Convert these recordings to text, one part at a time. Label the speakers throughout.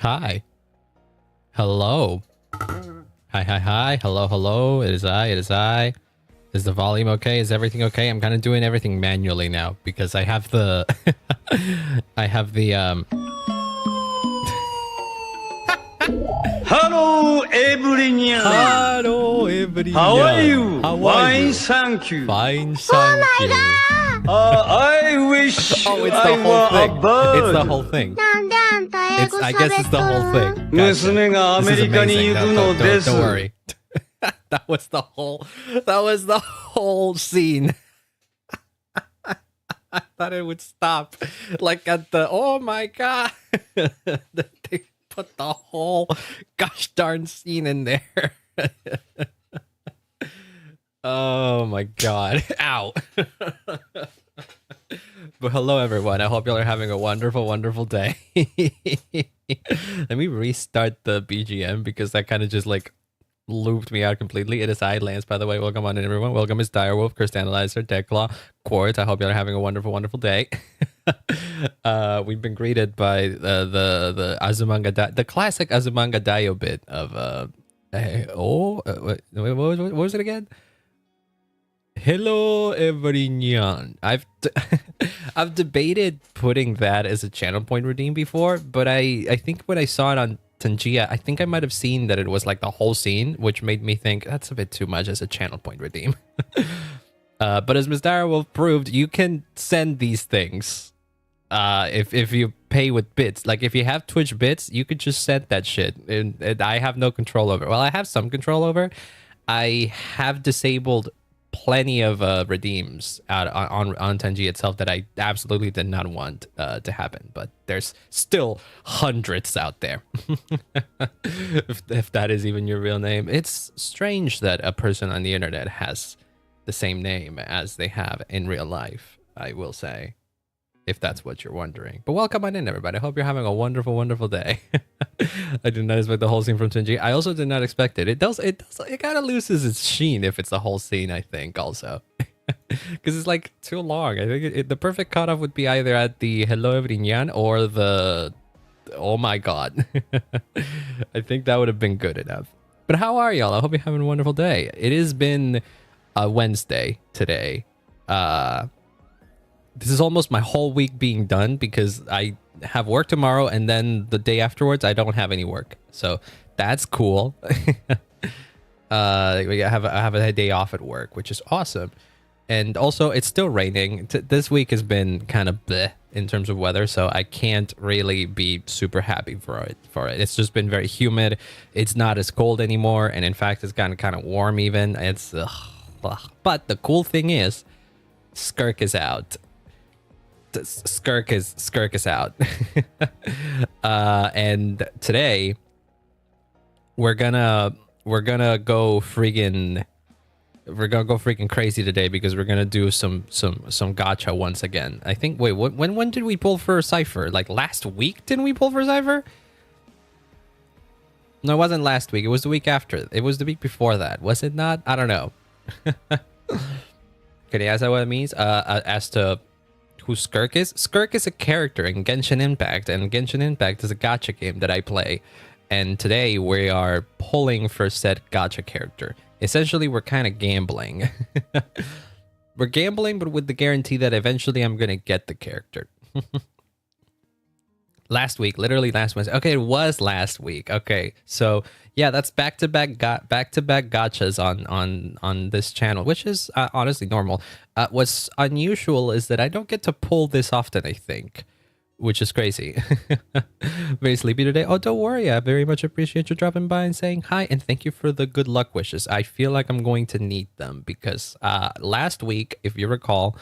Speaker 1: Hi. Hello. Hi, hi, hi. Hello, hello. It is I. It is I. Is the volume okay? Is everything okay? I'm kind of doing everything manually now because I have the... I have the,
Speaker 2: Hello, everyone.
Speaker 1: Hello, everyone.
Speaker 2: How are you?
Speaker 1: How are
Speaker 2: Fine,
Speaker 1: you?
Speaker 2: thank you.
Speaker 1: Fine, thank you.
Speaker 2: I wish
Speaker 1: Oh, it's
Speaker 2: I
Speaker 1: the whole
Speaker 2: were
Speaker 1: thing.
Speaker 2: a bird.
Speaker 1: It's the whole thing.
Speaker 3: なんであんた英
Speaker 1: It's,
Speaker 3: 語
Speaker 1: I guess it's the whole
Speaker 3: 喋っと
Speaker 1: thing.
Speaker 3: る
Speaker 1: Gotcha.
Speaker 2: 娘がア
Speaker 1: This
Speaker 2: メ
Speaker 1: is
Speaker 2: リカに
Speaker 1: amazing.
Speaker 2: 行く
Speaker 1: No,
Speaker 2: の
Speaker 1: don't
Speaker 2: です。
Speaker 1: worry. That was the whole scene. I thought it would stop like at the oh my god. They put the whole gosh darn scene in there. Oh my god. Ow. But hello everyone. I hope y'all are having a wonderful, wonderful day. Let me restart the BGM because that kind of just like looped me out completely. It is I, Lance, by the way. Welcome on in, everyone. Welcome, Miss Direwolf, Curse Analyzer, Deadclaw, Quartz. I hope y'all are having a wonderful, wonderful day. We've been greeted by the Azumanga, the classic Azumanga Daioh bit of what was it again? Hello, everyone. I've debated putting that as a channel point redeem before, but I think when I saw it on Tangia, I think I might have seen that it was like the whole scene, which made me think that's a bit too much as a channel point redeem. But as Ms. Darrowolf proved, you can send these things if you pay with bits. Like if you have Twitch bits, you could just send that shit, and I have no control over it. Well, I have some control over it. I have disabled plenty of redeems out on Tenji itself that I absolutely did not want to happen, but there's still hundreds out there. if that is even your real name. It's strange that a person on the internet has the same name as they have in real life, I will say, if that's what you're wondering. But welcome on in, everybody. I hope you're having a wonderful, wonderful day. I did not expect the whole scene from Tenji. I also did not expect it. It kind of loses its sheen if it's the whole scene, I think, also. Because it's like too long. I think the perfect cutoff would be either at the hello everyone or the oh my god. I think that would have been good enough. But how are y'all? I hope you're having a wonderful day. It has been a Wednesday today. This is almost my whole week being done because I have work tomorrow and then the day afterwards I don't have any work. So that's cool. I have a day off at work, which is awesome. And also it's still raining. This week has been kind of bleh in terms of weather, so I can't really be super happy for it. It's just been very humid. It's not as cold anymore, and in fact it's gotten kind of warm even. It's but the cool thing is Skirk is out. Skirk is out. And today we're gonna go freaking crazy today because we're gonna do some gacha once again. I think when did we pull for Cypher? Like last week didn't we pull for Cypher? No, it wasn't last week. It was the week after. It was the week before that. Was it not? I don't know. Can you ask that what it means? As to who Skirk is? Skirk is a character in Genshin Impact, and Genshin Impact is a gacha game that I play. And today we are pulling for said gacha character. Essentially, we're kind of gambling. We're gambling, but with the guarantee that eventually I'm going to get the character. Last week, literally last Wednesday. Okay, it was last week. Okay, so yeah, that's back-to-back gachas on this channel, which is honestly normal. What's unusual is that I don't get to pull this often, I think, which is crazy. Very sleepy today. Oh, don't worry. I very much appreciate you dropping by and saying hi, and thank you for the good luck wishes. I feel like I'm going to need them because last week, if you recall,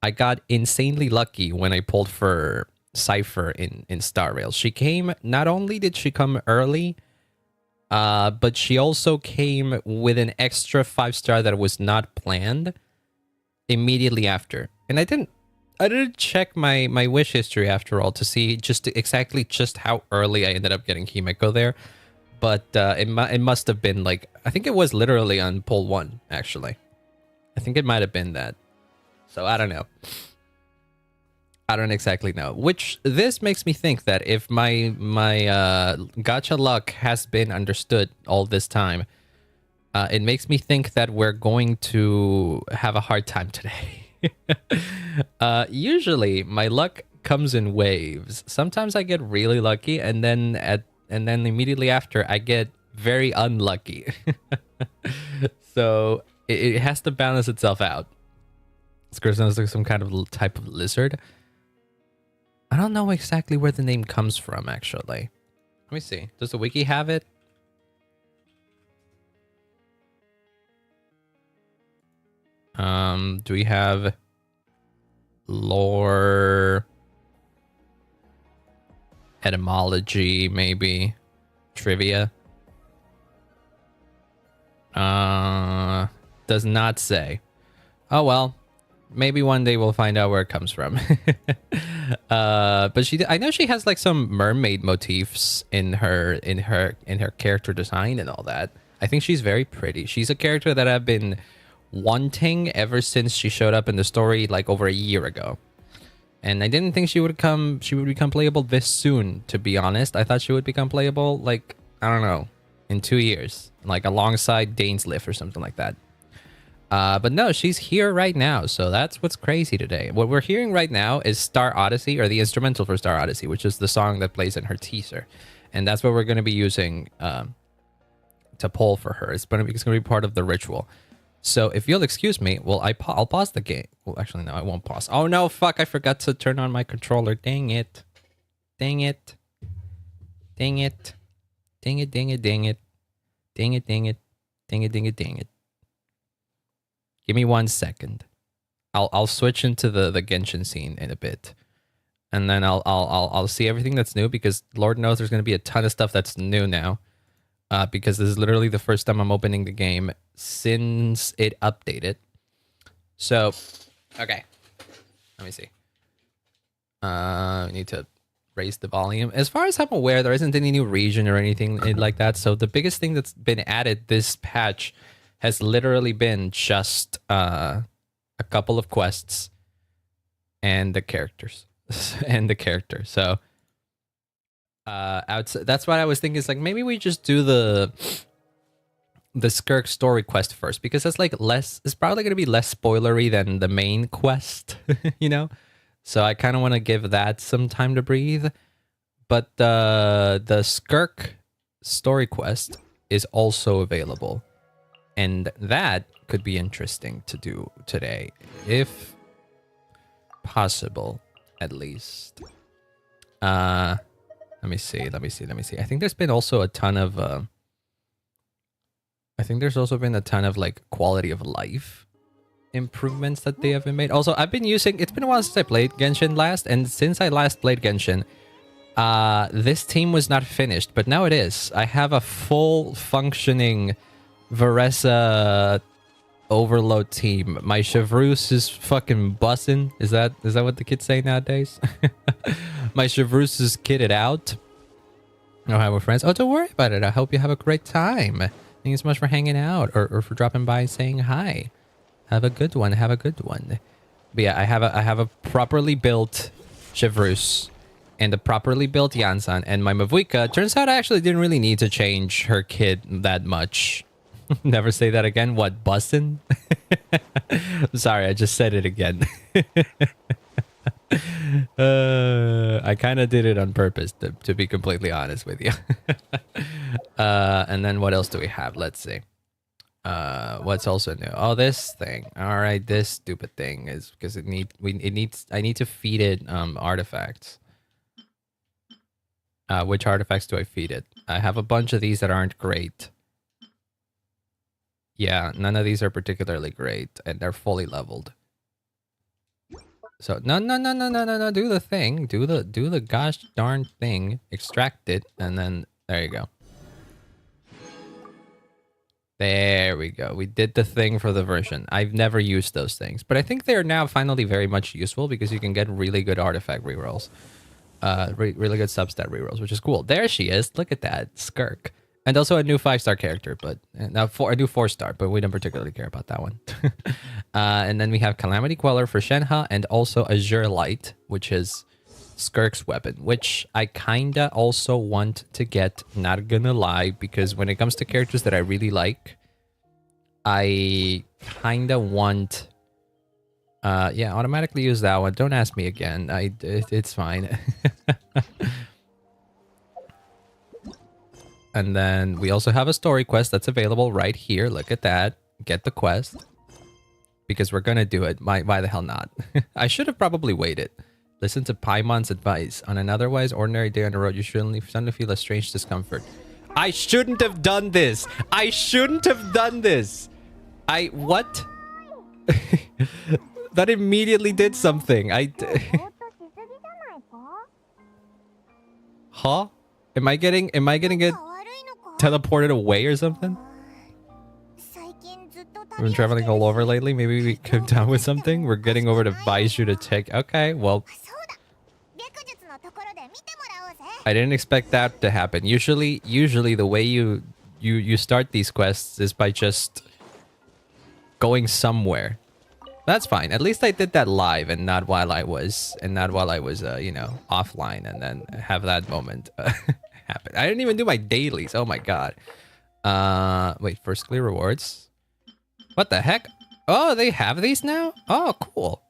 Speaker 1: I got insanely lucky when I pulled for Cypher in Star Rail. She came, not only did she come early, but she also came with an extra 5-star that was not planned immediately after. And I didn't check my wish history after all to see exactly how early I ended up getting Himeko there. But it must have been like, I think it was literally on pull 1, actually. I think it might have been that. So I don't know. I don't exactly know. Which this makes me think that if my gacha luck has been understood all this time, it makes me think that we're going to have a hard time today. Usually my luck comes in waves. Sometimes I get really lucky, and then immediately after I get very unlucky. So it has to balance itself out. Skirk sounds like some kind of type of lizard. I don't know exactly where the name comes from, actually. Let me see. Does the wiki have it? Do we have lore, etymology, maybe trivia? Does not say. Oh well, maybe one day we'll find out where it comes from. But I know she has like some mermaid motifs in her character design and all that. I think she's very pretty. She's a character that I've been wanting ever since she showed up in the story like over a year ago. And I didn't think she would become playable this soon, to be honest. I thought she would become playable like, I don't know, in 2 years, like alongside Dainsliff or something like that. But no, she's here right now, so that's what's crazy today. What we're hearing right now is Star Odyssey, or the instrumental for Star Odyssey, which is the song that plays in her teaser. And that's what we're going to be using to poll for her. It's going to be part of the ritual. So if you'll excuse me, well, I'll pause the game. Well, actually, no, I won't pause. Oh, no, fuck, I forgot to turn on my controller. Dang it. Dang it. Dang it. Dang it, dang it, dang it. Dang it, dang it. Dang it, dang it, dang it. Give me 1 second. I'll switch into the Genshin scene in a bit. And then I'll see everything that's new, because Lord knows there's going to be a ton of stuff that's new now. Because this is literally the first time I'm opening the game since it updated. So, okay. Let me see. We need to raise the volume. As far as I'm aware, there isn't any new region or anything like that. So the biggest thing that's been added this patch has literally been just a couple of quests and the characters. And the character. So that's what I was thinking, is like, maybe we just do the Skirk story quest first, because that's like it's probably going to be less spoilery than the main quest. You know, so I kind of want to give that some time to breathe. But the Skirk story quest is also available, and that could be interesting to do today, if possible, at least. Let me see. I think there's been also a ton of like quality of life improvements that they have been made. Also, I've been using, it's been a while since I played Genshin last, and since I last played Genshin, this team was not finished, but now it is. I have a full functioning Varesa overload team. My Chevreuse is fucking bussin'. Is that what the kids say nowadays? My Chevreuse is kitted out. Oh, hi, we're friends. Oh, don't worry about it. I hope you have a great time. Thank you so much for hanging out, or for dropping by and saying hi. Have a good one. Have a good one. But yeah, I have a properly built Chevreuse and a properly built Yansan, and my Mavuika. Turns out I actually didn't really need to change her kit that much. Never say that again. What, bussin'? Sorry, I just said it again. I kind of did it on purpose, to be completely honest with you. And then what else do we have? Let's see. What's also new? Oh, this thing. All right, this stupid thing is because I need to feed it artifacts. Which artifacts do I feed it? I have a bunch of these that aren't great. Yeah, none of these are particularly great, and they're fully leveled. So no, do the thing. Do the gosh darn thing. Extract it, and then there you go. There we go. We did the thing for the version. I've never used those things, but I think they're now finally very much useful, because you can get really good artifact rerolls. Really good substat rerolls, which is cool. There she is. Look at that, Skirk. And also a new 5-star character, but now a new 4-star, but we don't particularly care about that one. And then we have Calamity Queller for Shenhe, and also Azure Light, which is Skirk's weapon, which I kinda also want to get, not gonna lie, because when it comes to characters that I really like, I kinda want... yeah, automatically use that one. Don't ask me again. It's fine. And then we also have a story quest that's available right here. Look at that. Get the quest. Because we're gonna do it. Why the hell not? I should have probably waited. Listen to Paimon's advice. On an otherwise ordinary day on the road, you suddenly feel a strange discomfort. I shouldn't have done this! I shouldn't have done this! What? That immediately did something. Huh? Am I getting it teleported away or something? We've been traveling all over lately. Maybe we come down with something. We're getting over to Baizhu to check. Okay, well, I didn't expect that to happen. Usually the way you start these quests is by just going somewhere. That's fine. At least I did that live and not while I was you know, offline, and then have that moment happen. I didn't even do my dailies. Oh my god. Wait, first clear rewards. What the heck? Oh, they have these now? Oh, cool.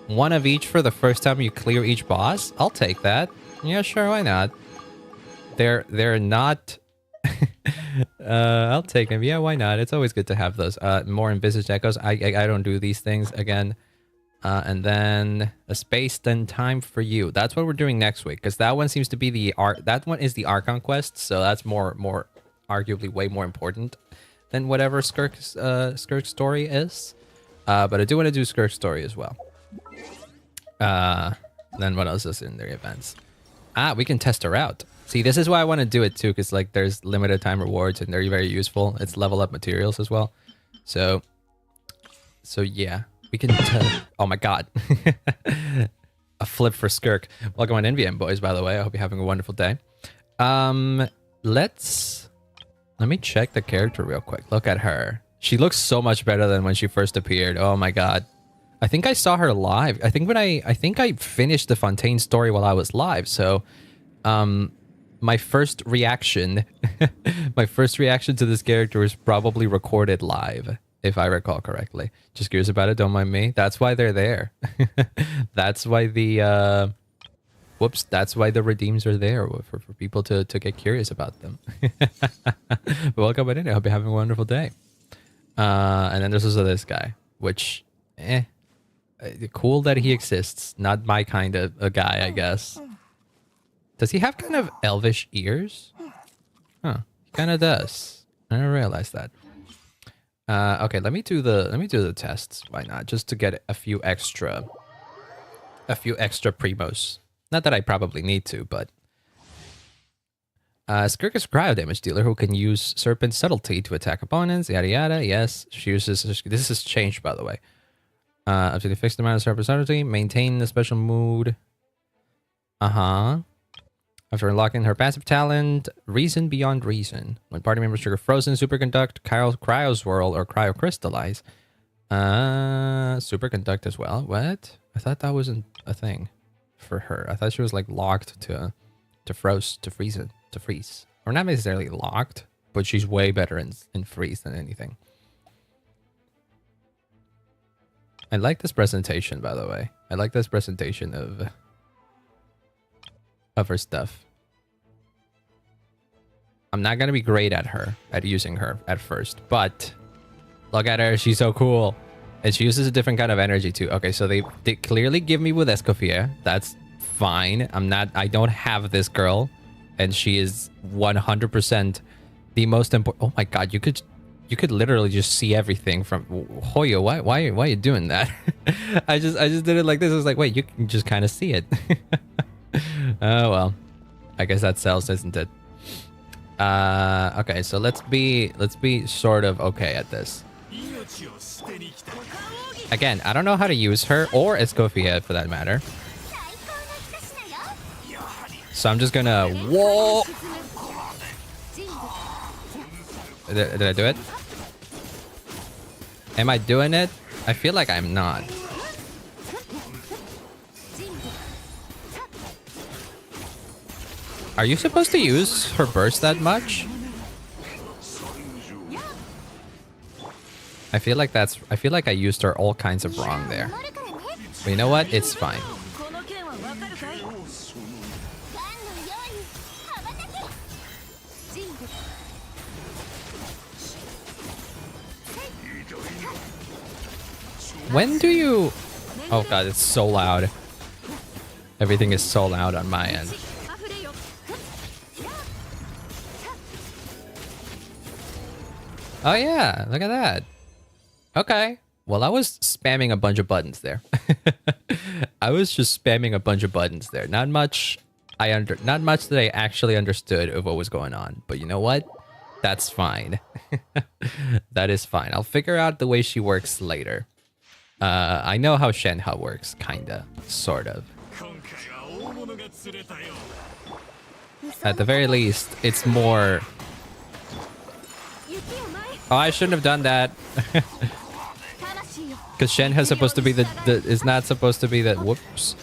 Speaker 1: One of each for the first time you clear each boss? I'll take that. Yeah, sure, why not? They're not... I'll take them. Yeah, why not? It's always good to have those. More envisaged echoes. I don't do these things again. And then a space, then time for you. That's what we're doing next week, because that one seems to be the that one is the Archon quest, so that's more arguably way more important than whatever Skirk's story is. But I do want to do Skirk's story as well. Then what else is in their events? We can test her out. See, this is why I want to do it too, because like there's limited time rewards and they're very useful. It's level up materials as well. So yeah, we can. Oh my god, a flip for Skirk. Welcome on NVM, boys. By the way, I hope you're having a wonderful day. Let me check the character real quick. Look at her. She looks so much better than when she first appeared. Oh my god. I think I saw her live. I think I finished the Fontaine story while I was live. So, my first reaction to this character was probably recorded live, if I recall correctly. Just curious about it, don't mind me. That's why they're there. That's why the that's why the redeems are there, for people to get curious about them. But welcome in. I hope you're having a wonderful day. And then there's also this guy, which cool that he exists. Not my kind of a guy, I guess. Does he have kind of elvish ears? Huh, he kind of does. I didn't realize that. Okay, let me do the tests. Why not? Just to get a few extra primos. Not that I probably need to, but Skirk is a cryo damage dealer who can use Serpent Subtlety to attack opponents. Yada yada. Yes, she uses. This has changed, by the way. Up to the fixed amount of Serpent Subtlety, maintain the special mood. After unlocking her passive talent, Reason Beyond Reason. When party members trigger Frozen, Superconduct, Cryoswirl, or Cryocrystallize. Superconduct as well. What? I thought that wasn't a thing for her. I thought she was like locked to freeze. Or not necessarily locked, but she's way better in freeze than anything. I like this presentation, by the way. I like this presentation of her stuff. I'm not gonna be great at using her at first, but look at her, she's so cool. And she uses a different kind of energy too. Okay, so they clearly give me with Escoffier. That's fine. I don't have this girl, and she is 100% the most important. Oh my god, you could literally just see everything from Hoyo. Why are you doing that? I just did it like this. I was like, wait, you can just kind of see it. Oh well, I guess that sells, isn't it? Okay, so let's be sort of okay at this. Again, I don't know how to use her or Escoffier for that matter. So I'm just gonna Did I do it? Am I doing it? I feel like I'm not. Are you supposed to use her burst that much? I feel like I used her all kinds of wrong there. But you know what? It's fine. When do you... Oh god, it's so loud. Everything is so loud on my end. Oh yeah, look at that. Okay. Well, I was spamming a bunch of buttons there. I was just spamming a bunch of buttons there. Not much that I actually understood of what was going on. But you know what? That's fine. That is fine. I'll figure out the way she works later. I know how Shenhe works, kinda, sort of. At the very least, it's more... Oh, I shouldn't have done that. Because Shenhe is supposed to be is not supposed to be the... Whoops.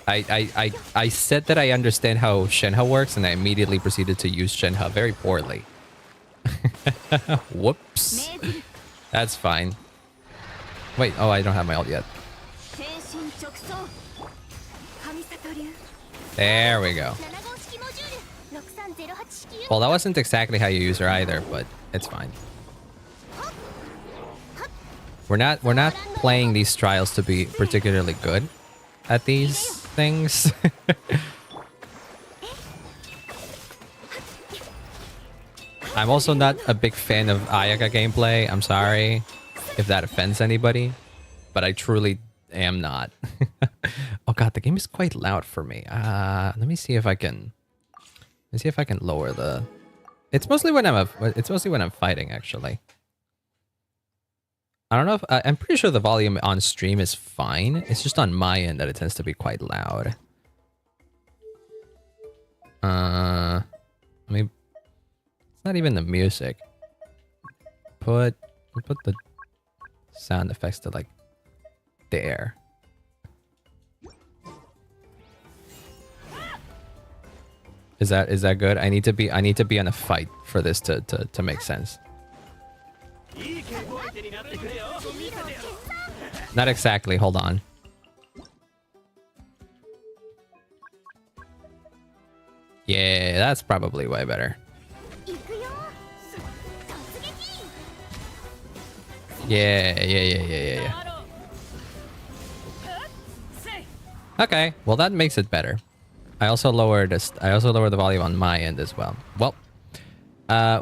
Speaker 1: I said that I understand how Shenhe works, and I immediately proceeded to use Shenhe very poorly. Whoops. That's fine. Wait, oh, I don't have my ult yet. There we go. Well, that wasn't exactly how you use her either, but it's fine. We're not playing these trials to be particularly good at these things. I'm also not a big fan of Aaaaa gameplay. I'm sorry if that offends anybody, but I truly am not. Oh god, the game is quite loud for me. Let me see if I can lower the... It's mostly when I'm fighting, actually. I don't know if I'm pretty sure the volume on stream is fine. It's just on my end that it tends to be quite loud. Let me... It's not even the music. Put the sound effects to like there. Is that good? I need to be on a fight for this to make sense. Not exactly, hold on. Yeah, that's probably way better. Yeah. Okay, well that makes it better. I also lowered the volume on my end as well. Well,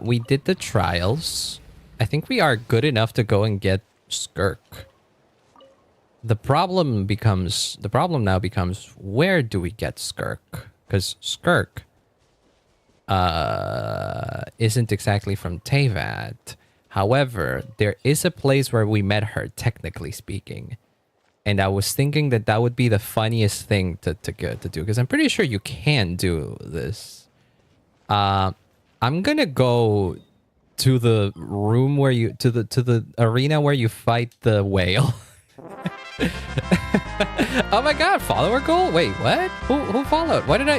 Speaker 1: we did the trials. I think we are good enough to go and get Skirk. The problem now becomes where do we get Skirk? Because Skirk isn't exactly from Teyvat. However, there is a place where we met her, technically speaking. And I was thinking that that would be the funniest thing to do, because I'm pretty sure you can do this. I'm gonna go to the room where you to the arena where you fight the whale. Oh my god, follower goal? Wait, what? Who followed? What did I...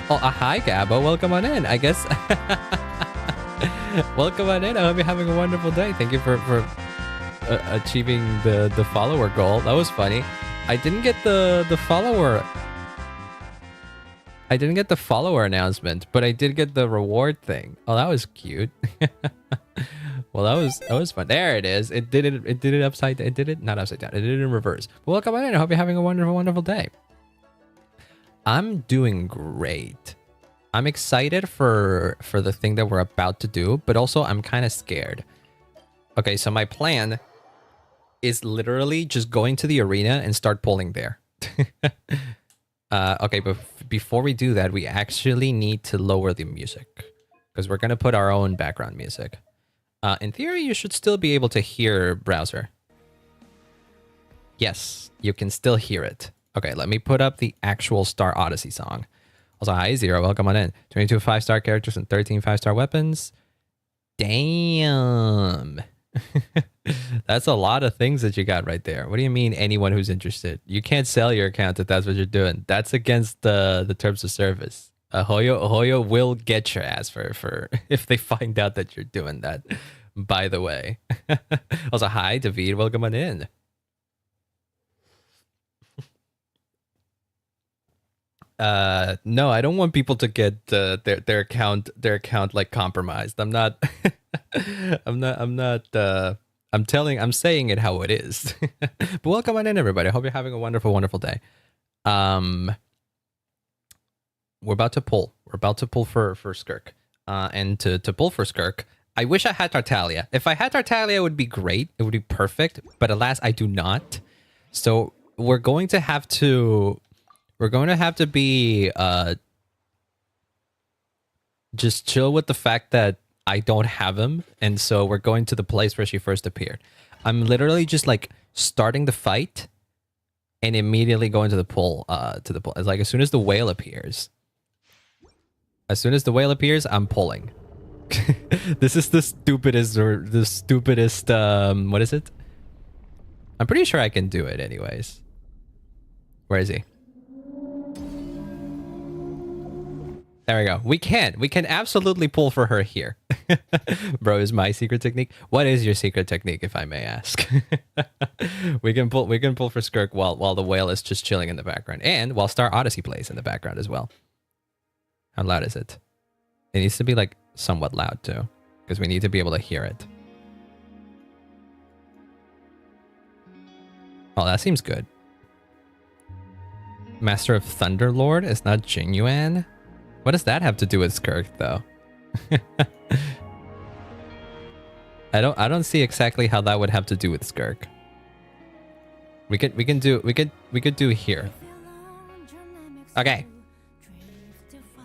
Speaker 1: Oh, hi Gabo, welcome on in. I guess... Welcome on in. I hope you're having a wonderful day. Thank you for achieving the follower goal. That was funny. I didn't get the follower... I didn't get the follower announcement, but I did get the reward thing. Oh, that was cute. Well, that was fun. There it is. It did it upside down. It did it not upside down. It did it in reverse. But welcome on in. I hope you're having a wonderful day. I'm doing great. I'm excited for the thing that we're about to do, but also I'm kind of scared. Okay, so my plan is literally just going to the arena and start pulling there. Okay, but before we do that, we actually need to lower the music because we're going to put our own background music. In theory, you should still be able to hear browser. Yes, you can still hear it. Okay, let me put up the actual Star Odyssey song. Also, hi, Zero. Welcome on in. 22 5-star characters and 13 5-star weapons. Damn. That's a lot of things that you got right there. What do you mean anyone who's interested? You can't sell your account if that's what you're doing. That's against the terms of service. Hoyo will get your ass for if they find out that you're doing that, by the way. Also, hi, David. Welcome on in. No, I don't want people to get their account like compromised. I'm not I'm saying it how it is. But welcome on in, everybody. I hope you're having a wonderful day. We're about to pull. We're about to pull for Skirk. And to pull for Skirk, I wish I had Tartaglia. If I had Tartaglia, it would be great. It would be perfect. But alas, I do not. So we're going to have to be just chill with the fact that I don't have him, and so we're going to the place where she first appeared. I'm literally just like starting the fight and immediately going to the pull. It's like as soon as the whale appears. As soon as the whale appears, I'm pulling. This is the stupidest what is it? I'm pretty sure I can do it anyways. Where is he? There we go. We can absolutely pull for her here. Bro, is my secret technique? What is your secret technique, if I may ask? we can pull for Skirk while the whale is just chilling in the background, and while Star Odyssey plays in the background as well. How loud is it? It needs to be like somewhat loud too, because we need to be able to hear it. Oh, that seems good. Master of Thunderlord is not genuine. What does that have to do with Skirk, though? I don't see exactly how that would have to do with Skirk. We could do here. Okay.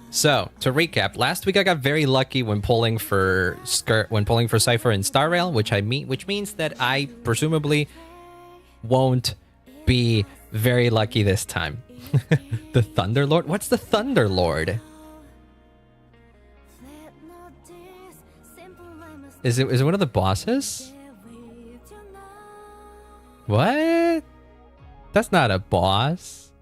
Speaker 1: So to recap, last week I got very lucky when pulling for Cypher in Star Rail, which means that I presumably won't be very lucky this time. The Thunderlord? What's the Thunderlord? Is it one of the bosses? What? That's not a boss.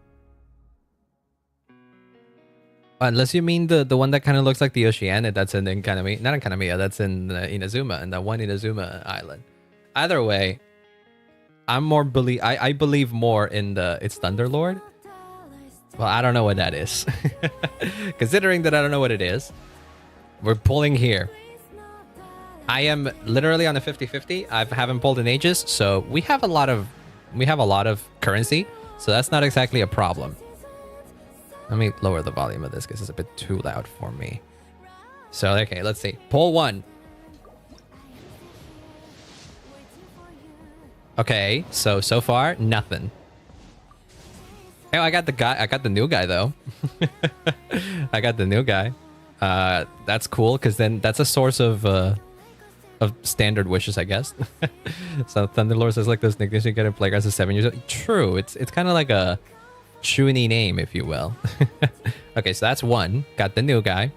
Speaker 1: Unless you mean the one that kind of looks like the Oceania that's in Kanami. Not in Kanamiya, that's in Inazuma, in that one Inazuma island. Either way, I believe more in it's Thunderlord. Well, I don't know what that is. Considering that I don't know what it is, we're pulling here. I am literally on a 50-50. I haven't pulled in ages, so we have a lot of currency, so that's not exactly a problem. Let me lower the volume of this because it's a bit too loud for me. So okay, let's see. Pull 1. Okay, so far nothing. Oh, I got the new guy though. I got the new guy. That's cool because then that's a source of standard wishes, I guess. So Thunderlord says like those nicknames you get in playgrounds at 7 years old. True, it's kind of like a Chuny name, if you will. Okay, so that's 1. Got the new guy.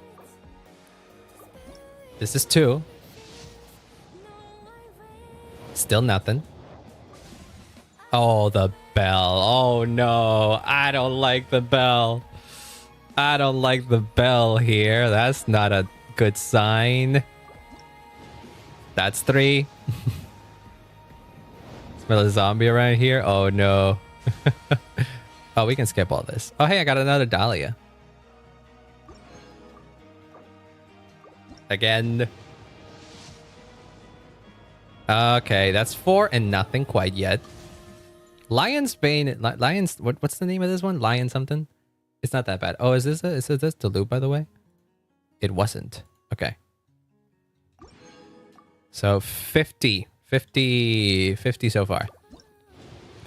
Speaker 1: This is 2. Still nothing. Oh, the bell. Oh no, I don't like the bell. I don't like the bell here. That's not a good sign. That's 3. Smell a zombie around here. Oh no. Oh, we can skip all this. Oh hey, I got another Dahlia. Again. Okay, that's 4 and nothing quite yet. Lion's Bane. Lion's. What's the name of this one? Lion something. It's not that bad. Oh, is this the loop, by the way? It wasn't. Okay. So 50 so far.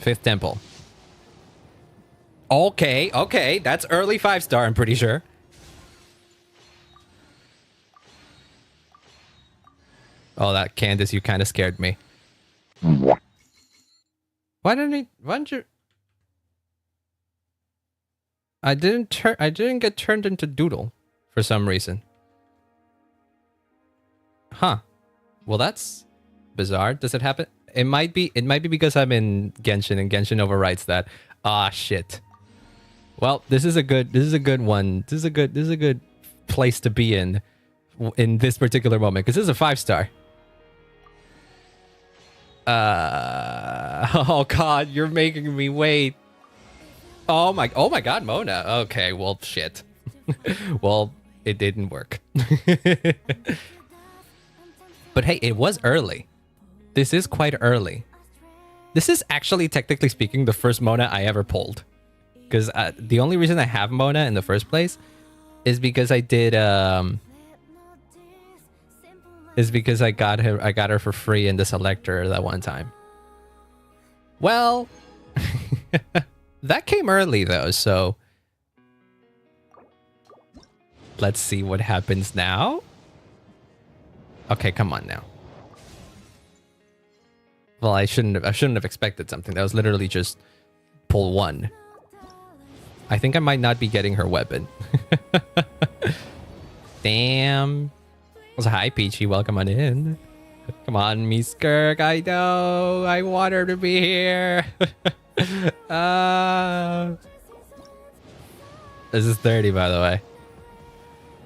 Speaker 1: 5th temple. Okay, that's early 5-star, I'm pretty sure. Oh, that Candace, you kind of scared me. Why didn't you... I didn't get turned into Doodle for some reason. Huh. Well, that's bizarre. Does it happen? It might be because I'm in Genshin and Genshin overrides that. Ah, shit. Well, this is a good one. This is a good place to be in this particular moment because this is a 5-star. Oh god, you're making me wait. Oh my god, Mona. Okay, well, shit. Well, it didn't work. But hey, it was early. This is quite early. This is actually, technically speaking, the first Mona I ever pulled. Because the only reason I have Mona in the first place is because I did is because I got her for free in the selector that one time. Well, that came early though, so let's see what happens now. Okay, come on now. Well, I shouldn't have expected something. That was literally just pull 1. I think I might not be getting her weapon. Damn. Also, hi Peachy, welcome on in. Come on, me Skirk, I know. I want her to be here. This is 30, by the way.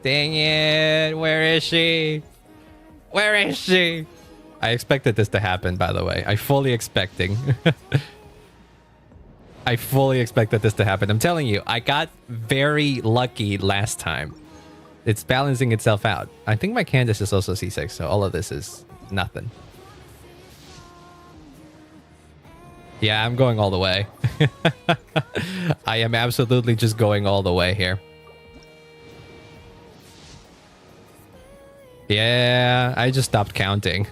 Speaker 1: Dang it. Where is she? Where is she? I expected this to happen, by the way. I fully expected this to happen. I'm telling you, I got very lucky last time. It's balancing itself out. I think my Candace is also C6, so all of this is nothing. Yeah, I'm going all the way. I am absolutely just going all the way here. Yeah, I just stopped counting.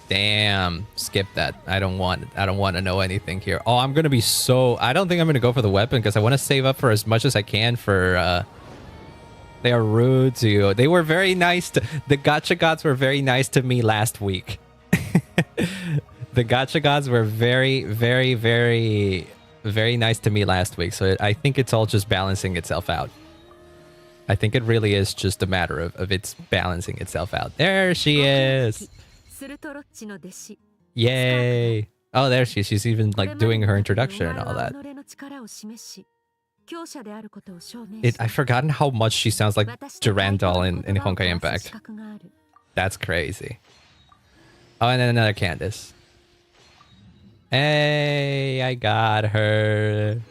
Speaker 1: Damn, skip that. I don't want to know anything here. Oh, I'm gonna be so. I don't think I'm gonna go for the weapon because I want to save up for as much as I can for. They are rude to you. They were very nice. The gacha gods were very nice to me last week. The gacha gods were very, very, very, very nice to me last week. So I think it's all just balancing itself out. I think it really is just a matter of it's balancing itself out. There she is. Yay. Oh, there she is. She's even like doing her introduction and all that. I've forgotten how much she sounds like Durandal in Honkai Impact. That's crazy. Oh, and then another Candace. Hey, I got her.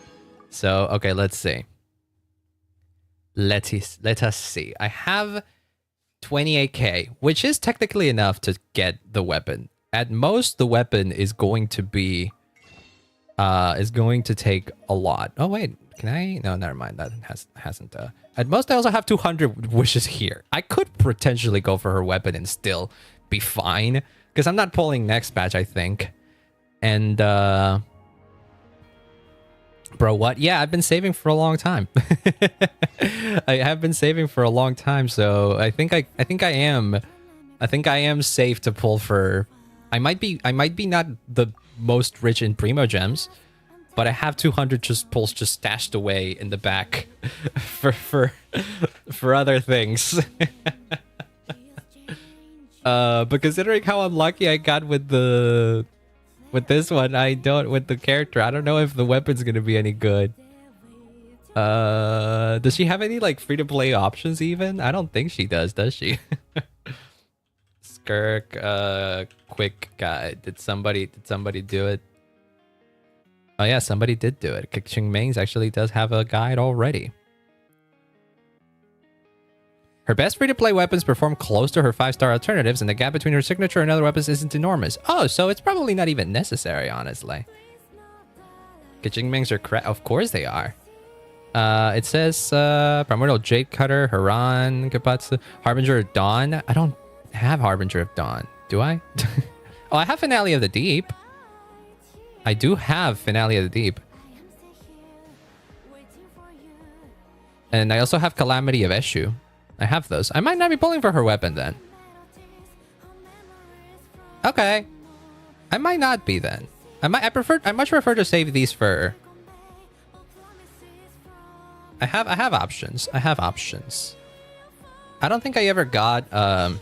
Speaker 1: So, okay, let's see. Let us see. I have 28k, which is technically enough to get the weapon. At most, the weapon is going to be take a lot. Oh wait, can I? No, never mind. That hasn't. At most, I also have 200 wishes here. I could potentially go for her weapon and still be fine because I'm not pulling next batch, I think. And bro, what? Yeah, I've been saving for a long time. I have been saving for a long time, so I think I am safe to pull for. I might be not the most rich in primo gems, but I have 200 pulls just stashed away in the back for other things. But considering how unlucky I got with this one, with the character, I don't know if the weapon's gonna be any good. Does she have any like free-to-play options even? I don't think she does she? Skirk, quick guide. Did somebody do it? Oh yeah, somebody did do it. Kicking Mains actually does have a guide already. Her best free-to-play weapons perform close to her 5-star alternatives, and the gap between her signature and other weapons isn't enormous. Oh, so it's probably not even necessary, honestly. Kicking Mains are of course they are. It says Primordial Jade Cutter, Haran, Kapatsu, Harbinger of Dawn. I don't have Harbinger of Dawn, do I? Oh, I have Finale of the Deep. I do have Finale of the Deep. And I also have Calamity of Eshu. I have those. I might not be pulling for her weapon then. Okay. I might not be then. I much prefer to save these for... I have options. I have options. I don't think I ever got I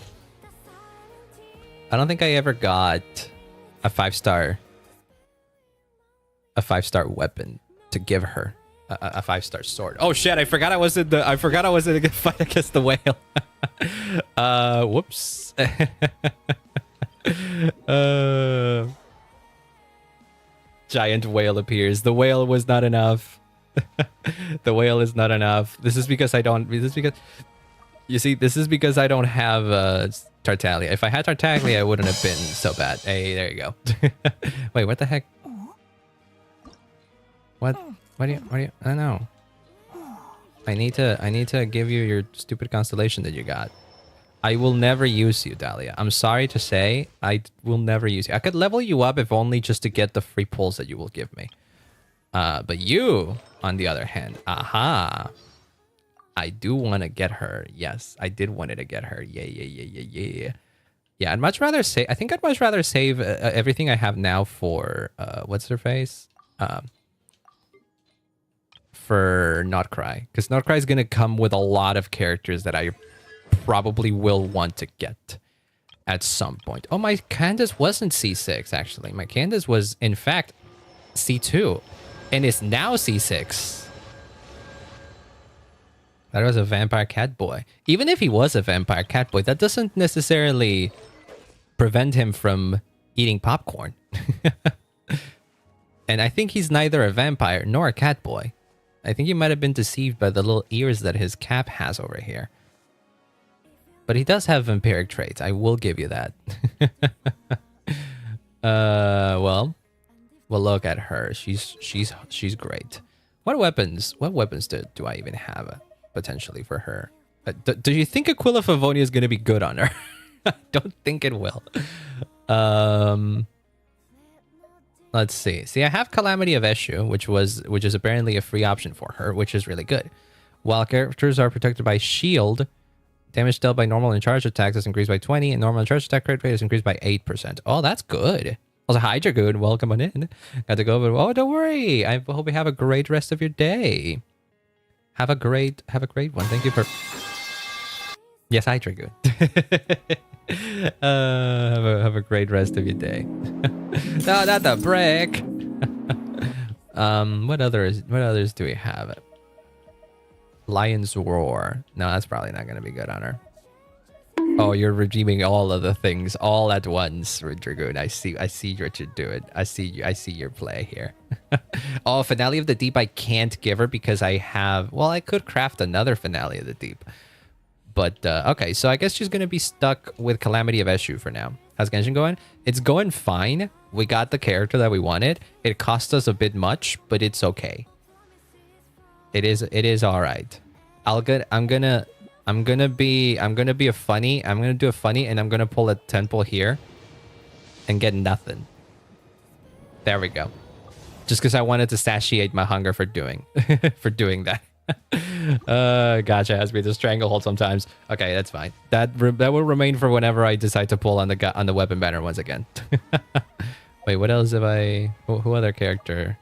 Speaker 1: don't think I ever got a 5-star weapon to give her. A 5-star sword. Oh shit, I forgot I was in a good fight against the whale. Whoops. Giant whale appears. The whale was not enough. The whale is not enough. This is because I don't have Tartaglia. If I had Tartaglia, it wouldn't have been so bad. Hey, there you go. Wait, what the heck? What do you I don't know. I need to give you your stupid constellation that you got. I will never use you, Dahlia. I'm sorry to say, I will never use you. I could level you up if only just to get the free pulls that you will give me. But you, on the other hand, aha. I do want to get her. Yes, I did want to get her. Yeah. Yeah, I'd much rather say. I think I'd much rather save everything I have now for what's her face? For Notcry, because Notcry is gonna come with a lot of characters that I probably will want to get at some point. Oh, my Candace wasn't C6 actually. My Candace was in fact C2, and is now C6. That was a vampire cat boy. Even if he was a vampire cat boy, that doesn't necessarily prevent him from eating popcorn. And I think he's neither a vampire nor a cat boy. I think he might have been deceived by the little ears that his cap has over here. But he does have vampiric traits. I will give you that. Well, look at her. She's great. What weapons do I even have potentially for her? Do you think Aquila Favonia is going to be good on her? I don't think it will. Let's see. See, I have Calamity of Eshu, which is apparently a free option for her, which is really good. While characters are protected by shield, damage dealt by normal and charged attacks is increased by 20, and normal and charged attack crit rate is increased by 8%. Oh, that's good. Also, hi, Dragoon. Welcome on in. Got to go, but oh, don't worry. I hope you have a great rest of your day. Have a great one. Thank you for... Yes, hi, Dragoon. Have a great rest of your day. No, not the brick. What others do we have? Lion's Roar. No, that's probably not gonna be good on her. Oh, you're redeeming all of the things all at once, Dragoon. I see what you're doing. I see your play here. Oh, Finale of the Deep I can't give her because I have... Well, I could craft another Finale of the Deep. But, okay, so I guess she's going to be stuck with Calamity of Eshu for now. How's Genshin going? It's going fine. We got the character that we wanted. It cost us a bit much, but it's okay. It is all right. I'm gonna be a funny. I'm gonna do a funny, and I'm gonna pull a 10 pull here, and get nothing. There we go. Just because I wanted to satiate my hunger for doing that. Gotcha. Has me the stranglehold sometimes. Okay, that's fine. That will remain for whenever I decide to pull on the weapon banner once again. Wait, what else have I? Who other character?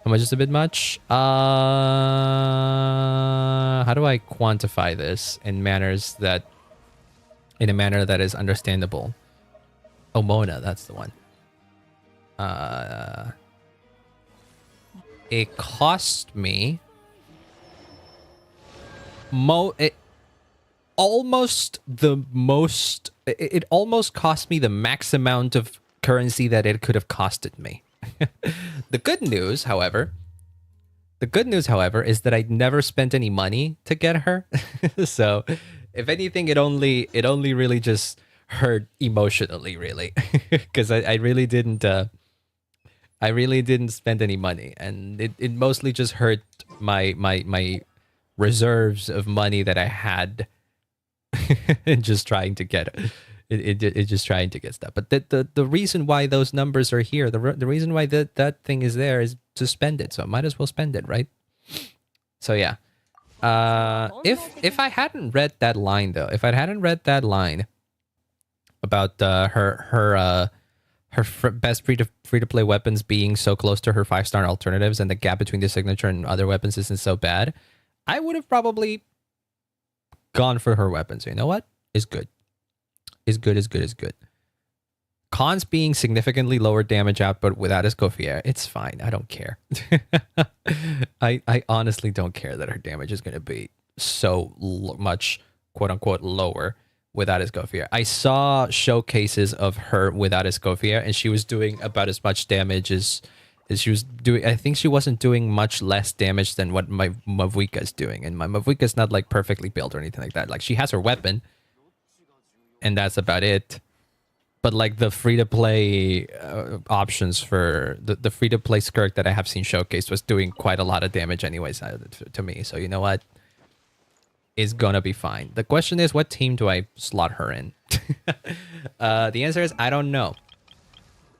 Speaker 1: Am I just a bit much? How do I quantify this in a manner that is understandable? Oh, Mona, that's the one. It cost me it almost cost me the max amount of currency that it could have costed me. The good news, however, is that I never spent any money to get her. So, if anything, it only really just hurt emotionally, really, because I really didn't spend any money, and it mostly just hurt my reserves of money that I had just trying to get it just trying to get stuff. But the reason why those numbers are here, the reason why that thing is there is to spend it. So I might as well spend it, right? So yeah. If I hadn't read that line though, if I hadn't read that line about her best free to play weapons being so close to her 5-star alternatives, and the gap between the signature and other weapons isn't so bad, I would have probably gone for her weapons. You know what? Is good. Is good. Is good. Is good. Cons being significantly lower damage output without Escoffier. It's fine. I don't care. I honestly don't care that her damage is going to be so much, quote unquote, lower without Escoffier. I saw showcases of her without Escoffier, and she was doing about as much damage as she was doing. I think she wasn't doing much less damage than what my Mavuika is doing. And my Mavuika is not like perfectly built or anything like that. Like, she has her weapon, and that's about it. But like the free-to-play options for the free-to-play Skirk that I have seen showcased was doing quite a lot of damage anyways to me. So you know what? Is gonna be fine. The question is, what team do I slot her in? The answer is, I don't know.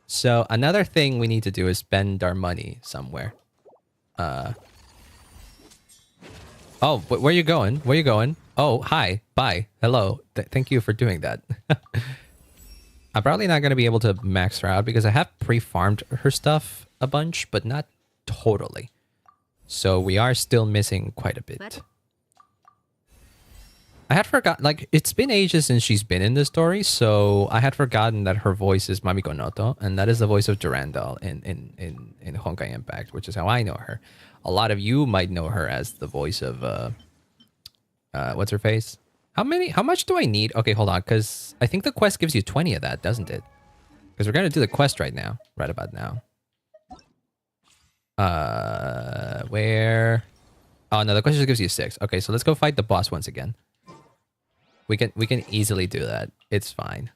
Speaker 1: So another thing we need to do is spend our money somewhere. Oh, where are you going? Where are you going? Oh, hi. Bye. Hello. Thank you for doing that. I'm probably not going to be able to max her out because I have pre-farmed her stuff a bunch, but not totally. So we are still missing quite a bit. What? I had forgotten, like, it's been ages since she's been in the story, so I had forgotten that her voice is Mamiko Noto, and that is the voice of Durandal in Honkai Impact, which is how I know her. A lot of you might know her as the voice of, what's her face? How much do I need? Okay, hold on, because I think the quest gives you 20 of that, doesn't it? Because we're going to do the quest right now, right about now. Where? Oh, no, the quest just gives you 6. Okay, so let's go fight the boss once again. We can easily do that. It's fine.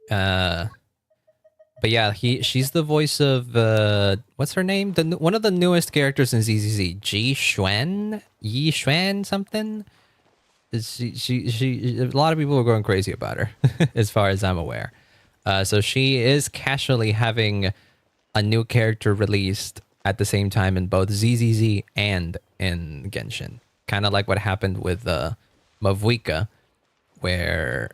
Speaker 1: But yeah, she's the voice of what's her name? One of the newest characters in ZZZ, Yi Xuan something. She a lot of people are going crazy about her, as far as I'm aware. So she is casually having a new character released at the same time in both ZZZ and in Genshin. Kind of like what happened with Mavuika, where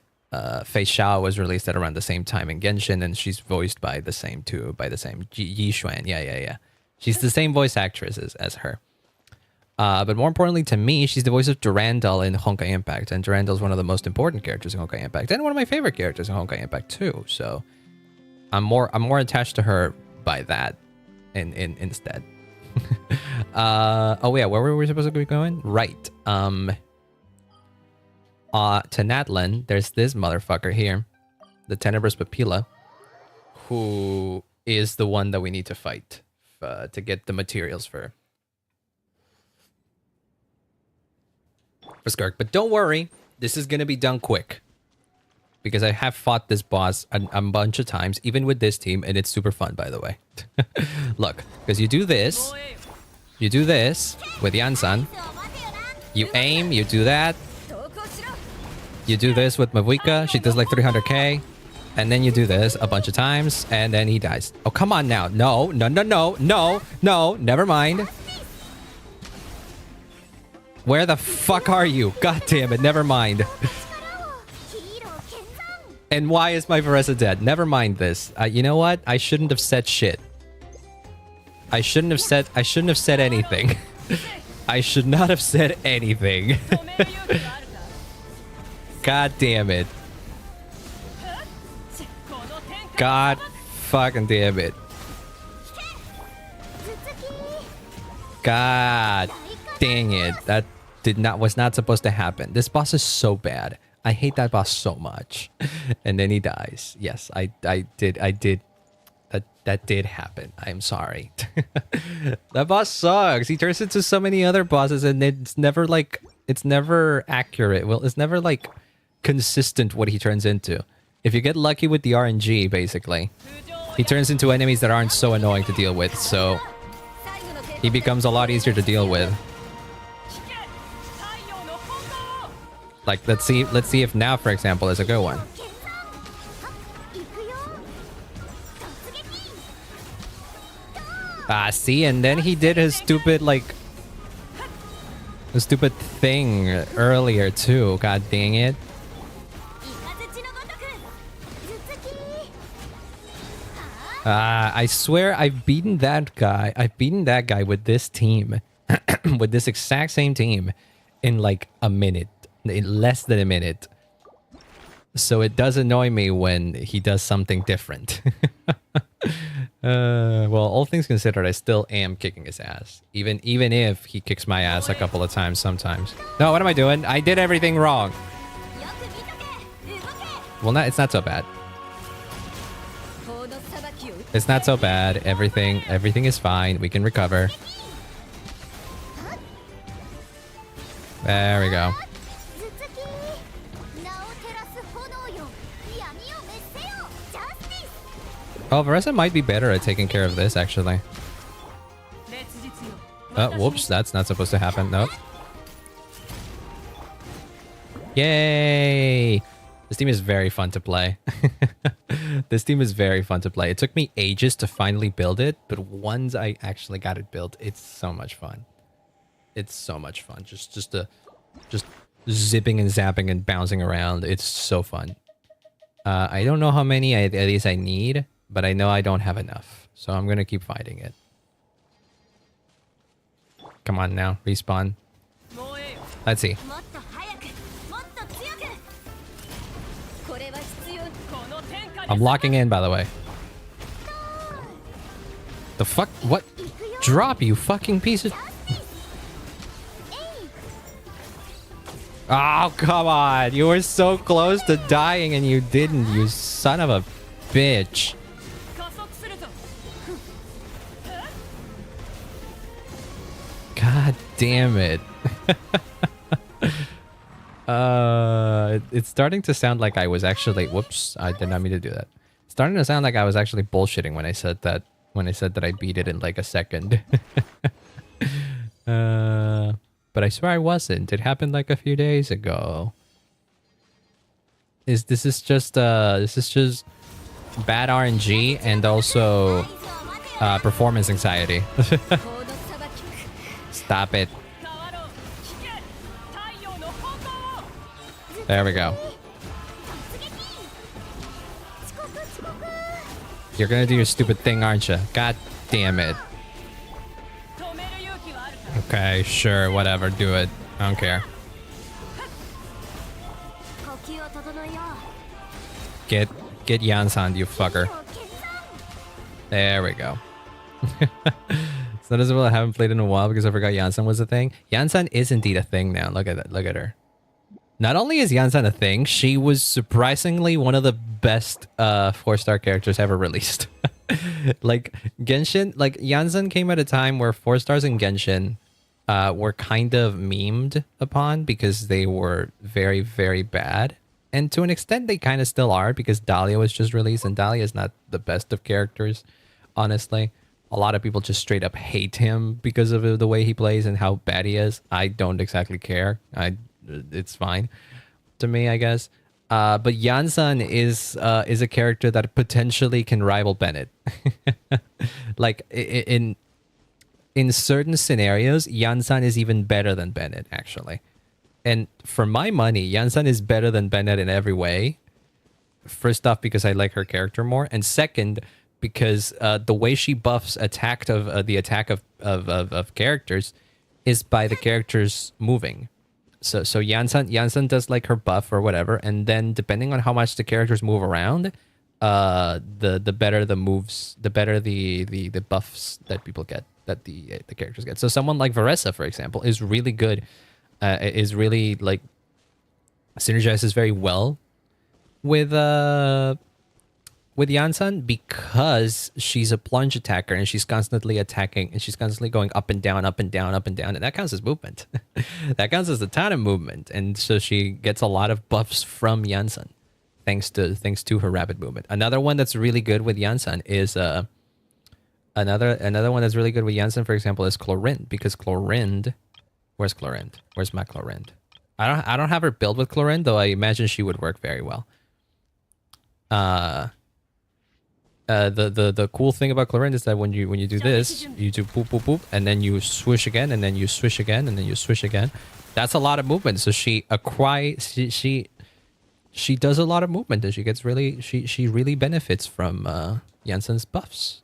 Speaker 1: Fei Xiao was released at around the same time in Genshin, and she's voiced by the same Yi Xuan. Yeah. She's the same voice actress as her. But more importantly to me, she's the voice of Durandal in Honkai Impact, and Durandal is one of the most important characters in Honkai Impact, and one of my favorite characters in Honkai Impact too. So I'm more attached to her by that, instead. Oh yeah, where were we supposed to be going? Right. To Natlan, there's this motherfucker here, the Tenebrous Papilla, who is the one that we need to fight to get the materials for Skirk. But don't worry, this is gonna be done quick, because I have fought this boss a bunch of times, even with this team, and it's super fun, by the way. Look, because you do this with Yansan, you aim, you do that. You do this with Mavuika, she does like 300k, and then you do this a bunch of times, and then he dies. Oh, come on now. No, never mind. Where the fuck are you? God damn it, never mind. And why is my Varesa dead? Never mind this. You know what? I shouldn't have said shit. I shouldn't have said anything. I should not have said anything. God damn it. God fucking damn it. God dang it. That was not supposed to happen. This boss is so bad. I hate that boss so much. And then he dies. Yes, I did. That did happen. I'm sorry. That boss sucks. He turns into so many other bosses, and it's never accurate. Well, it's never like consistent what he turns into. If you get lucky with the RNG, basically, he turns into enemies that aren't so annoying to deal with, so he becomes a lot easier to deal with. Like, let's see if now, for example, is a good one. See, and then he did his stupid, like, the stupid thing earlier too. God dang it. I swear I've beaten that guy. I've beaten that guy with this team, with this exact same team, in like a minute, in less than a minute. So it does annoy me when he does something different. Well, all things considered, I still am kicking his ass, even if he kicks my ass a couple of times sometimes. No, what am I doing? I did everything wrong. Well, it's not so bad. It's not so bad. Everything is fine. We can recover. There we go. Oh, Varessa might be better at taking care of this, actually. Whoops, that's not supposed to happen. Nope. Yay! This team is very fun to play. This team is very fun to play. It took me ages to finally build it, but once I actually got it built, it's so much fun. It's so much fun. Just zipping and zapping and bouncing around. It's so fun. I don't know how many of these I need, but I know I don't have enough. So I'm gonna keep fighting it. Come on now, respawn. Let's see. I'm locking in, by the way. The fuck? What? Drop, you fucking piece of... Oh, come on. You were so close to dying and you didn't, you son of a bitch. God damn it. It's starting to sound like I was actually... Whoops, I did not mean to do that. It's starting to sound like I was actually bullshitting when I said that. When I said that I beat it in like a second. But I swear I wasn't. It happened like a few days ago. This is just bad RNG and also performance anxiety. Stop it. There we go. You're gonna do your stupid thing, aren't you? God damn it. Okay, sure, whatever, do it. I don't care. Get Yansan, you fucker. There we go. It's not as well I haven't played in a while because I forgot Yansan was a thing. Yansan is indeed a thing now. Look at that. Look at her. Not only is Yansan a thing, she was surprisingly one of the best 4-star characters ever released. Like Genshin, like Yansan came at a time where 4-stars in Genshin were kind of memed upon because they were very, very bad. And to an extent, they kind of still are because Dahlia was just released, and Dahlia is not the best of characters, honestly. A lot of people just straight up hate him because of the way he plays and how bad he is. I don't exactly care. It's fine to me, I guess. But Yansan is a character that potentially can rival Bennett. Like in certain scenarios, Yansan is even better than Bennett, actually. And for my money, Yansan is better than Bennett in every way. First off, because I like her character more, and second, because the way she buffs the attack of characters is by the characters moving. So Yansan does like her buff or whatever, and then depending on how much the characters move around, the better the moves, the better the buffs that people get, that the characters get. So someone like Varessa, for example, is really good, is really like synergizes very well with Yansan because she's a plunge attacker and she's constantly attacking and she's constantly going up and down, up and down, up and down, and that counts as movement. That counts as a ton of movement, and so she gets a lot of buffs from Yansan thanks to her rapid movement. Another one that's really good with Yansan is another one that's really good with Yansan, for example, is Chlorinde, because Chlorinde, where's Chlorinde? Where's my Chlorinde? I don't have her build with Chlorinde, though I imagine she would work very well. The cool thing about Chlorinde is that when you do this, you do boop boop boop, and then you swish again, and then you swish again, and then you swish again. That's a lot of movement. So she does a lot of movement, and she really benefits from Jensen's buffs.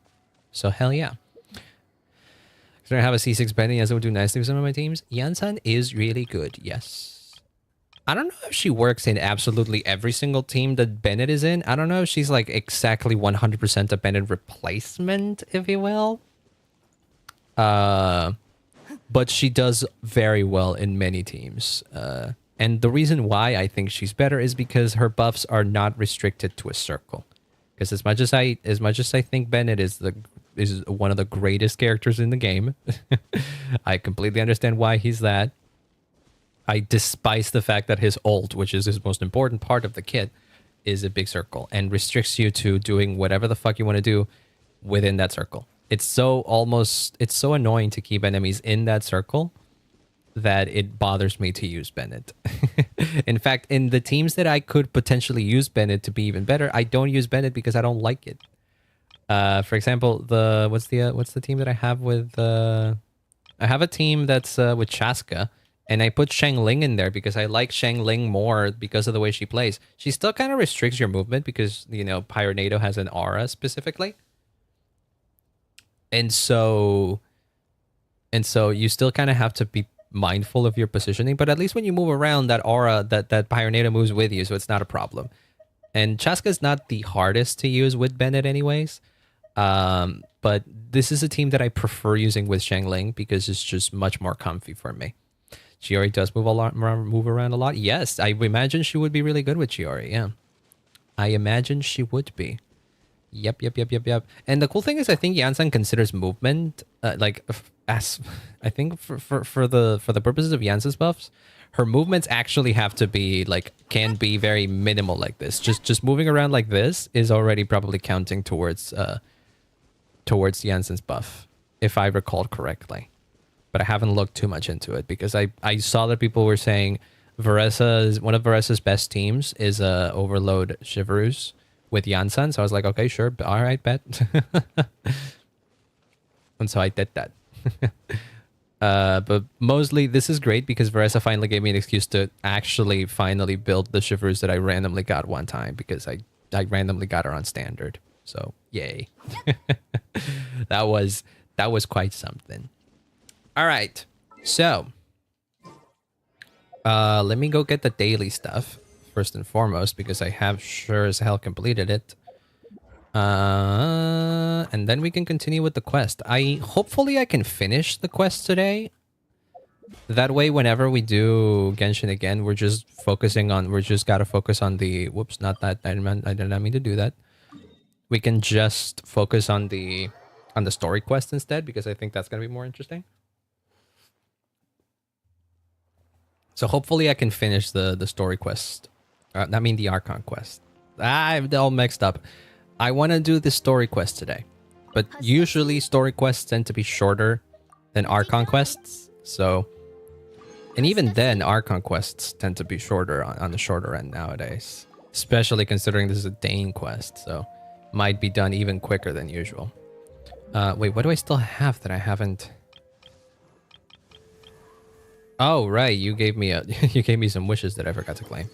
Speaker 1: So hell yeah. Considering I have a C6 Benny, Jensen would do nicely with some of my teams. Jensen is really good, yes. I don't know if she works in absolutely every single team that Bennett is in. I don't know if she's like exactly 100% a Bennett replacement, if you will. But she does very well in many teams. And the reason why I think she's better is because her buffs are not restricted to a circle. Because as much as I think Bennett is one of the greatest characters in the game, I completely understand why he's that. I despise the fact that his ult, which is his most important part of the kit, is a big circle and restricts you to doing whatever the fuck you want to do within that circle. It's so annoying to keep enemies in that circle that it bothers me to use Bennett. In fact, in the teams that I could potentially use Bennett to be even better, I don't use Bennett because I don't like it. For example, what's the team that I have with I have a team that's with Chaska. And I put Shang Ling in there because I like Shang Ling more because of the way she plays. She still kind of restricts your movement because, you know, Pyronado has an aura specifically. And so you still kind of have to be mindful of your positioning. But at least when you move around, that aura, that Pyronado moves with you, so it's not a problem. And Chaska is not the hardest to use with Bennett anyways. But this is a team that I prefer using with Shang Ling because it's just much more comfy for me. Chiori does move around a lot. Yes, I imagine she would be really good with Chiori. Yeah, I imagine she would be. Yep. And the cool thing is, I think Yansan considers movement as I think for the purposes of Yansan's buffs, her movements actually have to be can be very minimal like this. Just moving around like this is already probably counting towards Yansan's buff, if I recall correctly. But I haven't looked too much into it because I saw that people were saying one of Veresa's best teams is Overload Shivarus with Yansan. So I was like, okay, sure. All right, bet. And so I did that. But mostly this is great because Veresa finally gave me an excuse to actually finally build the Shivarus that I randomly got one time because I randomly got her on standard. So yay. That was quite something. All right, so let me go get the daily stuff first and foremost because I have sure as hell completed it. And then we can continue with the quest. Hopefully I can finish the quest today. That way, whenever we do Genshin again, we just gotta focus on the. Whoops, not that. I did not mean to do that. We can just focus on the story quest instead because I think that's gonna be more interesting. So hopefully I can finish the story quest. I mean the Archon quest. I'm all mixed up. I want to do the story quest today. But usually story quests tend to be shorter than Archon quests. So, and even then Archon quests tend to be shorter on the shorter end nowadays. Especially considering this is a Dane quest. So might be done even quicker than usual. Wait, what do I still have that I haven't... Oh, right. You gave me some wishes that I forgot to claim.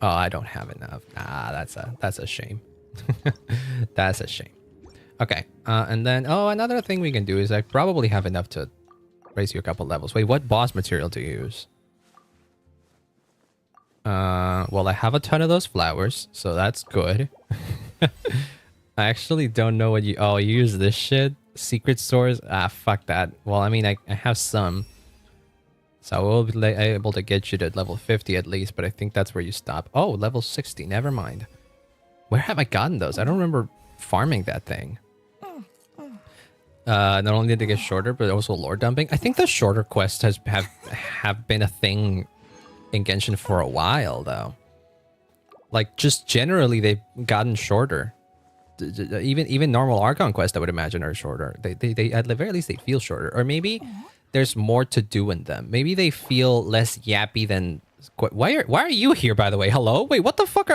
Speaker 1: Oh, I don't have enough. Ah, that's a shame. That's a shame. Okay. And then, another thing we can do is I probably have enough to raise you a couple levels. Wait, what boss material to use? Well, I have a ton of those flowers, so that's good. I actually don't know what you... Oh, you use this shit? Secret stores? Ah, fuck that. Well, I mean, I have some. So I will be able to get you to level 50 at least, but I think that's where you stop. Oh, level 60. Never mind. Where have I gotten those? I don't remember farming that thing. Not only did it get shorter, but also lore dumping. I think the shorter quests have been a thing in Genshin for a while, though. Like, just generally, they've gotten shorter. Even normal Archon quests, I would imagine, are shorter. They at the very least, they feel shorter. Or maybe... there's more to do in them. Maybe they feel less yappy than... Why are you here, by the way? Hello? Wait, what the fuck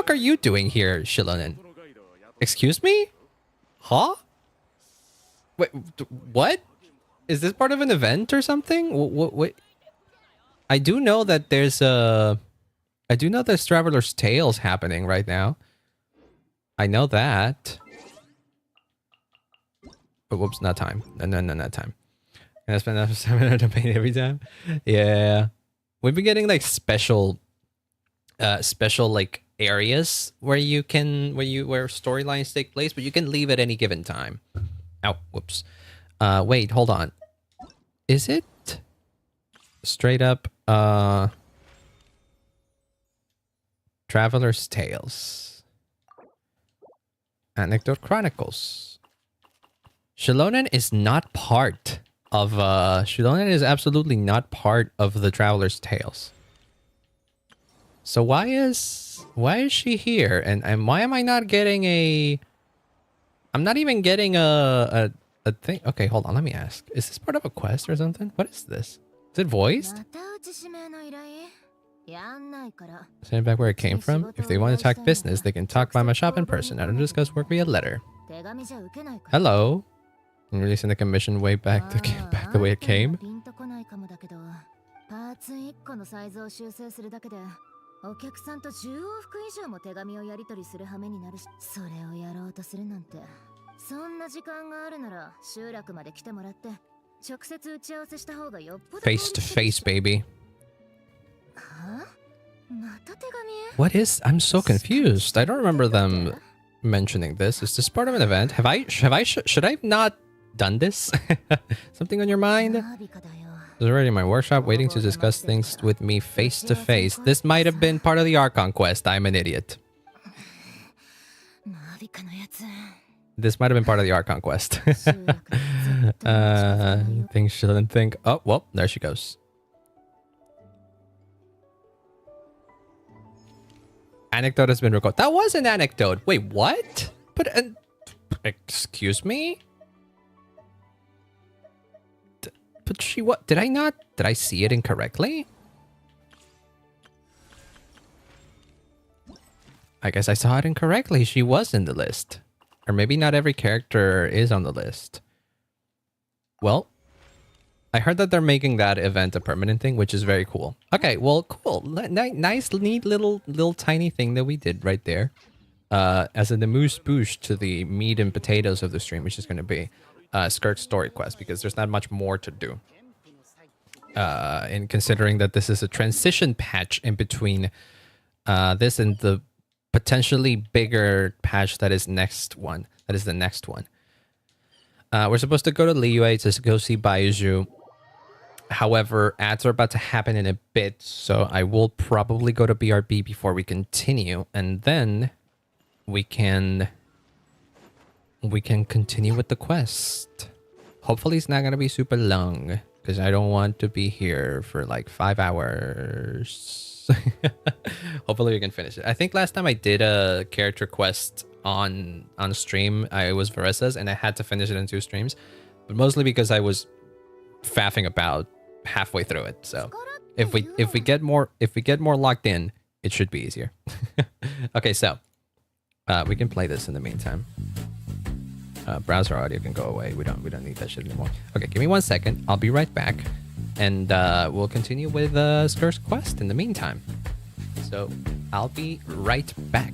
Speaker 1: are you doing here, Shilonen? Excuse me? Huh? Wait, what? Is this part of an event or something? What? I do know that there's Traveler's Tales happening right now. I know that. Oh, whoops, not time. No, not time. Can I spend enough 700 to paint every time? Yeah. We've been getting like special like areas where you can where storylines take place, but you can leave at any given time. Oh, whoops. Wait, hold on. Is it straight up Traveler's Tales? Anecdote Chronicles. Shilonen is not part of Shilonen is absolutely not part of the Traveler's Tales. So why is she here? And why am I not getting a I'm not even getting a thing. Okay, hold on, let me ask. Is this part of a quest or something? What is this? Is it voiced? Send it back where it came from. If they want to talk business, they can talk by my shop in person. I don't discuss work via letter. Hello. And releasing the commission way back the way it came.
Speaker 3: お客さんと10往復以上も手紙をやり取りする羽目になるし、それをやろうとするなんて。そんな時間があるなら集落まで来てもらって直接打ち合わせした方がよっぽど。
Speaker 1: Face to face, baby.
Speaker 3: は？また手紙？
Speaker 1: What is? I'm so confused. I don't remember them mentioning this. Is this part of an event? Should I have not done this? Something on your mind? I was already in my workshop waiting to discuss things with me face to face. This might have been part of the Archon quest. I'm an idiot. This might have been part of the Archon quest. Things shouldn't think. Oh, well, there she goes. Anecdote has been recorded. That was an anecdote. Wait, what? But, excuse me? But she what? Did I see it incorrectly? I guess I saw it incorrectly. She was in the list. Or maybe not every character is on the list. Well, I heard that they're making that event a permanent thing, which is very cool. Okay, well, cool. Nice, neat little tiny thing that we did right there. As an amuse bouche to the meat and potatoes of the stream, which is going to be Skirk's story quest, because there's not much more to do. And considering that this is a transition patch in between this and the potentially bigger patch that is next one. That is the next one. We're supposed to go to Liyue to go see Baiju. However, ads are about to happen in a bit, so I will probably go to BRB before we continue, and then we can continue with the quest. Hopefully it's not gonna be super long, because I don't want to be here for like 5 hours. Hopefully we can finish it. I think last time I did a character quest on stream, I was Varissa's, and I had to finish it in 2 streams, but mostly because I was faffing about halfway through it. So if we get more locked in, it should be easier. Okay, so we can play this in the meantime. Browser audio can go away. We don't need that shit anymore. Okay, give me 1 second. I'll be right back, and we'll continue with Skirk's quest in the meantime. So I'll be right back.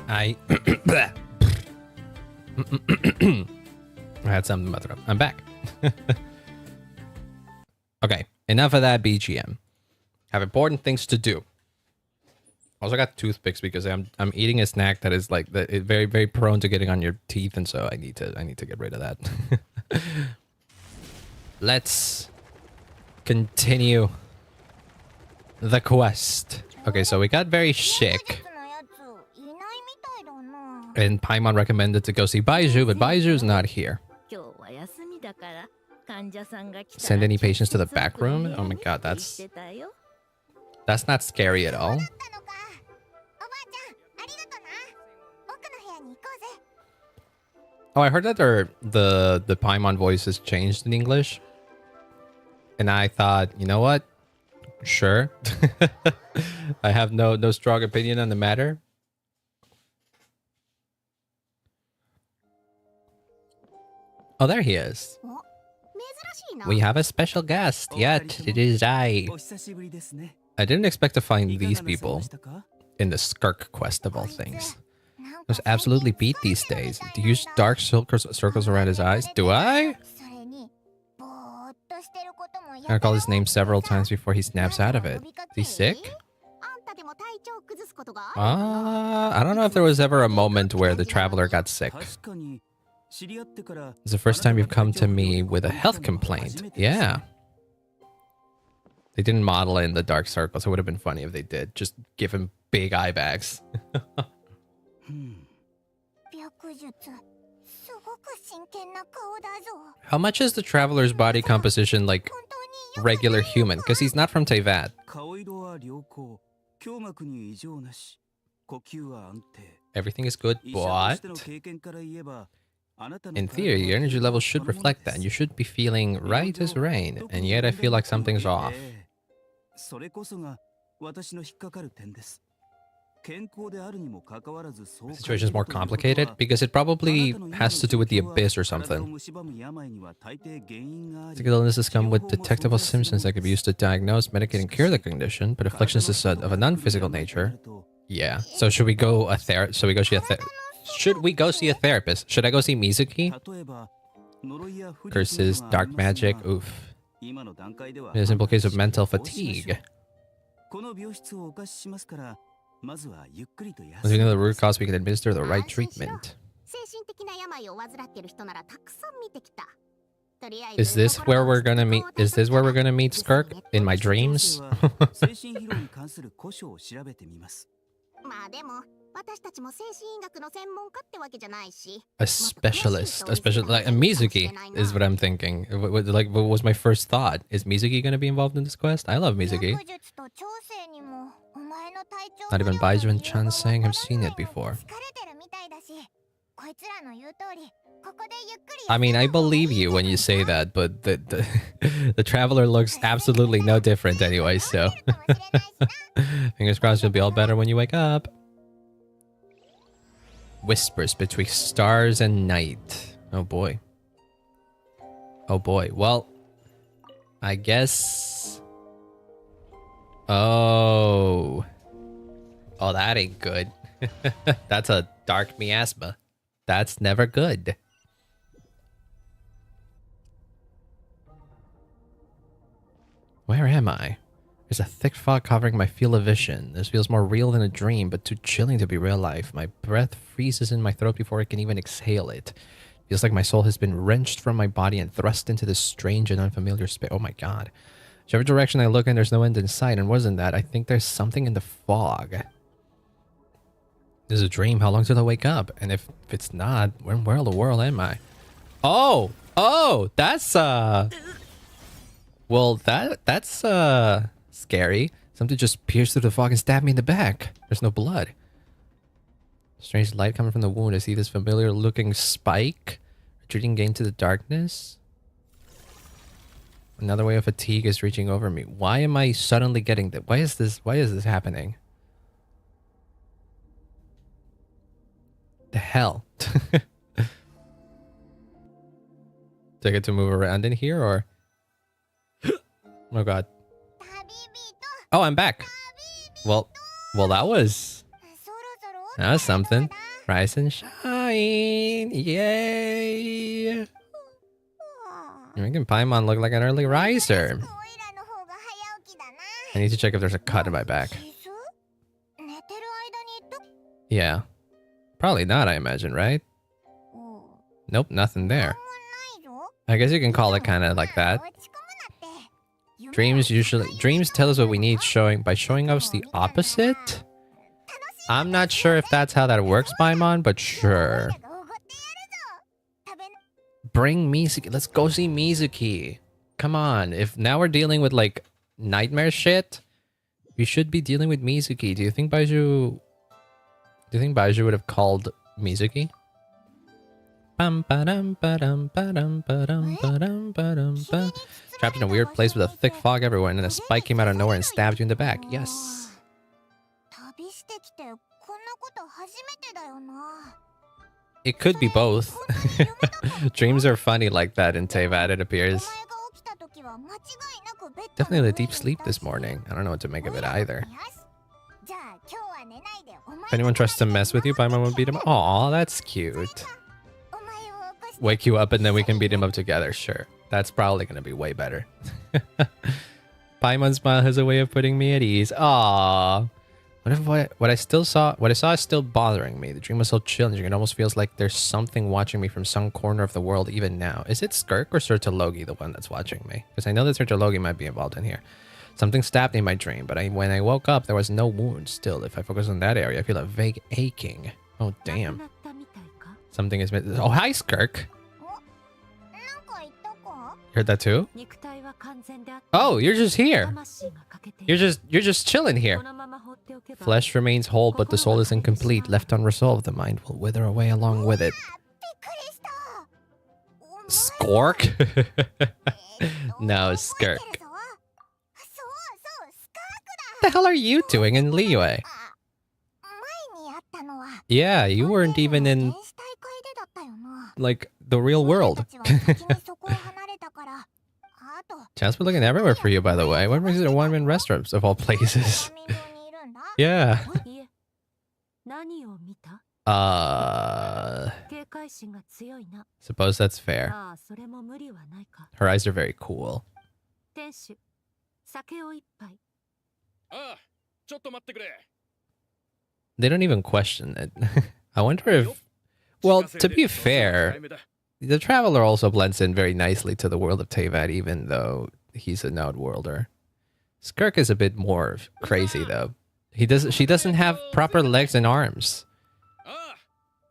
Speaker 1: I had something about throat. I'm back. Okay, enough of that BGM. Have important things to do. Also got toothpicks because I'm eating a snack that is like that, very very prone to getting on your teeth, and so I need to get rid of that. Let's continue the quest. Okay, so we got very sick. And Paimon recommended to go see Baiju, but Baiju's not here. Send any patients to the back room? Oh my god, that's not scary at all. Oh, I heard that the Paimon voice has changed in English. And I thought, you know what? Sure. I have no strong opinion on the matter. Oh, there he is. We have a special guest. Yet it is I. I didn't expect to find these people in the Skirk quest of all things. There's absolutely beat these days. Do you use dark circles around his eyes? Do I? I call his name several times before he snaps out of it. Is he sick? I don't know if there was ever a moment where the traveler got sick. It's the first time you've come to me with a health complaint. Yeah. They didn't model in the dark circles. It would have been funny if they did. Just give him big eye bags. How much is the traveler's body composition like regular human? Because he's not from Teyvat. Everything is good, but in theory, your energy level should reflect that. You should be feeling right as rain, and yet I feel like something's off. The situation is more complicated because it probably has to do with the abyss or something. Physical illnesses come with detectable symptoms that could be used to diagnose, medicate, and cure the condition, but afflictions of a non-physical nature. Yeah. So should we go Should we go see a therapist? Should I go see Mizuki? Curses, dark magic, oof. In a simple case of mental fatigue. Once we know the root cause, we can administer the right treatment. Is this where we're gonna meet? Is this where we're gonna meet Skirk? In my dreams? A specialist, like a Mizuki is what I'm thinking. Like, what was my first thought? Is Mizuki gonna be involved in this quest? I love Mizuki. Not even Baiju and Chanseng have seen it before. I mean, I believe you when you say that, but the traveler looks absolutely no different anyway, so... Fingers crossed you'll be all better when you wake up. Whispers between stars and night. Oh boy. Oh boy. Well, I guess... Oh, that ain't good. That's a dark miasma. That's never good. Where am I? There's a thick fog covering my field of vision. This feels more real than a dream, but too chilling to be real life. My breath freezes in my throat before I can even exhale it. Feels like my soul has been wrenched from my body and thrust into this strange and unfamiliar space. Oh my god. Whichever direction I look in, there's no end in sight. And wasn't that? I think there's something in the fog. This is a dream. How long till I wake up? And if it's not, where in the world am I? Oh, that's well, that's scary. Something just pierced through the fog and stabbed me in the back. There's no blood. Strange light coming from the wound. I see this familiar looking spike retreating again to the darkness. Another wave of fatigue is reaching over me. Why am I suddenly getting that? Why is this happening? The hell? Do I get to move around in here or? Oh god. Oh, I'm back. Well, that was something. Rise and shine! Yay! You're making Paimon look like an early riser. I need to check if there's a cut in my back. Yeah. Probably not, I imagine, right? Nope, nothing there. I guess you can call it kind of like that. Dreams tell us what we need by showing us the opposite. I'm not sure if that's how that works, Paimon, but sure. Bring Mizuki. Let's go see Mizuki. Come on. If now we're dealing with like nightmare shit, we should be dealing with Mizuki. Do you think Baiju would have called Mizuki? Trapped in a weird place with a thick fog everywhere, and then a spike came out of nowhere and stabbed you in the back. Yes. It could be both. Dreams are funny like that in Teyvat, it appears. Definitely had a deep sleep this morning. I don't know what to make of it either. If anyone tries to mess with you, Paimon will beat him. Aw, that's cute. Wake you up and then we can beat him up together. Sure. That's probably going to be way better. Paimon's smile has a way of putting me at ease. Aww. What I saw is still bothering me. The dream was so challenging. It almost feels like there's something watching me from some corner of the world even now. Is it Skirk or Sertologi the one that's watching me? Because I know that Sertologi might be involved in here. Something stabbed me in my dream, but when I woke up, there was no wound. Still, if I focus on that area, I feel a vague aching. Oh, damn. Something is missing. Oh, hi, Skirk. You heard that too? Oh, you're just here. You're just chilling here. Flesh remains whole, but the soul is incomplete. Left unresolved, the mind will wither away along with it. Skork? No, Skirk. What the hell are you doing in Liyue? Yeah, you weren't even in, like, the real world. Chance for looking everywhere for you, by the way. What brings you to one-man restaurants of all places? Yeah. Suppose that's fair. Her eyes are very cool. They don't even question it. I wonder if... Well, to be fair, the Traveler also blends in very nicely to the world of Teyvat, even though he's an outworlder. Skirk is a bit more crazy, though. She doesn't have proper legs and arms.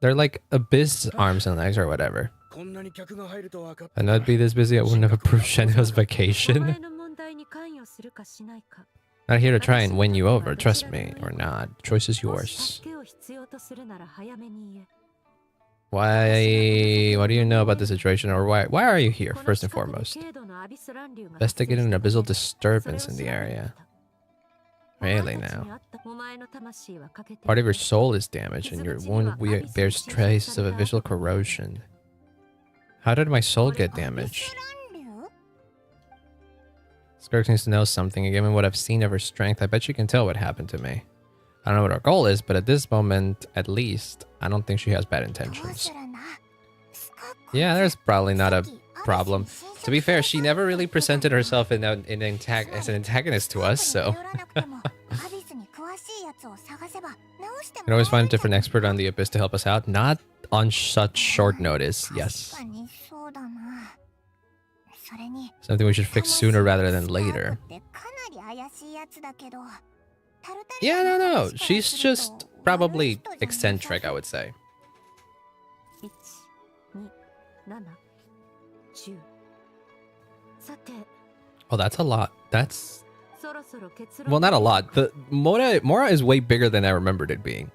Speaker 1: They're like abyss arms and legs or whatever. I'd not be this busy, I wouldn't have approved Shenhyo's vacation. Not here to try and win you over, trust me, or not. The choice is yours. Why? What do you know about the situation, or why are you here, first and foremost? Investigate an abyssal disturbance in the area. Really now? Part of your soul is damaged, and your wound bears traces of a visual corrosion. How did my soul get damaged? Skirk needs to know something, and given what I've seen of her strength, I bet you can tell what happened to me. I don't know what her goal is, but at this moment, at least, I don't think she has bad intentions. Yeah, there's probably not a problem. To be fair, she never really presented herself as an antagonist to us, so... You can always find a different expert on the Abyss to help us out. Not on such short notice, yes. Something we should fix sooner rather than later. Yeah, no. She's just probably eccentric, I would say. Oh, that's a lot. That's... Well, not a lot. The Mora is way bigger than I remembered it being.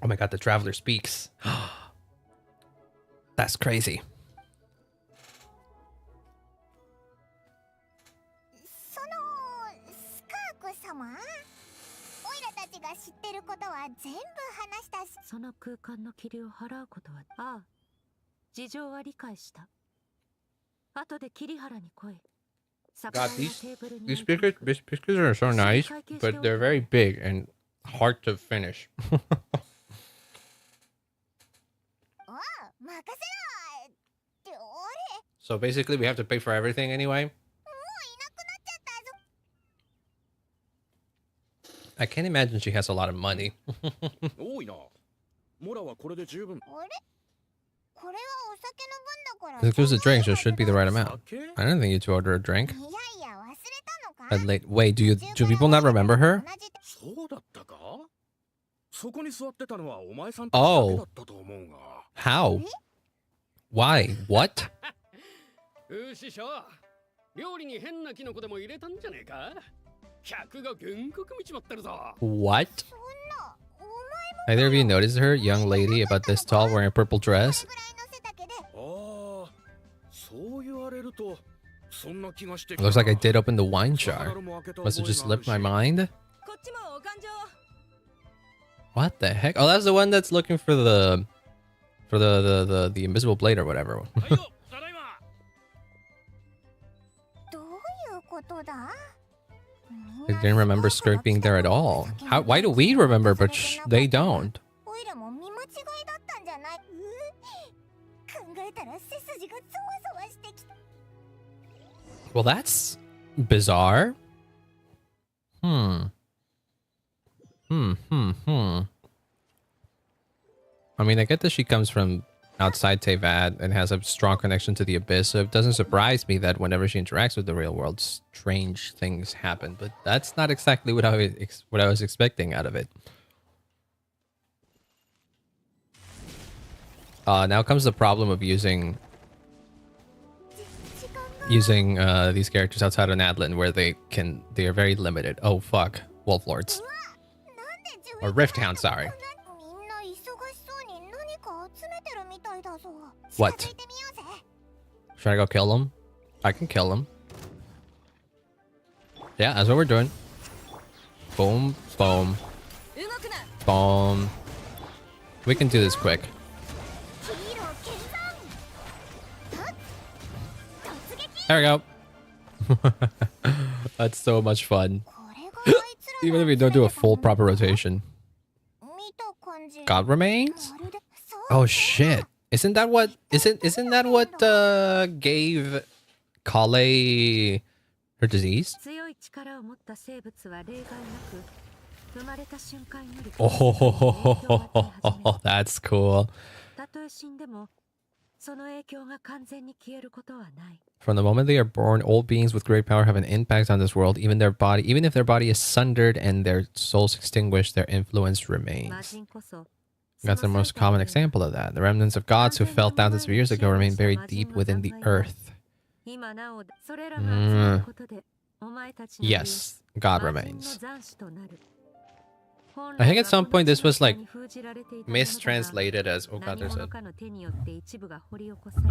Speaker 1: Oh my god, the Traveler speaks. That's crazy. God, these biscuits are so nice, but they're very big and hard to finish. So basically, we have to pay for everything anyway. I can't imagine she has a lot of money. It includes the drink, so it should be the right amount. I don't think you to order a drink. Wait, do people not remember her? Oh. How? Why? What? What? Either of you noticed her, young lady about this tall wearing a purple dress? Looks like I did open the wine jar. Must have just slipped my mind. What the heck? Oh, that's the one that's looking for the invisible blade or whatever. I didn't remember Skirk being there at all. Why do we remember, but they don't? Well, that's bizarre. I mean, I get that she comes from outside Tevad and has a strong connection to the Abyss, so it doesn't surprise me that whenever she interacts with the real world, strange things happen. But that's not exactly what I was expecting out of it. Now comes the problem of using these characters outside of Nadlin, where they are very limited. Oh fuck, Wolf Lords or Rift Hound, sorry. What? Should I go kill them? I can kill them. Yeah, that's what we're doing. Boom, boom, boom. We can do this quick. There we go. That's so much fun. Even if we don't do a full proper rotation. God remains? Oh shit. Isn't that what gave Kale her disease? Oh, that's cool. From the moment they are born, old beings with great power have an impact on this world. Even if their body is sundered and their souls extinguished, their influence remains. That's the most common example of that. The remnants of gods who fell thousands of years ago remain buried deep within the earth. Yes, God remains. I think at some point this was like mistranslated as, oh god, there's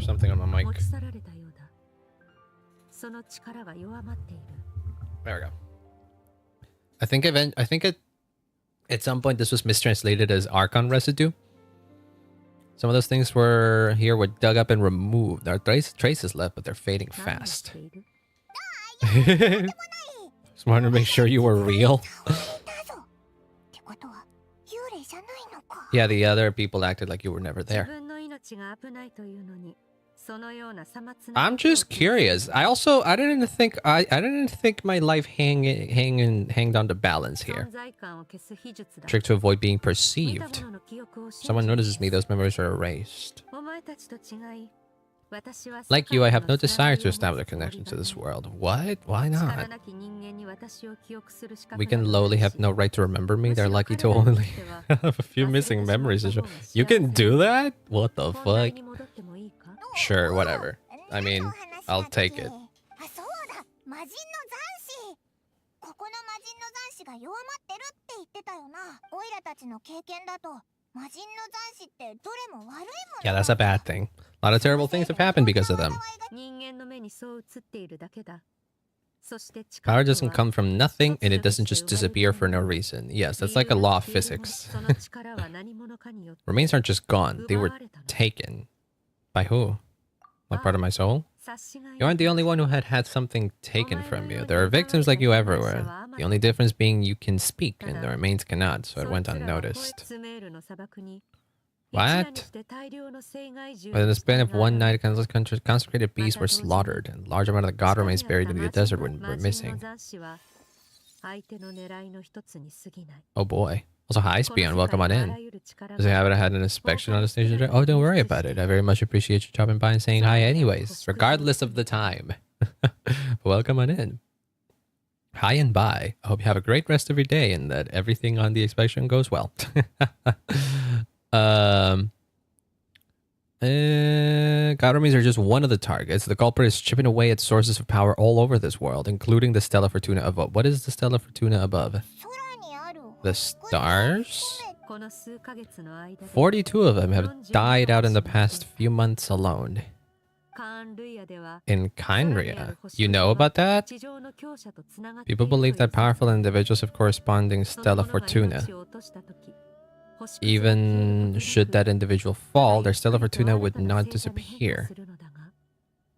Speaker 1: something on my mic. There we go. I think at some point this was mistranslated as Archon residue. Some of those things were dug up and removed. There are traces left, but they're fading fast. Just wanted to make sure you were real. Yeah, the other people acted like you were never there. I'm just curious. I didn't think my life hanged on the balance here. Trick to avoid being perceived. Someone notices me, those memories are erased. Like you, I have no desire to establish a connection to this world. What? Why not? We can lowly have no right to remember me. They're lucky to only have a few missing memories. You can do that? What the fuck? Sure, whatever. I mean, I'll take it. Yeah, that's a bad thing. A lot of terrible things have happened because of them. Power doesn't come from nothing, and it doesn't just disappear for no reason. Yes, that's like a law of physics. Remains aren't just gone. They were taken. By who? What part of my soul? You aren't the only one who had something taken from you. There are victims like you everywhere. The only difference being you can speak and the remains cannot, so it went unnoticed. What? Within the span of one night, countless consecrated beasts were slaughtered, and a large amount of the god remains buried in the desert were missing. Oh boy. Also, hi, Spion. Welcome on in. Does it haven't had an inspection on the station today? Oh, don't worry about it. I very much appreciate you dropping by and saying hi anyways, regardless of the time. Welcome on in. Hi and bye. I hope you have a great rest of your day and that everything on the inspection goes well. God remains are just one of the targets. The culprit is chipping away at sources of power all over this world, including the Stella Fortuna above. What is the Stella Fortuna above? The stars? 42 of them have died out in the past few months alone. In Kainria. You know about that? People believe that powerful individuals have corresponding Stella Fortuna. Even should that individual fall, their Stella Fortuna would not disappear.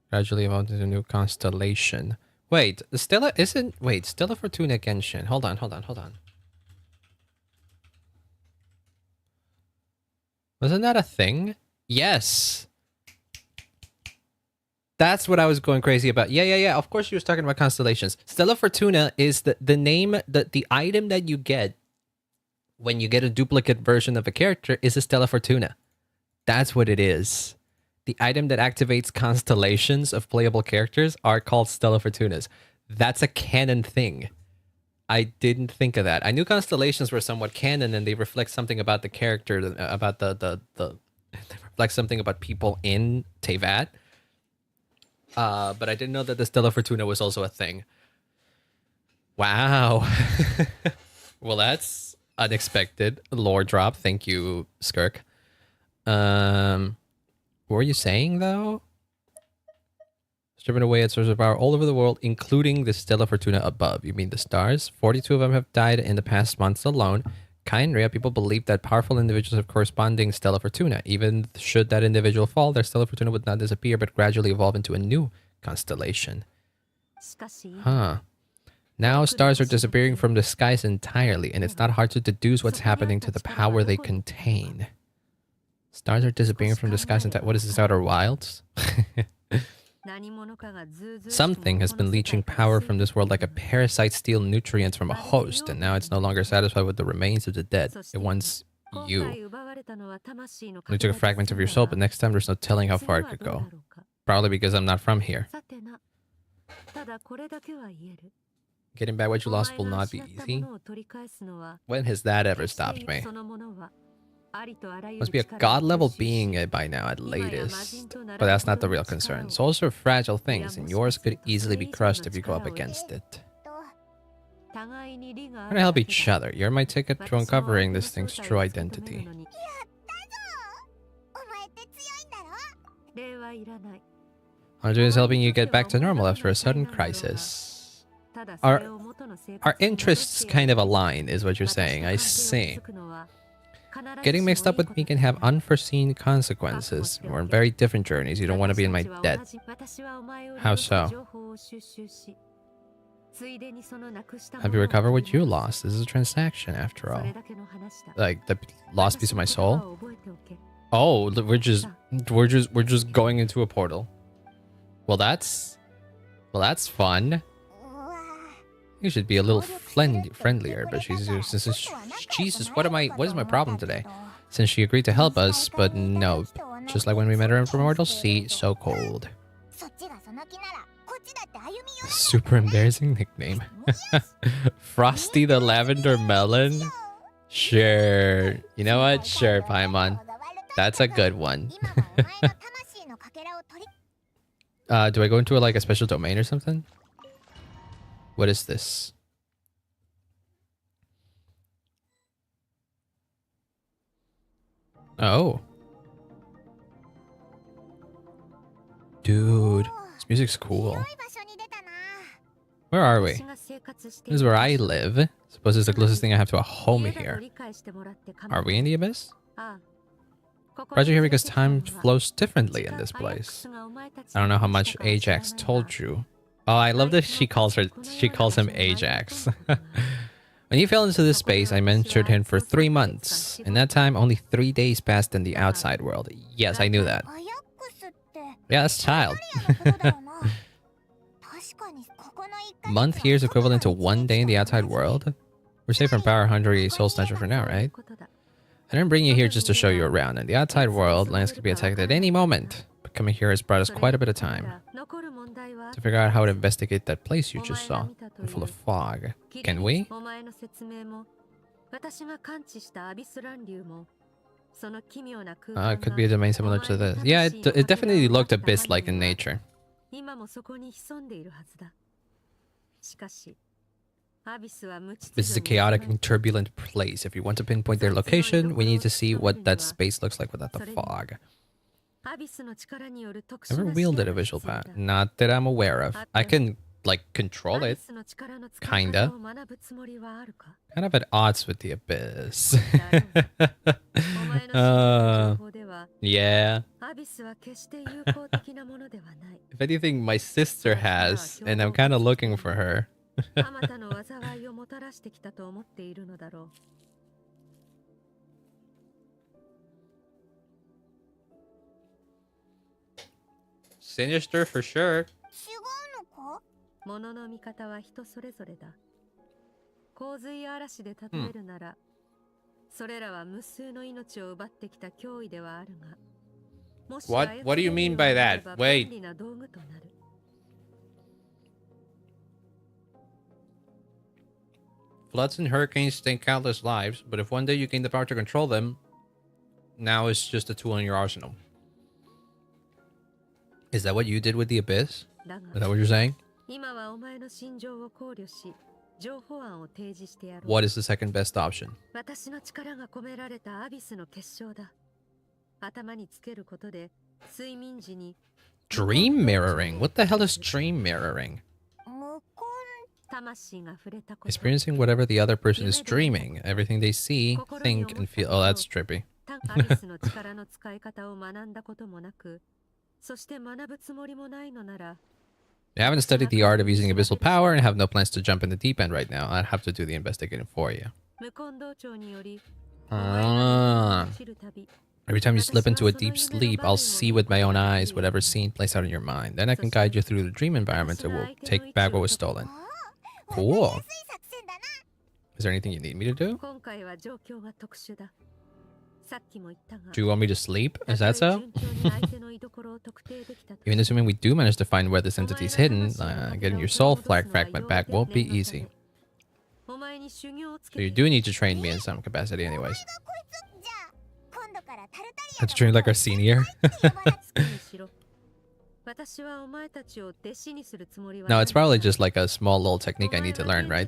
Speaker 1: Gradually evolve into a new constellation. Wait, Stella isn't... Wait, Stella Fortuna Genshin. Hold on. Wasn't that a thing? Yes. That's what I was going crazy about. Yeah. Of course she was talking about constellations. Stella Fortuna is the name, the item that you get when you get a duplicate version of a character is a Stella Fortuna. That's what it is. The item that activates constellations of playable characters are called Stella Fortunas. That's a canon thing. I didn't think of that. I knew constellations were somewhat canon and they reflect something about the character, about they reflect something about people in Teyvat. But I didn't know that the Stella Fortuna was also a thing. Wow. Well, that's unexpected lore drop. Thank you, Skirk. What were you saying, though? Stripping away at sources of power all over the world, including the Stella Fortuna above. You mean the stars? 42 of them have died in the past months alone. Kainria, people believe that powerful individuals have corresponding Stella Fortuna. Even should that individual fall, their Stella Fortuna would not disappear, but gradually evolve into a new constellation. Huh. Now stars are disappearing from the skies entirely, and it's not hard to deduce what's happening to the power they contain. Stars are disappearing from the skies entirely. What is this, Outer Wilds? Something has been leeching power from this world like a parasite steal nutrients from a host, and now it's no longer satisfied with the remains of the dead. It wants you. We took a fragment of your soul, but next time there's no telling how far it could go. Probably because I'm not from here. Getting back what you lost will not be easy. When has that ever stopped me? Must be a god-level being by now at latest. But that's not the real concern. Souls are fragile things, and yours could easily be crushed if you go up against it. We're gonna help each other. You're my ticket to uncovering this thing's true identity. I'm just helping you get back to normal after a sudden crisis. Our interests kind of align, is what you're saying. I see. Getting mixed up with me can have unforeseen consequences. We're on very different journeys. You don't want to be in my debt. How so? Have you recovered what you lost? This is a transaction, after all. Like the lost piece of my soul? Oh, we're just going into a portal. Well, that's fun. You should be a little friendlier, but Jesus, what is my problem today? Since she agreed to help us, but no, just like when we met her in Primordial Sea, so cold. Super embarrassing nickname. Frosty the Lavender Melon? Sure. You know what? Sure, Paimon. That's a good one. Do I go into like a special domain or something? What is this? Oh. Dude, this music's cool. Where are we? This is where I live. Suppose it's the closest thing I have to a home here. Are we in the abyss? Brought you here because time flows differently in this place. I don't know how much Ajax told you. Oh, I love that she calls him Ajax. When you fell into this space, I mentored him for 3 months. In that time, only 3 days passed in the outside world. Yes, I knew that. Yeah, that's child. Month here is equivalent to 1 day in the outside world. We're safe from power hungry soul snatcher for now, right? I didn't bring you here just to show you around. In the outside world, lands could be attacked at any moment. But coming here has brought us quite a bit of time to figure out how to investigate that place you just saw. Full of fog. Can we? It could be a domain similar to this. Yeah, it definitely looked abyss-like in nature. This is a chaotic and turbulent place. If you want to pinpoint their location, we need to see what that space looks like without the fog. Never wielded a visual pad. Not that I'm aware of. I can, like, control it. Kinda. Kind of at odds with the abyss. Yeah. If anything, my sister has, and I'm kind of looking for her. Sinister for sure.
Speaker 4: ものの見方は人それぞれだ。洪水嵐で例えるなら、それらは無数の命を奪ってきた脅威ではあるが、もし
Speaker 1: What do you mean by that? Wait. Floods and hurricanes take countless lives, but if one day you gain the power to control them, now it's just a tool in your arsenal. Is that what you did with the abyss? Is that what you're saying? What is the second best option? Dream mirroring? What the hell is dream mirroring? Experiencing whatever the other person is dreaming. Everything they see, think, and feel. Oh, that's trippy. I haven't studied the art of using abyssal power and have no plans to jump in the deep end right now. I'd have to do the investigating for you. Every time you slip into a deep sleep, I'll see with my own eyes whatever scene plays out in your mind. Then I can guide you through the dream environment and we'll take back what was stolen. Cool. Is there anything you need me to do? Do you want me to sleep? Is that so? Even assuming we do manage to find where this entity is hidden, getting your soul fragment back won't be easy. So you do need to train me in some capacity anyways. Have to train like our senior? No, it's probably just like a small little technique I need to learn, right?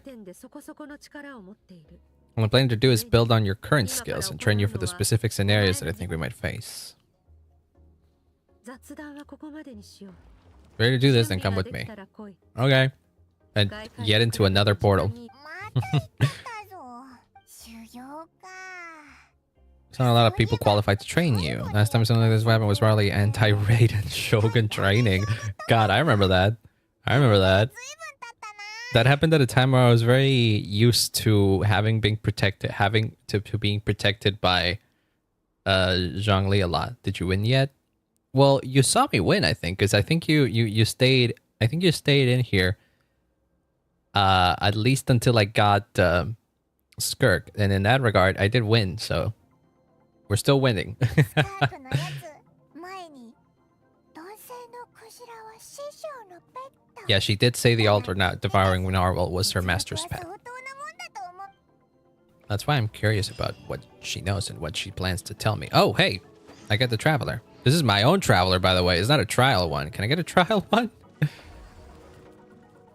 Speaker 1: What I'm planning to do is build on your current skills and train you for the specific scenarios that I think we might face. Ready to do this? Then come with me. Okay. And get into another portal. There's not a lot of people qualified to train you. Last time something like this happened was probably anti-raid and Shogun training. God, I remember that. That happened at a time where I was very used to being protected by Zhongli a lot. Did you win yet? Well, you saw me win, I think, because I think you stayed in here at least until I got Skirk, and in that regard, I did win. So we're still winning. Yeah, she did say the altar not devouring narwhal was her master's pet. That's why I'm curious about what she knows and what she plans to tell me. Oh, hey, I get the traveler. This is my own traveler, by the way. It's not a trial one. Can I get a trial one?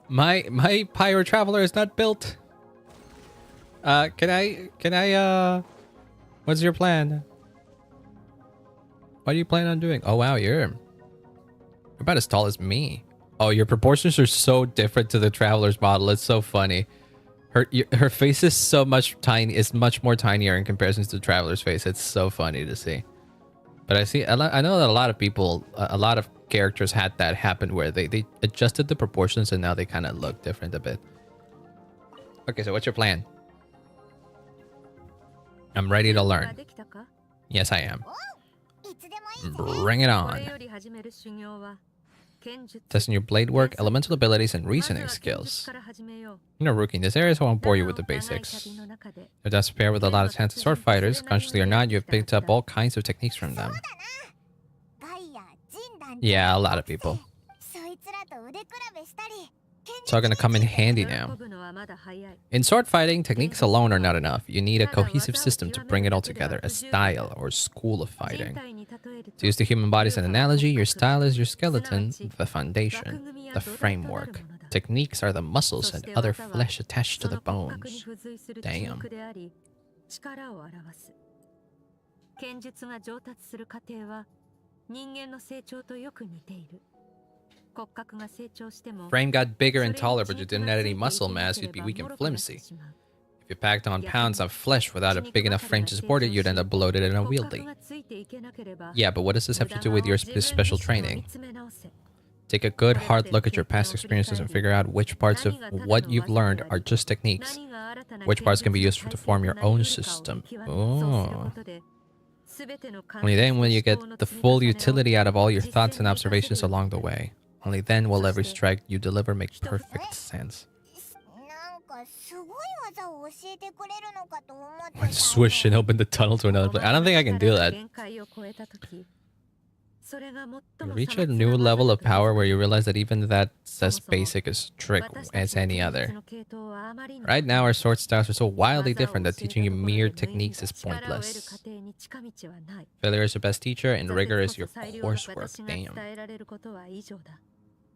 Speaker 1: My pyro traveler is not built. Can I, what's your plan? What do you plan on doing? Oh, wow, you're about as tall as me. Oh, your proportions are so different to the traveler's model. It's so funny. Her face is so much more tinier in comparison to the traveler's face. It's so funny to see. But I know that a lot of people, a lot of characters had that happen where they adjusted the proportions and now they kind of look different a bit. Okay, so what's your plan? I'm ready to learn. Yes, I am. Bring it on. Testing your blade work, elemental abilities, and reasoning skills. You're no rookie in this area, so I won't bore you with the basics. You're thus paired with a lot of talented sword fighters. Consciously or not, you have picked up all kinds of techniques from them. Yeah, a lot of people. It's all gonna come in handy now. In sword fighting, techniques alone are not enough. You need a cohesive system to bring it all together, a style or school of fighting. To use the human body as an analogy, your style is your skeleton, the foundation, the framework. Techniques are the muscles and other flesh attached to the bones. Damn. Frame got bigger and taller, but you didn't add any muscle mass, you'd be weak and flimsy. If you packed on pounds of flesh without a big enough frame to support it, you'd end up bloated and unwieldy. Yeah, but what does this have to do with your special training? Take a good hard look at your past experiences and figure out which parts of what you've learned are just techniques. Which parts can be used to form your own system. Oh. Only then will you get the full utility out of all your thoughts and observations along the way. Only then will every strike you deliver make perfect sense. Swish and open the tunnel to another place. I don't think I can do that. You reach a new level of power where you realize that even that's as basic a trick as any other. Right now, our sword styles are so wildly different that teaching you mere techniques is pointless. Failure is your best teacher, and rigor is your coursework. Damn.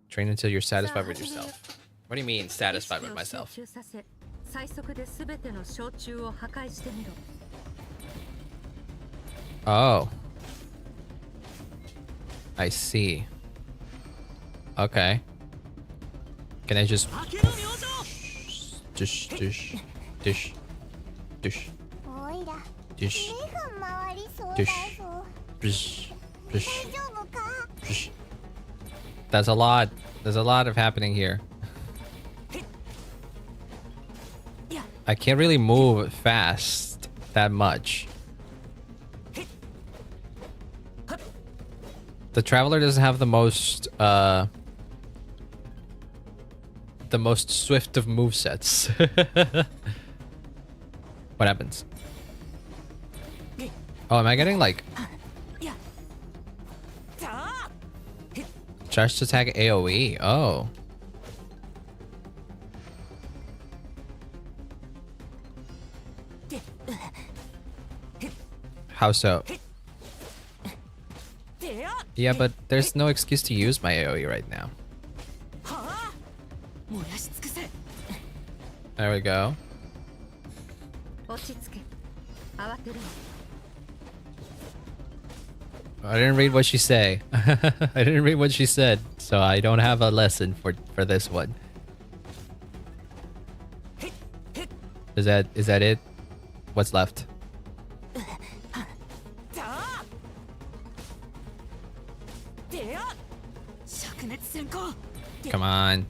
Speaker 1: Train until you're satisfied with yourself. What do you mean, satisfied with myself? Oh. I see. Okay. Can I just... Dish, dish, dish, dish, dish, dish, dish, dish, dish. That's a lot. There's a lot of happening here. I can't really move fast that much. The Traveler doesn't have the most swift of movesets. What happens? Oh, am I getting like charged attack AoE? Oh. How so? Yeah, but there's no excuse to use my AoE right now. There we go. I didn't read what she say. I didn't read what she said, so I don't have a lesson for this one. Is that it? What's left? Come on.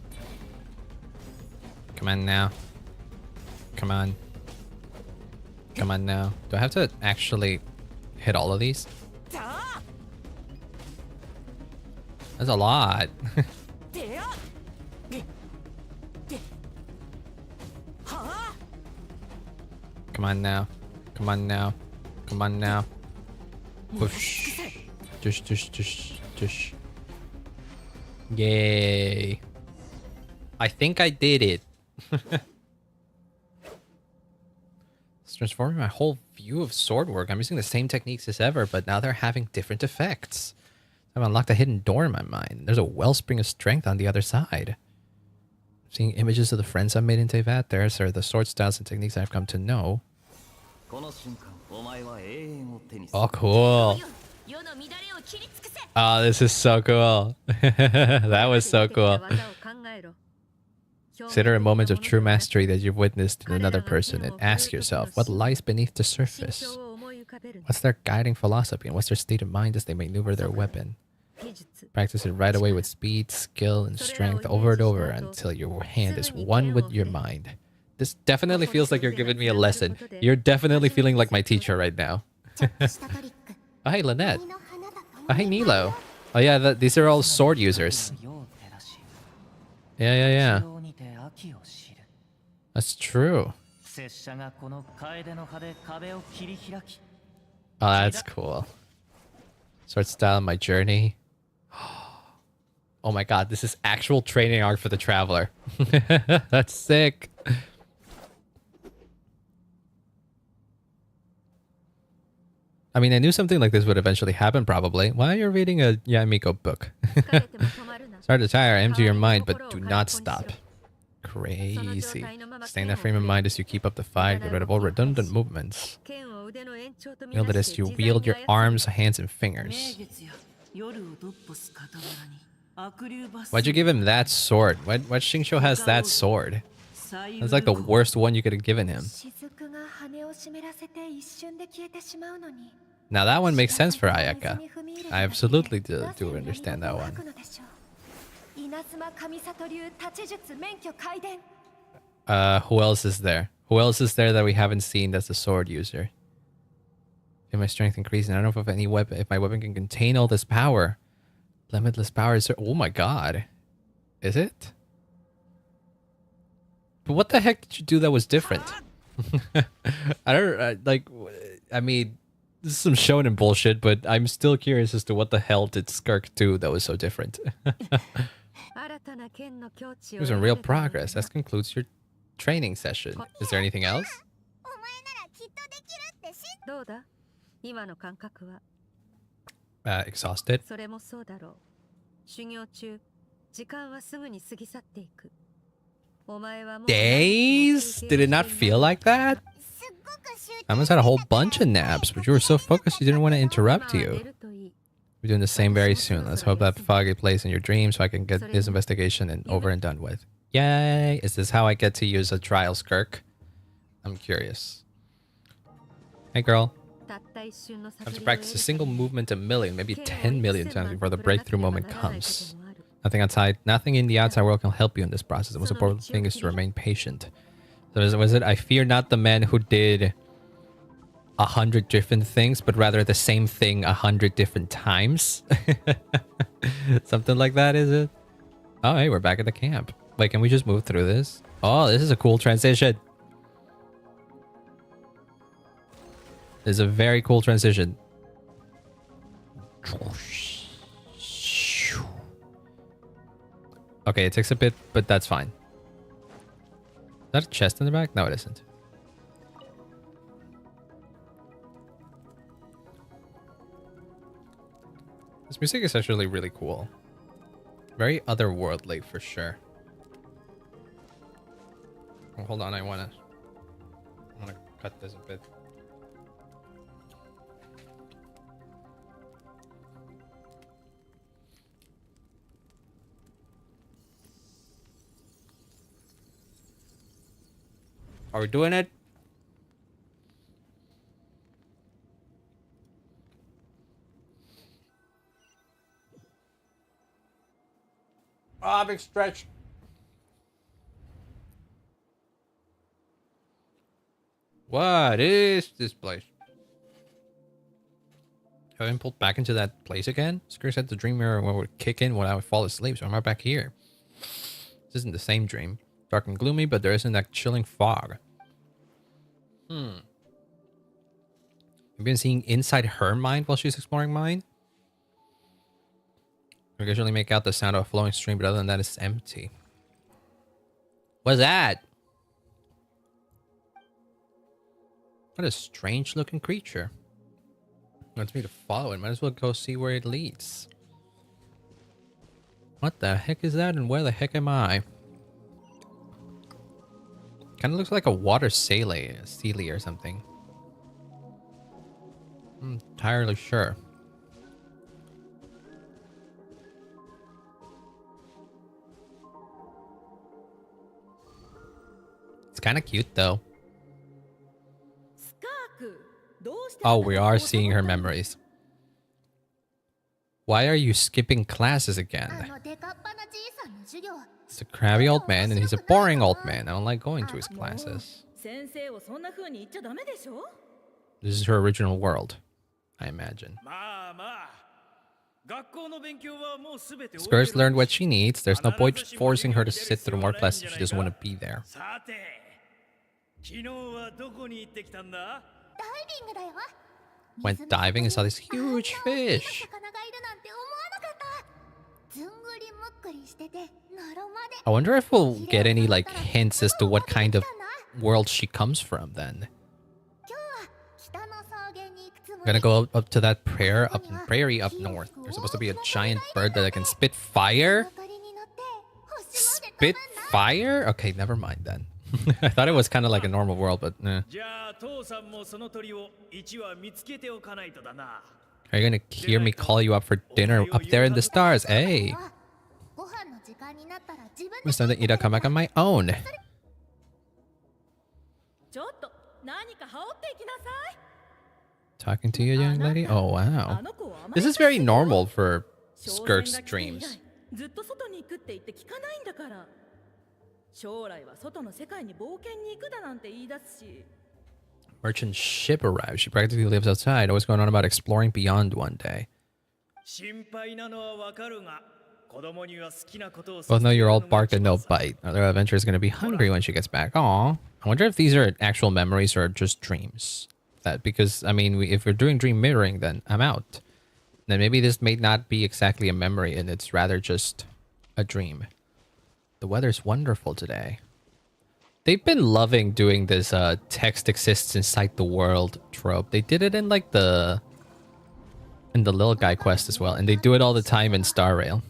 Speaker 1: Come on now. Come on. Come on now. Do I have to actually hit all of these? That's a lot. Come on now. Come on now. Come on now. Whoosh. Dush, dush, dush, dush. Yay. I think I did it. It's transforming my whole view of sword work. I'm using the same techniques as ever, but now they're having different effects. I've unlocked a hidden door in my mind. There's a wellspring of strength on the other side. Seeing images of the friends I've made in Tevat, there's are the sword styles and techniques I've come to know. Oh, cool. Oh, this is so cool. That was so cool. Consider a moment of true mastery that you've witnessed in another person and ask yourself, what lies beneath the surface? What's their guiding philosophy and what's their state of mind as they maneuver their weapon? Practice it right away with speed, skill, and strength over and over until your hand is one with your mind. This definitely feels like you're giving me a lesson. You're definitely feeling like my teacher right now. Oh, hey, Lynette. Oh, hey, Nilo. Oh, yeah, these are all sword users. Yeah. That's true. Oh, that's cool. Sword style, my journey. Oh my god, this is actual training arc for the Traveler. That's sick. I mean, I knew something like this would eventually happen, probably. Why are you reading a Yamiko book? Start to tire, empty your mind, but do not stop. Crazy. Stay in that frame of mind as you keep up the fight. Get rid of all redundant movements. Wield it as you wield your arms, hands, and fingers. Why'd you give him that sword? Why Xingqiu has that sword? That's like the worst one you could have given him. Now that one makes sense for Ayaka. I absolutely do understand that one. Who else is there? Who else is there that we haven't seen that's a sword user? Feel my strength increasing. I don't know if my weapon can contain all this power. Limitless power is there. Oh my god. Is it? But what the heck did you do that was different? I don't I mean, this is some shonen bullshit, but I'm still curious as to what the hell did Skirk do that was so different. There's some real progress. That concludes your training session. Is there anything else? Exhausted. Days? Did it not feel like that? I almost had a whole bunch of naps, but you were so focused you didn't want to interrupt you. We're doing the same very soon. Let's hope that foggy place in your dream so I can get this investigation over and done with. Yay! Is this how I get to use a trial Skirk? I'm curious. Hey girl. I have to practice a single movement a million, maybe 10 million times before the breakthrough moment comes. Nothing in the outside world can help you in this process. The most important thing is to remain patient. So was it, I fear not the man who did 100 different things, but rather the same thing 100 different times? Something like that, is it? Oh, hey, we're back at the camp. Wait, can we just move through this? Oh, this is a cool transition. This is a very cool transition. Okay, it takes a bit, but that's fine. Is that a chest in the back? No, it isn't. This music is actually really cool. Very otherworldly for sure. Oh, hold on, I wanna cut this a bit. Are we doing it? Ah, big stretch. What is this place? Have I been pulled back into that place again? Skirk said the dream mirror would kick in when I would fall asleep, so I'm right back here. This isn't the same dream. Dark and gloomy, but there isn't that chilling fog. You've been seeing inside her mind while she's exploring mine? I can usually make out the sound of a flowing stream, but other than that, it's empty. What's that? What a strange looking creature. Wants me to follow it. Might as well go see where it leads. What the heck is that, and where the heck am I? Kind of looks like a water Sealy or something. I'm entirely sure. It's kind of cute though. Oh, we are seeing her memories. Why are you skipping classes again? It's a crabby old man and he's a boring old man. I don't like going to his classes. This is her original world, I imagine. Skirk learned what she needs. There's no point forcing her to sit through more classes if she doesn't want to be there. Went diving and saw this huge fish. I wonder if we'll get any like hints as to what kind of world she comes from then. I'm gonna go up to that prairie up north. There's supposed to be a giant bird that can spit fire. Spit fire? Okay, never mind then. I thought it was kind of like a normal world, but nah. Are you gonna hear me call you up for dinner up there in the stars? Hey! It's time to eat. I'll come back on my own. Talking to you, young lady? Oh, wow. This is very normal for Skirk's dreams. Merchant ship arrives. She practically lives outside. Always going on about exploring beyond one day. Both know you're all bark and no bite. Other adventure is going to be hungry when she gets back. Aw. I wonder if these are actual memories or just dreams. Because, I mean, if we're doing dream mirroring, then I'm out. Then maybe this may not be exactly a memory and it's rather just a dream. The weather's wonderful today. They've been loving doing this text exists inside the world trope. They did it in like the little guy quest as well, and they do it all the time in Star Rail.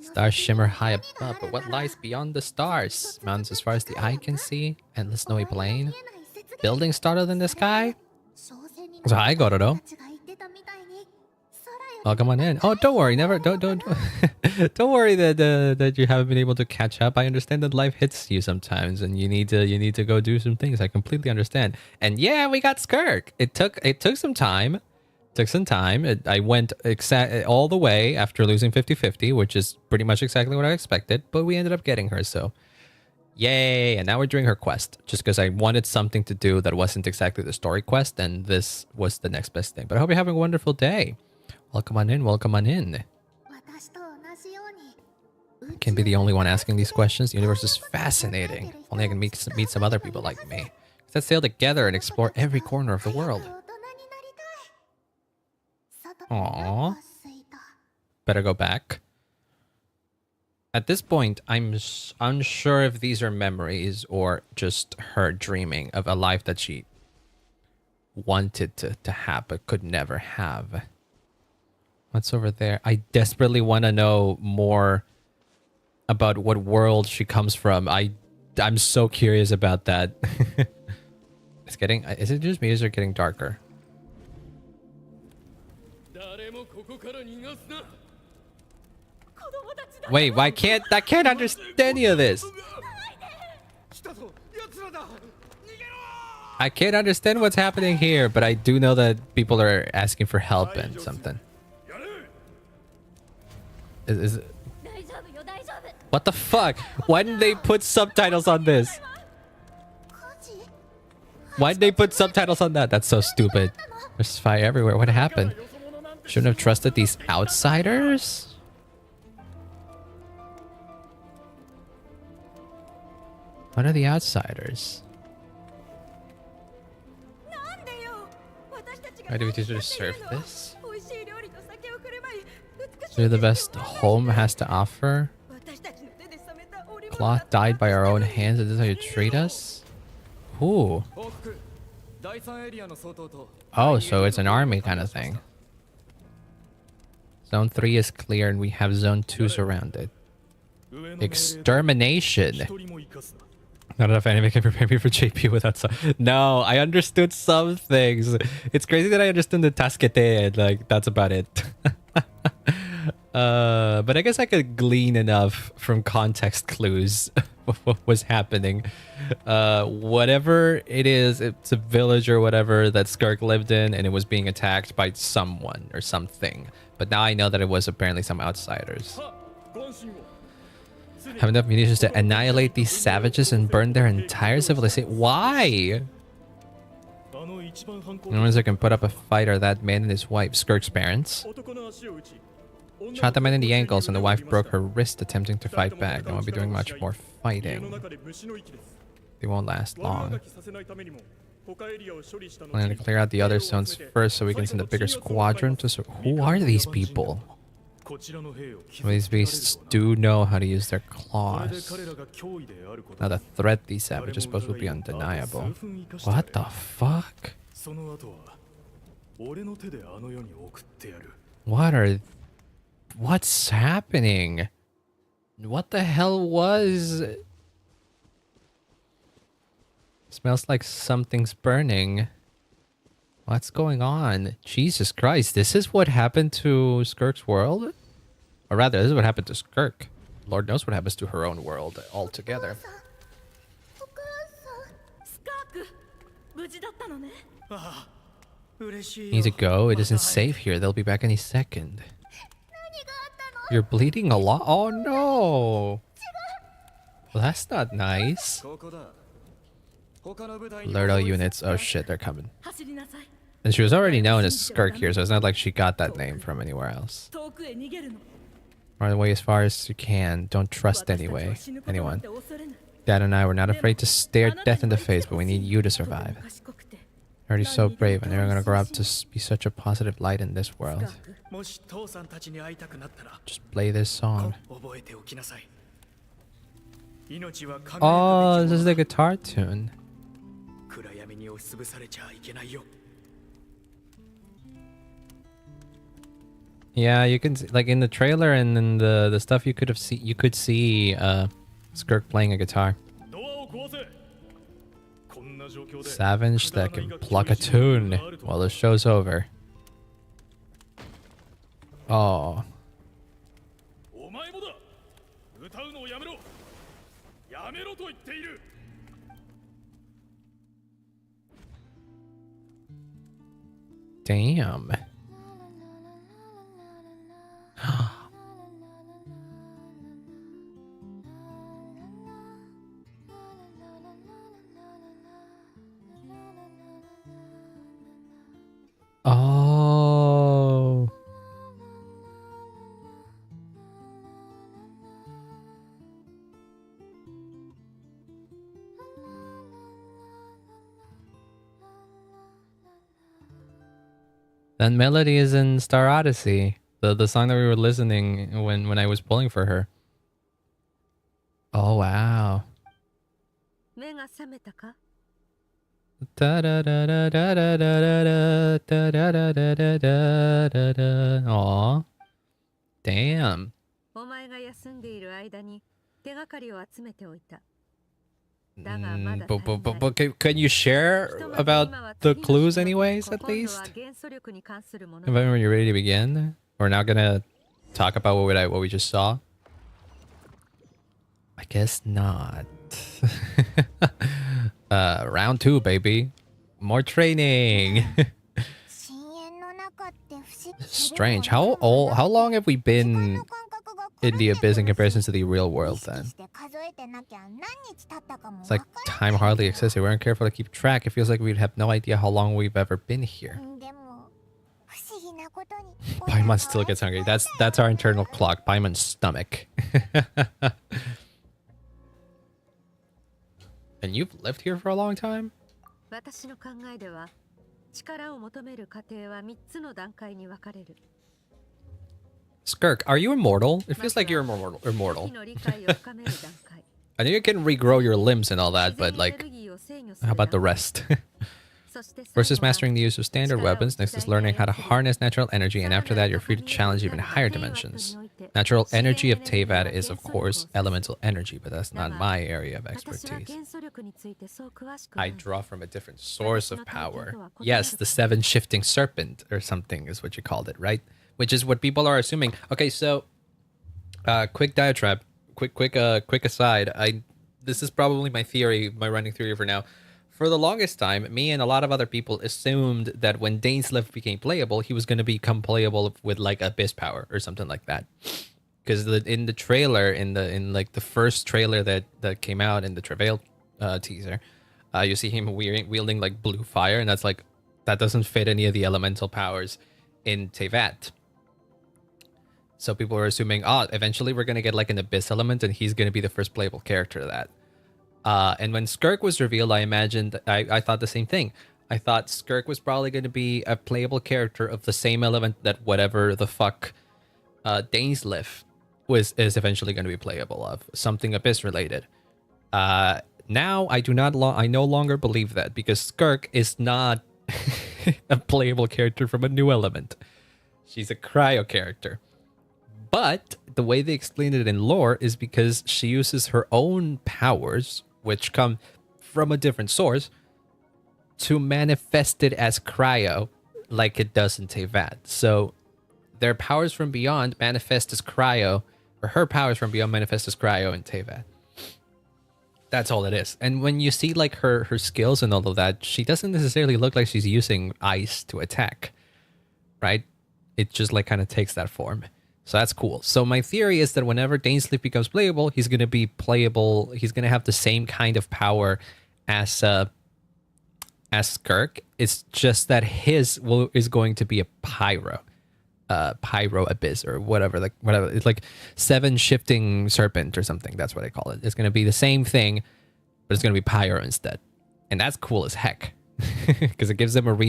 Speaker 1: Stars shimmer high above, but what lies beyond the stars? Mountains as far as the eye can see, endless snowy plain. Buildings taller than the sky? So hi, Gororo. Welcome on in. Oh, don't worry, don't don't worry that you haven't been able to catch up. I understand that life hits you sometimes, and you need to go do some things. I completely understand. And yeah, we got Skirk. It took some time. I went all the way after losing 50-50, which is pretty much exactly what I expected. But we ended up getting her, so yay! And now we're doing her quest, just because I wanted something to do that wasn't exactly the story quest, and this was the next best thing. But I hope you're having a wonderful day. Welcome on in, welcome on in. I can't be the only one asking these questions. The universe is fascinating. Only I can meet some other people like me. Let's sail together and explore every corner of the world. Aww. Better go back. At this point, I'm unsure if these are memories or just her dreaming of a life that she wanted to have but could never have. What's over there? I desperately want to know more about what world she comes from. I'm so curious about that. Is it just me or is it getting darker? Wait, I can't understand any of this. I can't understand what's happening here, but I do know that people are asking for help and something. What the fuck? Why didn't they put subtitles on this? Why did they put subtitles on that? That's so stupid. There's fire everywhere. What happened? Shouldn't have trusted these outsiders? What are the outsiders? Why do we do to serve this? So the best home has to offer? Cloth dyed by our own hands, is this how you treat us? Ooh. Oh, so it's an army kind of thing. Zone 3 is clear and we have Zone 2 surrounded. Extermination. Not enough anime can prepare me for JP without some. No, I understood some things. It's crazy that I understood the tasquete and like that's about it. But I guess I could glean enough from context clues what was happening. Whatever it is, it's a village or whatever that Skirk lived in, and it was being attacked by someone or something. But now I know that it was apparently some outsiders. Have enough munitions to annihilate these savages and burn their entire civilization. Why? The only ones that can put up a fight are that man and his wife, Skirk's parents. Shot the man in the ankles and the wife broke her wrist attempting to fight back. They won't be doing much more fighting. They won't last long. I'm going to clear out the other zones first so we can send a bigger squadron to... Who are these people? These beasts do know how to use their claws. Now the threat these savages pose will be undeniable. What the fuck? What's happening? What the hell was... Smells like something's burning. What's going on? Jesus Christ, this is what happened to Skirk's world? Or rather, this is what happened to Skirk. Lord knows what happens to her own world altogether. Need to go? It isn't safe here. They'll be back any second. You're bleeding a lot? Oh no! Well, that's not nice. Lurdo units. Oh shit, they're coming. And she was already known as Skirk here, so it's not like she got that name from anywhere else. Run away as far as you can. Don't trust anyone. Dad and I were not afraid to stare death in the face, but we need you to survive. You're already so brave, and you're gonna grow up to be such a positive light in this world. Just play this song. Oh, this is the guitar tune. Yeah, you can see, like in the trailer and in the stuff you could see Skirk playing a guitar. Savage that can pluck a tune while the show's over. Oh. Damn. Oh. That melody is in Star Odyssey, the song that we were listening when I was pulling for her. Oh wow. Aw. Damn. But can you share about the clues anyways, at least? When you're ready to begin? We're now gonna talk about what we just saw? I guess not. Round 2, baby. More training. Strange. How long have we been in the Abyss in comparison to the real world then? It's like time hardly exists. We weren't careful to keep track. It feels like we'd have no idea how long we've ever been here. Paimon still gets hungry. That's our internal clock. Paimon's stomach. And you've lived here for a long time? Skirk, are you immortal? It feels like you're immortal. I know you can regrow your limbs and all that, but like, how about the rest? First is mastering the use of standard weapons, next is learning how to harness natural energy, and after that you're free to challenge even higher dimensions. Natural energy of Teyvat is, of course, elemental energy, but that's not my area of expertise. I draw from a different source of power. Yes, the 7-shifting serpent or something is what you called it, right? Which is what people are assuming. Okay, so quick diatribe, quick aside. this is probably my theory, my running theory for now. For the longest time, me and a lot of other people assumed that when Dainsleif became playable, he was going to become playable with like abyss power or something like that. Because in the trailer, in like the first trailer that came out in the Travail teaser, you see him wielding like blue fire, and that's like that doesn't fit any of the elemental powers in Tevat. So people were assuming, eventually we're gonna get like an abyss element, and he's gonna be the first playable character of that. And when Skirk was revealed, I imagined I thought the same thing. I thought Skirk was probably gonna be a playable character of the same element that whatever the fuck Dainsleif is eventually going to be playable of, something abyss related. Now I no longer believe that, because Skirk is not a playable character from a new element. She's a cryo character. But the way they explain it in lore is because she uses her own powers, which come from a different source, to manifest it as cryo, like it does in Tevat. So their powers from beyond manifest as cryo, or her powers from beyond manifest as cryo in Tevat. That's all it is. And when you see like her skills and all of that, she doesn't necessarily look like she's using ice to attack, right? It just like kind of takes that form. So that's cool. So my theory is that whenever Dainsleif becomes playable, he's going to be playable. He's going to have the same kind of power as Skirk. It's just that his is going to be a pyro abyss or whatever. It's like 7 shifting serpent or something. That's what I call it. It's going to be the same thing, but it's going to be pyro instead. And that's cool as heck, because it gives them an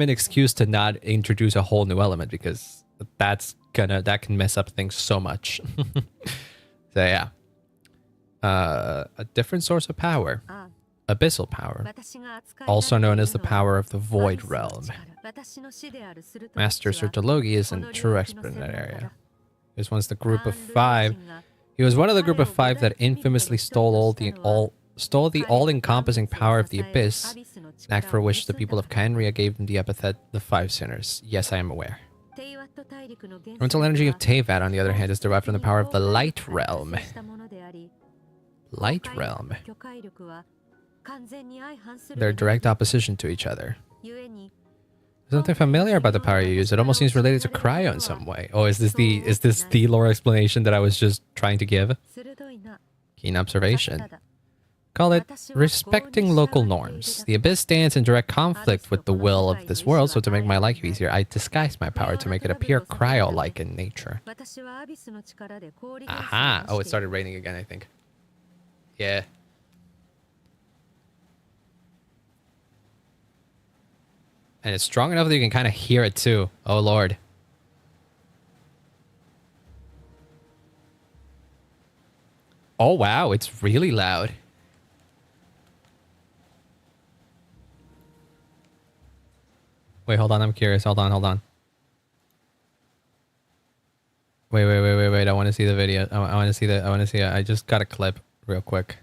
Speaker 1: excuse to not introduce a whole new element, because that can mess up things so much. So yeah, a different source of power, abyssal power, also known as the power of the void realm. Master Sertologi is a true expert in that area. He was once the group of 5. He was one of the group of 5 that infamously stole the all-encompassing power of the abyss, an act for which the people of Khaenri'ah gave him the epithet the 5 Sinners. Yes, I am aware. The mental energy of Tevat, on the other hand, is derived from the power of the light realm. Light realm. They're direct opposition to each other. There's something familiar about the power you use. It almost seems related to cryo in some way. Oh, is this the lore explanation that I was just trying to give? Keen observation. Call it respecting local norms. The abyss stands in direct conflict with the will of this world, so to make my life easier, I disguise my power to make it appear cryo-like in nature. Aha! Oh, it started raining again, I think. Yeah. And it's strong enough that you can kind of hear it too. Oh, Lord. Oh, wow. It's really loud. Wait, hold on. I'm curious. Hold on. Wait. I want to see the video. I want to see it. I just got a clip real quick.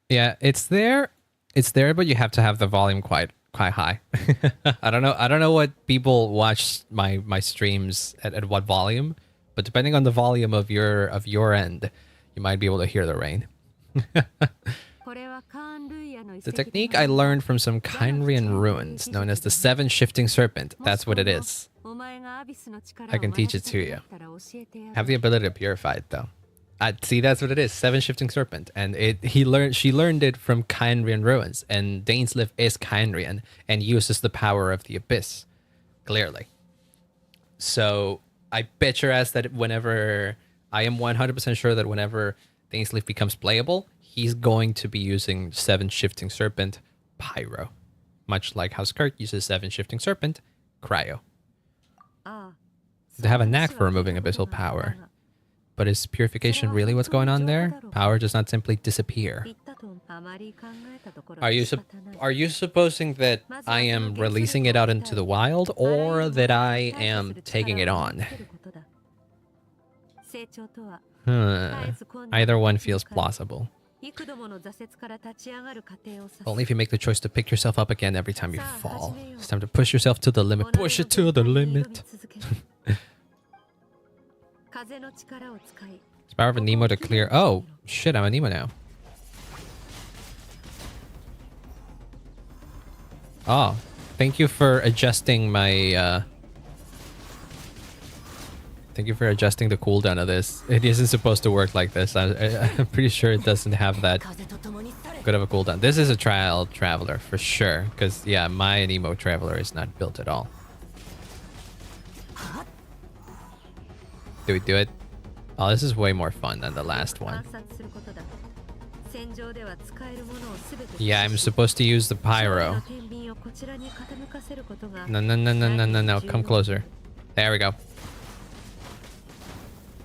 Speaker 1: Yeah, it's there. It's there, but you have to have the volume quite high. I don't know what people watch my streams at what volume, but depending on the volume of your end, you might be able to hear the rain. The technique I learned from some Khaenri'ah ruins, known as the 7 shifting serpent. That's what it is. I can teach it to you. Have the ability to purify it though. See, that's what it is. 7 shifting serpent, and she learned it from Khaenri'ah ruins, and Dainsleif is Khaenri'ah and uses the power of the abyss, clearly. So I bet your ass that whenever I am 100% sure that whenever Dainsleif becomes playable, he's going to be using 7 shifting serpent pyro, much like how Skirk uses 7 shifting serpent cryo. They have a knack for removing abyssal power. But is purification really what's going on there? Power does not simply disappear. Are you supposing that I am releasing it out into the wild, or that I am taking it on? Either one feels plausible. Only if you make the choice to pick yourself up again every time you fall. It's time to push yourself to the limit. Push it to the limit. It's power of a Nemo to clear. Oh, shit, I'm a Nemo now. Oh, thank you for adjusting my, Thank you for adjusting the cooldown of this. It isn't supposed to work like this. I'm pretty sure it doesn't have that good of a cooldown. This is a trial traveler for sure. Because, yeah, my Nemo traveler is not built at all. Do we do it? Oh, this is way more fun than the last one. Yeah, I'm supposed to use the pyro. No. Come closer. There we go.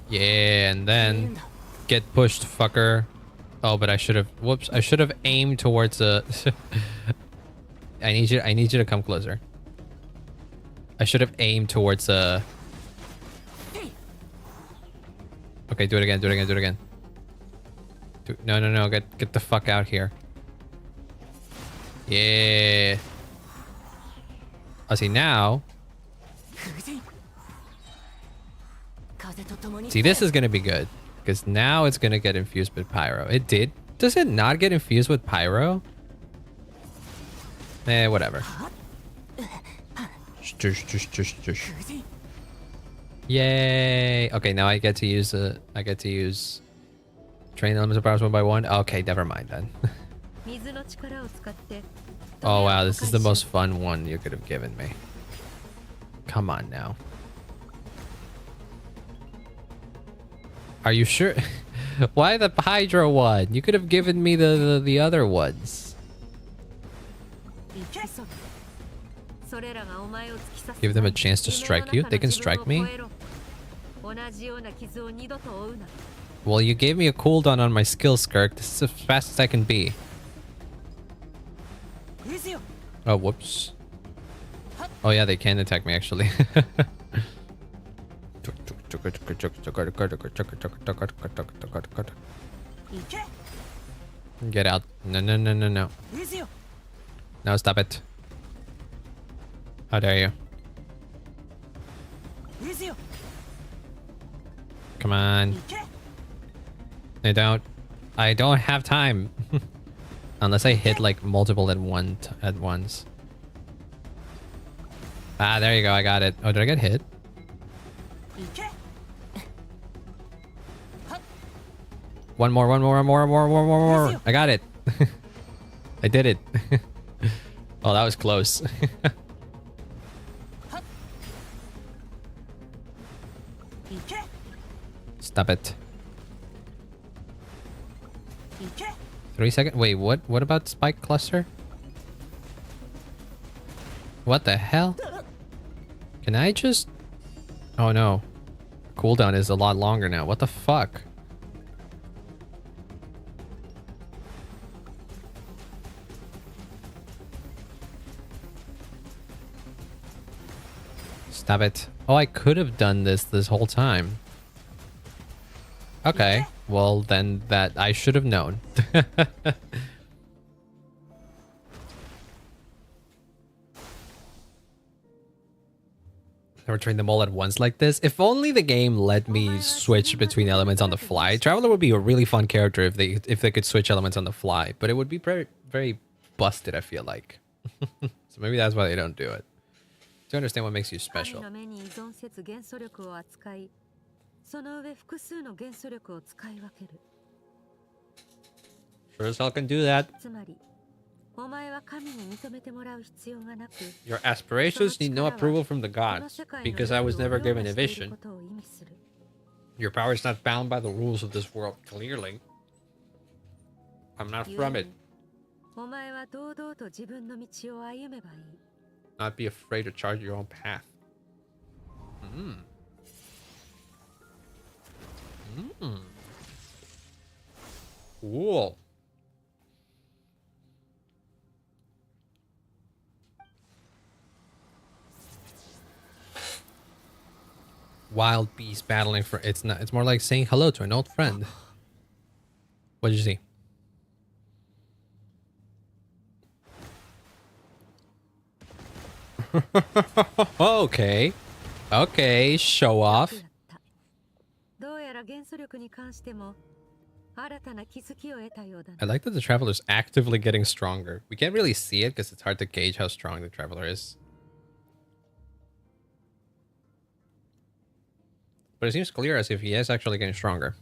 Speaker 1: Yeah, and then get pushed, fucker. Oh, but I should have. Whoops! I should have aimed towards the. I need you to come closer. I should have aimed towards the. Okay, do it again. No. Get the fuck out here. Yeah. I see now. See, this is gonna be good because now it's gonna get infused with pyro. It did. Does it not get infused with pyro? Whatever. Yay! Okay, now I get to use train elements of powers one by one. Okay, never mind then. Oh wow, this is the most fun one you could have given me. Come on now. Are you sure? Why the Hydro one? You could have given me the other ones. Give them a chance to strike you. They can strike me. Well, you gave me a cooldown on my skill, Skirk. This is as fast as I can be. Oh, whoops. Oh yeah, they can attack me actually. Get out. No. No, stop it. How dare you? Come on. I don't have time. Unless I hit like multiple at once. Ah, there you go. I got it. Oh, did I get hit? One more. I got it. I did it. Oh, that was close. Stop it. 3 seconds? Wait, what? What about Spike Cluster? What the hell? Can I just... Oh no. Cooldown is a lot longer now. What the fuck? Stop it. Oh, I could have done this whole time. Okay. Well, then that I should have known. Never train them all at once like this. If only the game let me switch between elements on the fly. Traveler would be a really fun character if they could switch elements on the fly, but it would be very busted, I feel like. So maybe that's why they don't do it. To understand what makes you special. Sure as hell can do that. Your aspirations need no approval from the gods, because I was never given a vision. Your power is not bound by the rules of this world, clearly. I'm not from it. Not be afraid to charge your own path. Cool. Wild beast battling for it's more like saying hello to an old friend. What did you see? Okay. Okay, show off.
Speaker 4: どうやら元素力に関しても新たな気づきを得たようだな。
Speaker 1: I like that the traveler's actively getting stronger. We can't really see it because it's hard to gauge how strong the traveler is. But it seems clear as if he is actually getting stronger.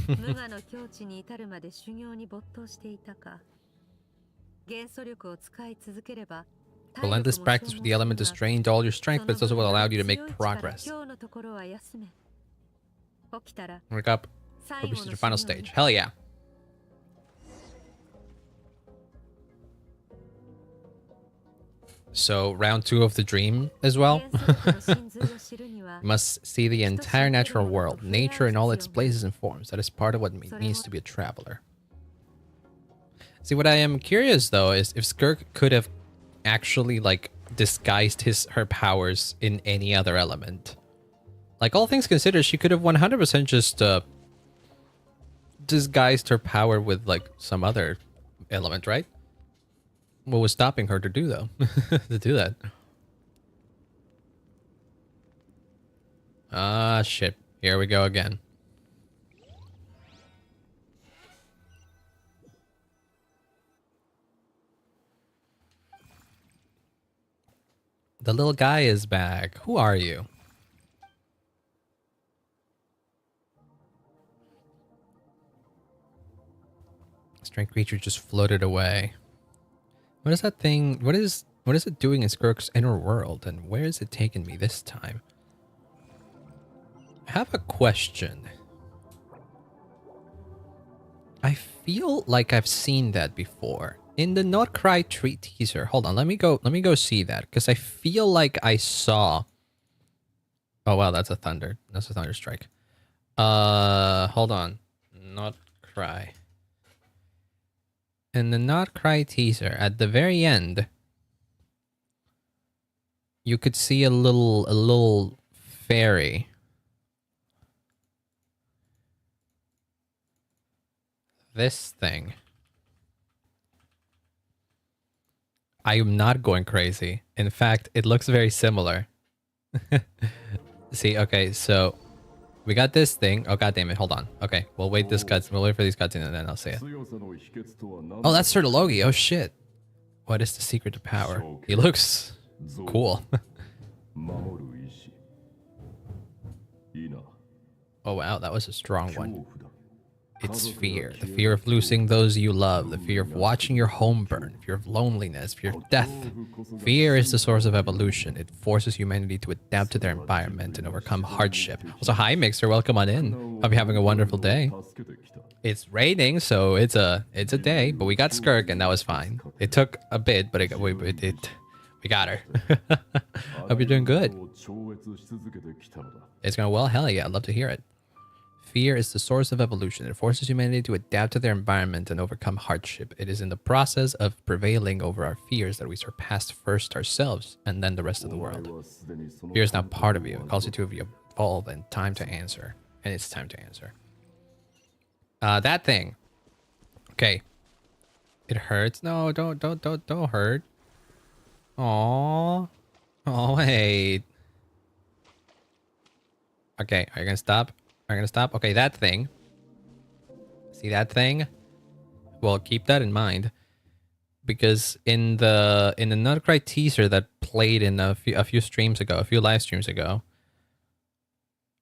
Speaker 4: 無我の境地に至るまで修行に没頭していたか。元素力を使い続ければ
Speaker 1: Relentless practice with the element is drained all your strength, but it's also what allowed you to make progress. Wake up. Progress to the final stage. Hell yeah. So, round 2 of the dream as well. You must see the entire natural world, nature in all its places and forms. That is part of what it means to be a traveler. See, what I am curious though is if Skirk could have actually like disguised her powers in any other element. Like, all things considered, she could have 100% just disguised her power with like some other element, right? What was stopping her to do though? To do that? Ah, shit. Here we go again. The little guy is back. Who are you? Strange creature just floated away. What is that thing? What is it doing in Skirk's inner world, and where is it taking me this time? I have a question. I feel like I've seen that before. In the Not Cry Tree teaser. Hold on, let me go see that, because I feel like I saw. Oh wow, that's a thunder. That's a thunder strike. Hold on. Not Cry. In the Not Cry teaser, at the very end, you could see a little fairy. This thing. I am not going crazy. In fact, it looks very similar. See, okay, so we got this thing. Oh, god damn it, hold on. Okay, we'll wait this cutscene. We'll wait for these cutscenes and then I'll say it. Oh, that's Sir Logi. Oh shit. What is the secret to power? He looks cool. Oh wow, that was a strong one. It's fear. The fear of losing those you love. The fear of watching your home burn. Fear of loneliness. Fear of death. Fear is the source of evolution. It forces humanity to adapt to their environment and overcome hardship. Also, hi Mixer, welcome on in. Hope you're having a wonderful day. It's raining, so it's a day, but we got Skirk and that was fine. It took a bit, but we got her. Hope you're doing good. It's going well? Hell yeah, I'd love to hear it. Fear is the source of evolution. It forces humanity to adapt to their environment and overcome hardship. It is in the process of prevailing over our fears that we surpass first ourselves and then the rest of the world. Fear is now part of you. It calls you to evolve and time to answer. And it's time to answer. That thing. Okay. It hurts. No, don't hurt. Aww. Oh, wait. Okay, are you gonna stop? Are you gonna stop? Okay, that thing. See that thing? Well, keep that in mind, because in the Nutcry teaser that played in a few streams ago, a few live streams ago.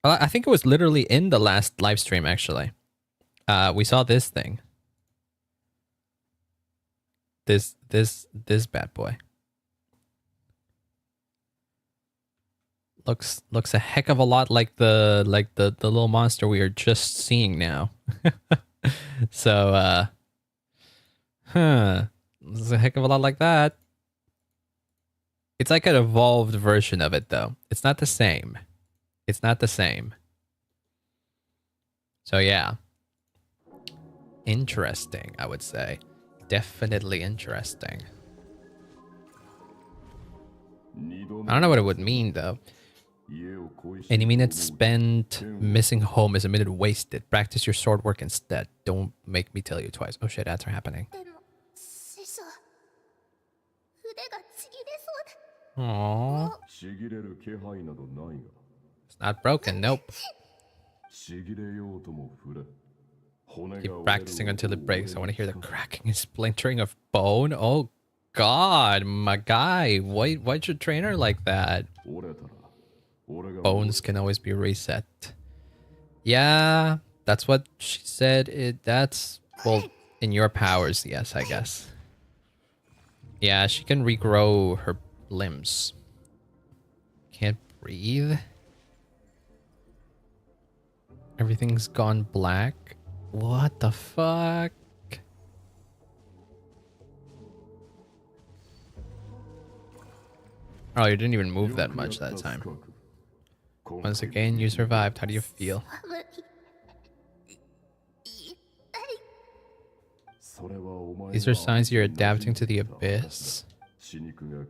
Speaker 1: Well, I think it was literally in the last live stream actually. We saw this thing. This bad boy. Looks a heck of a lot like the little monster we are just seeing now. So looks a heck of a lot like that. It's like an evolved version of it though. It's not the same. It's not the same. So yeah. Interesting, I would say. Definitely interesting. I don't know what it would mean though. Any minute spent missing home is a minute wasted. Practice your sword work instead. Don't make me tell you twice. Oh shit, ads are happening. Aww. It's not broken, nope. Keep practicing until it breaks. I want to hear the cracking and splintering of bone. Oh god, my guy. Why'd you train her like that? Bones can always be reset. Yeah, that's what she said. That's, well, in your powers, yes, I guess. Yeah, she can regrow her limbs. Can't breathe. Everything's gone black. What the fuck? Oh, you didn't even move that much that time. Once again, you survived. How do you feel? These are signs you're adapting to the abyss.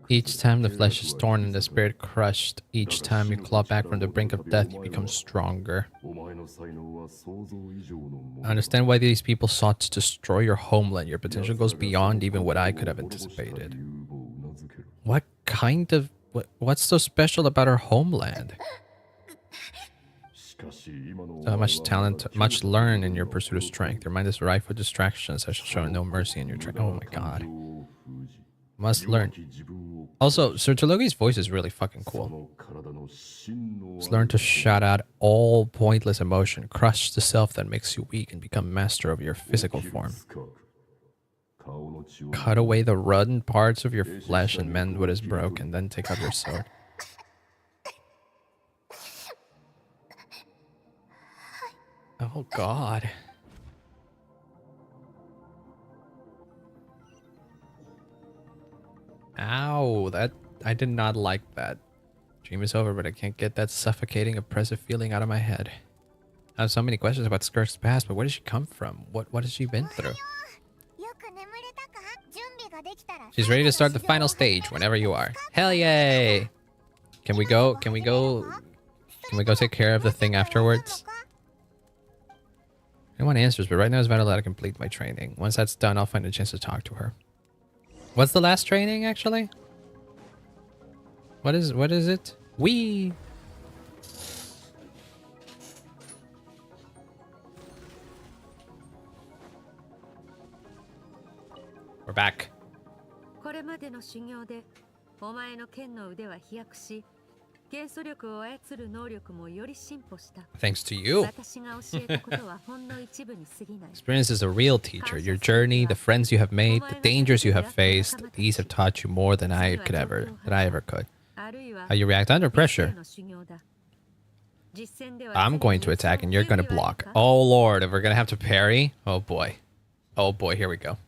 Speaker 1: Each time the flesh is torn and the spirit crushed, each time you claw back from the brink of death, you become stronger. I understand why these people sought to destroy your homeland. Your potential goes beyond even what I could have anticipated. What kind of... What's so special about our homeland? So much talent, much learn in your pursuit of strength. Your mind is rife with distractions. I shall show no mercy in your training. Oh my god. Must learn. Also, Sir Talogi's voice is really fucking cool. Must learn to shut out all pointless emotion, crush the self that makes you weak, and become master of your physical form. Cut away the rotten parts of your flesh and mend what is broken, then take up your sword. Oh god. Ow, that... I did not like that. Dream is over, but I can't get that suffocating, oppressive feeling out of my head. I have so many questions about Skirk's past, but where did she come from? What has she been through? She's ready to start the final stage whenever you are. Hell yay! Can we go take care of the thing afterwards? I want answers, but right now it's about to complete my training. Once that's done, I'll find a chance to talk to her. What's the last training, actually? What is it? Wee! We're back. Thanks to you. Experience is a real teacher. Your journey, the friends you have made, the dangers you have faced, these have taught you more than I ever could. How you react under pressure. I'm going to attack and you're going to block. Oh lord, if we're going to have to parry. Oh boy. Oh boy, here we go.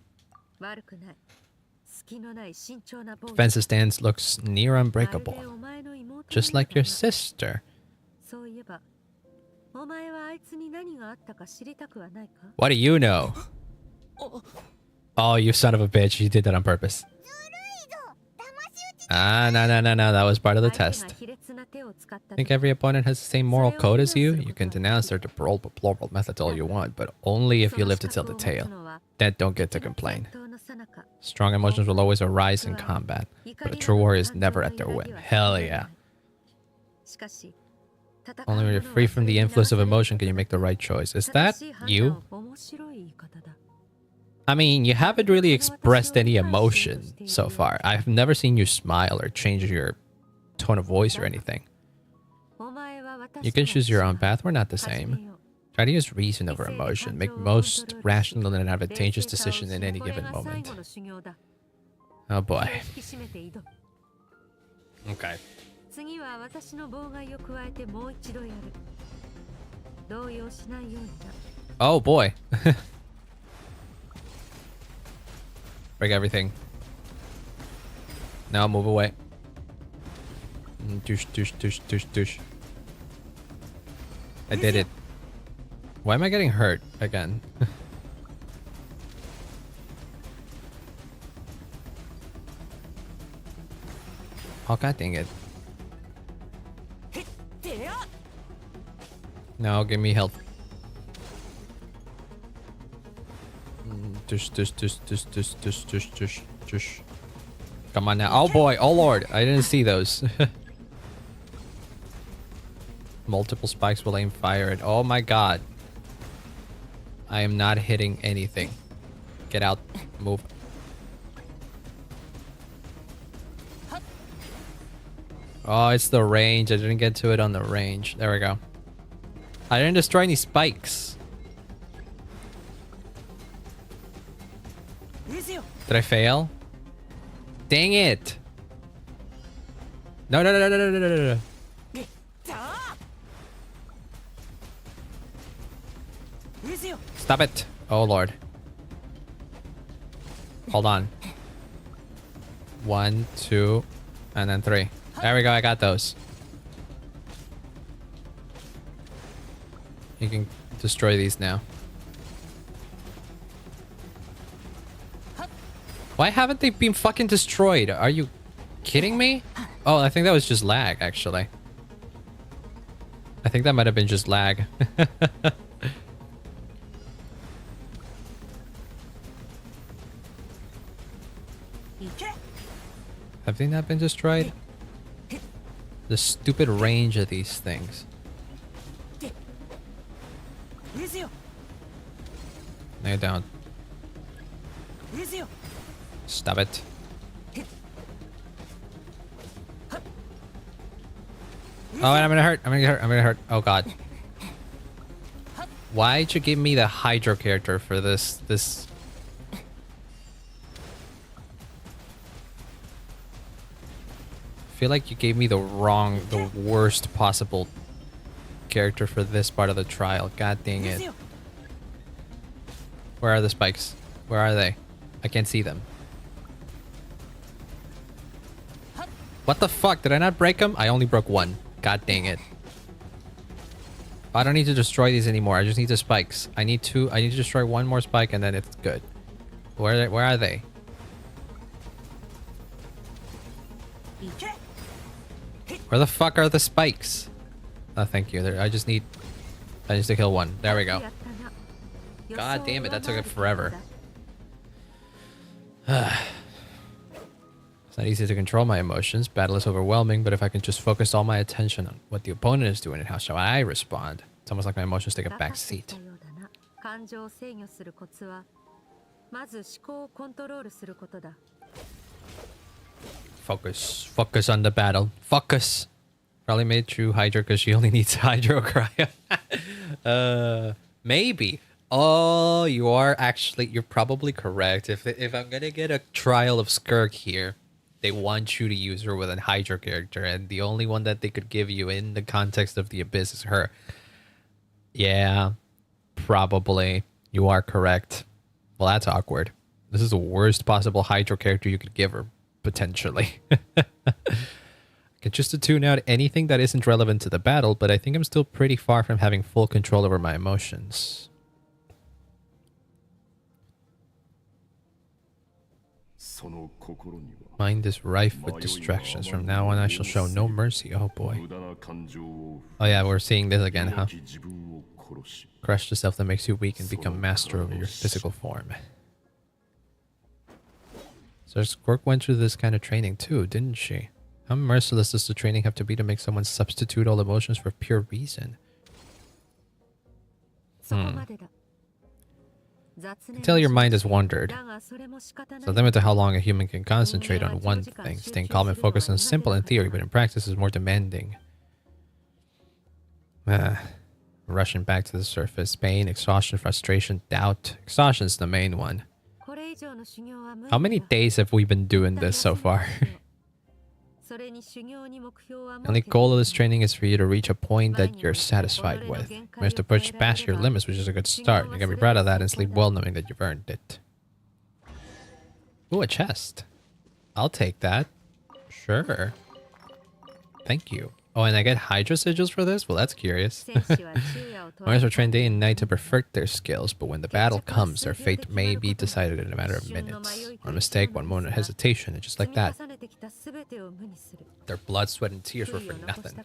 Speaker 1: Defensive stance looks near unbreakable. Just like your sister. What do you know? Oh, you son of a bitch. You did that on purpose. Ah, no. That was part of the test. Think every opponent has the same moral code as you? You can denounce their deplorable methods all you want, but only if you live to tell the tale. Then don't get to complain. Strong emotions will always arise in combat, but a true warrior is never at their win. Hell yeah. Only when you're free from the influence of emotion can you make the right choice. Is that you? I mean, you haven't really expressed any emotion so far. I've never seen you smile or change your tone of voice or anything. You can choose your own path. We're not the same. Try to use reason over emotion. Make most rational and advantageous decision in any given moment. Oh boy. Okay. Oh boy. Break everything. Now move away. Douche. I did it. Why am I getting hurt again? Oh god dang it. No, give me health. Dush. Come on now. Oh boy. Oh lord. I didn't see those. Multiple spikes will aim fire at. Oh my god. I am not hitting anything. Get out. Move. Oh, it's the range. I didn't get to it on the range. There we go. I didn't destroy any spikes. Did I fail? Dang it. No, no, no, no, no, no, no, no, no. Stop it. Oh, Lord. Hold on. 1, 2, and then 3. There we go. I got those. You can destroy these now. Why haven't they been fucking destroyed? Are you kidding me? Oh, I think that was just lag, actually. I think that might have been just lag. Have they not been destroyed? The stupid range of these things. Lay down. Stop it. Oh, I'm gonna hurt. I'm gonna get hurt. I'm gonna hurt. Oh god. Why'd you give me the Hydro character for this? I feel like you gave me the worst possible character for this part of the trial. God dang it. Where are the spikes? Where are they? I can't see them. What the fuck? Did I not break them? I only broke one. God dang it. I don't need to destroy these anymore. I just need the spikes. I need to destroy one more spike and then it's good. Where are they? Where the fuck are the spikes? Oh, thank you. I just need to kill one. There we go. God damn it, that took it forever. It's not easy to control my emotions. Battle is overwhelming, but if I can just focus all my attention on what the opponent is doing and how shall I respond, it's almost like my emotions take a back seat. Focus on the battle. Focus. Probably made true Hydro because she only needs Hydro Cryo. Maybe. Oh, you're probably correct. If I'm gonna get a trial of Skirk here, they want you to use her with a Hydro character, and the only one that they could give you in the context of the Abyss is her. Yeah, probably. You are correct. Well, that's awkward. This is the worst possible Hydro character you could give her, potentially. I can just tune out anything that isn't relevant to the battle, but I think I'm still pretty far from having full control over my emotions. Mind is rife with distractions. From now on, I shall show no mercy. Oh boy. Oh yeah, we're seeing this again, huh? Crush the self that makes you weak and become master over your physical form. So Skirk went through this kind of training too, didn't she? How merciless does the training have to be to make someone substitute all emotions for pure reason? I can tell your mind has wandered. It's a limit to how long a human can concentrate on one thing. Staying calm and focused is simple in theory, but in practice is more demanding. Rushing back to the surface. Pain, exhaustion, frustration, doubt. Exhaustion's the main one. How many days have we been doing this so far? The only goal of this training is for you to reach a point that you're satisfied with. You have to push past your limits, which is a good start. You can be proud of that and sleep well knowing that you've earned it. Ooh, a chest. I'll take that. Sure. Thank you. Oh, and I get Hydra sigils for this? Well, that's curious. Warriors are trained day and night to perfect their skills, but when the battle comes, their fate may be decided in a matter of minutes. One mistake, one moment of hesitation, and just like that, their blood, sweat, and tears were for nothing.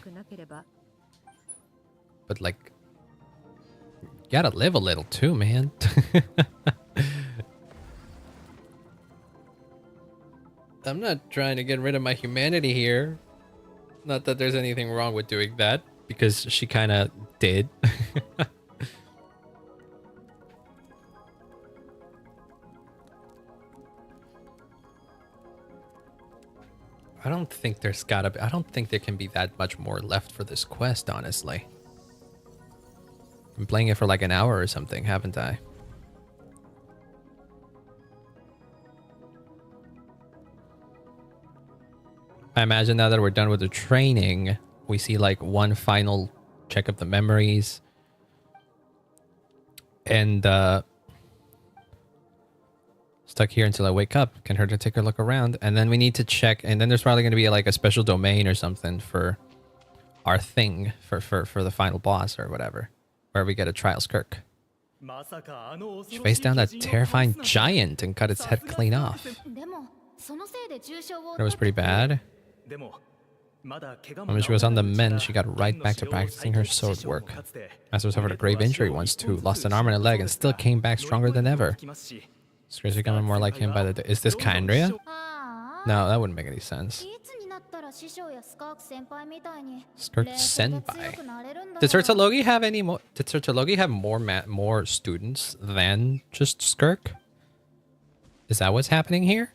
Speaker 1: But like, you gotta live a little too, man. I'm not trying to get rid of my humanity here. Not that there's anything wrong with doing that, because she kind of did. I don't think there's gotta be. I don't think there can be that much more left for this quest, honestly. I'm playing it for like an hour or something, haven't I? I imagine now that we're done with the training, we see like one final check of the memories. And stuck here until I wake up. Can hurt to take a look around. And then we need to check. And then there's probably going to be like a special domain or something for our thing for the final boss or whatever. Where we get a trial Skirk. She faced down that terrifying giant and cut its head clean off. That was pretty bad. When she was on the mend, she got right back to practicing her sword work. Master suffered a grave injury once too, lost an arm and a leg, and still came back stronger than ever. Skirk's becoming more like him by the day. Is this Kandria? No, that wouldn't make any sense. Skirk Senpai. Did Sertologi have any more? Did Sertologi have more students than just Skirk? Is that what's happening here?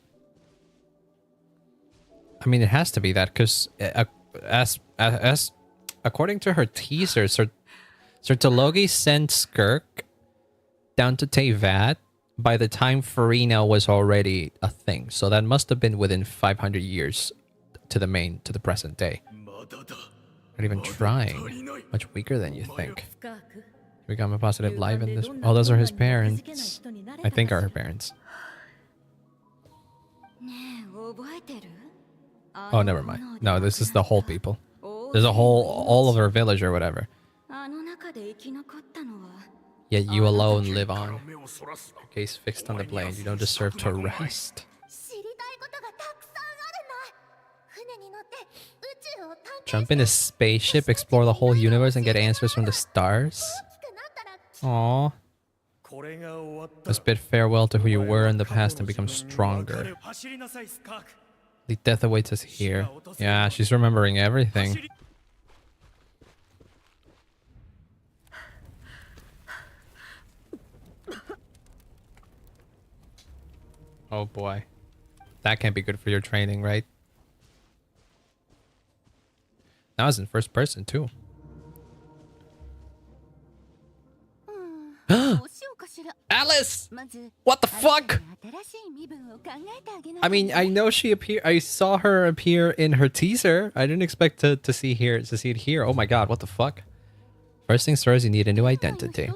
Speaker 1: I mean, it has to be that because, as according to her teaser, Sertologi sent Skirk down to Teyvat by the time Farina was already a thing. So that must have been within 500 years to the present day. Not even trying. Much weaker than you think. Become a positive life in this. Oh, those are his parents. I think are her parents. Oh, never mind. No, this is the whole people. There's a all of her village or whatever. Yet you alone live on. Your case fixed on the blade. You don't deserve to rest. Jump in a spaceship, explore the whole universe, and get answers from the stars? Aww. Let's bid farewell to who you were in the past and become stronger. The death awaits us here. Yeah, she's remembering everything. Oh boy. That can't be good for your training, right? Now it's in first person too. Alice! What the fuck? I mean, I know she appeared. I saw her appear in her teaser. I didn't expect to see it here. Oh my god, what the fuck? First things first, you need a new identity.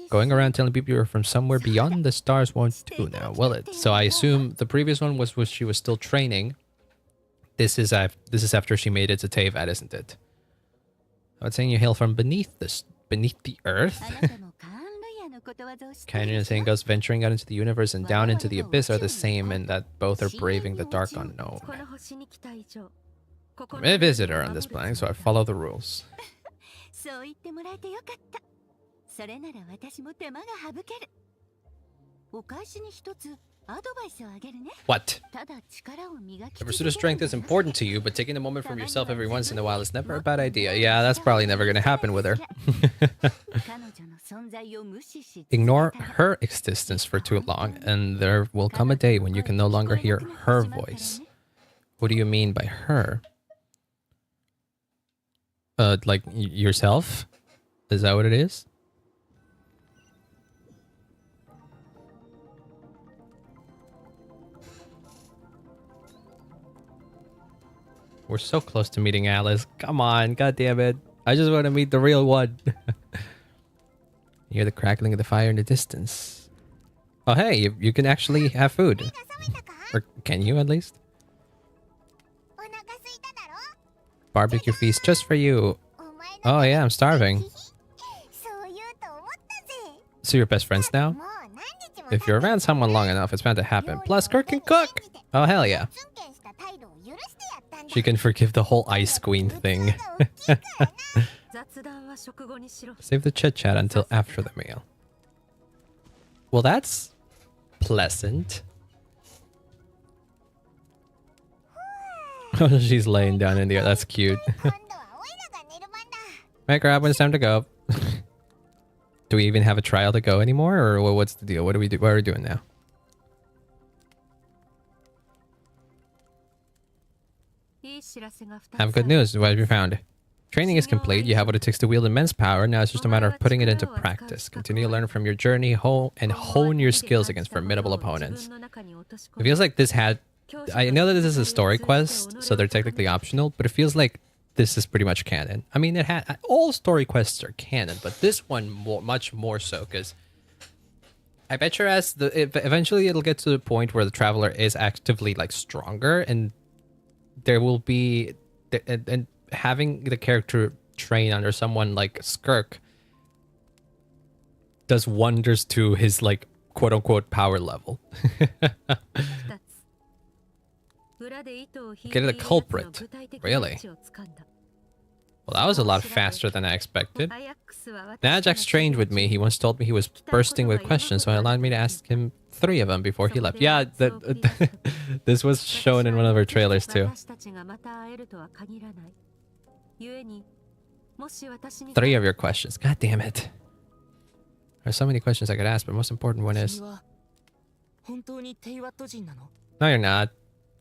Speaker 1: Going around telling people you're from somewhere beyond the stars won't do now, will it? So I assume the previous one was she was still training. This is after she made it to Teyvat, isn't it? I was saying you hail from beneath the earth. Canyon and saying goes venturing out into the universe and down into the abyss are the same, and that both are braving the dark unknown. I'm a visitor on this planet, so I follow the rules. What? The pursuit of strength is important to you, but taking a moment from yourself every once in a while is never a bad idea. Yeah, that's probably never going to happen with her. Ignore her existence for too long, and there will come a day when you can no longer hear her voice. What do you mean by her? Like yourself? Is that what it is? We're so close to meeting Alice. Come on, god damn it. I just want to meet the real one. You hear the crackling of the fire in the distance. Oh hey, you can actually have food. Or can you at least? Barbecue feast just for you. Oh yeah, I'm starving. So you're best friends now? If you're around someone long enough, it's bound to happen. Plus, Skirk can cook! Oh hell yeah. She can forgive the whole Ice Queen thing. Save the chit-chat until after the meal. Well, that's pleasant. She's laying down in the air. That's cute. Right, grab when it's time to go. Do we even have a trial to go anymore, or what's the deal? What do we do? What are we doing now? Have good news. What have you found? Training is complete. You have what it takes to wield immense power. Now it's just a matter of putting it into practice. Continue to learn from your journey and hone your skills against formidable opponents. It feels like this had... I know that this is a story quest, so they're technically optional, but it feels like this is pretty much canon. I mean, it had all story quests are canon, but this one much more so, because I bet you eventually it'll get to the point where the traveler is actively like stronger, and there will be and having the character train under someone like Skirk does wonders to his like quote unquote power level. Get a culprit. Really? Well, that was a lot faster than I expected. Now Jack's trained with me. He once told me he was bursting with questions, so he allowed me to ask him 3 of them before he left. Yeah, this was shown in one of our trailers too. 3 of your questions. God damn it. There's so many questions I could ask, but the most important one is... No, you're not.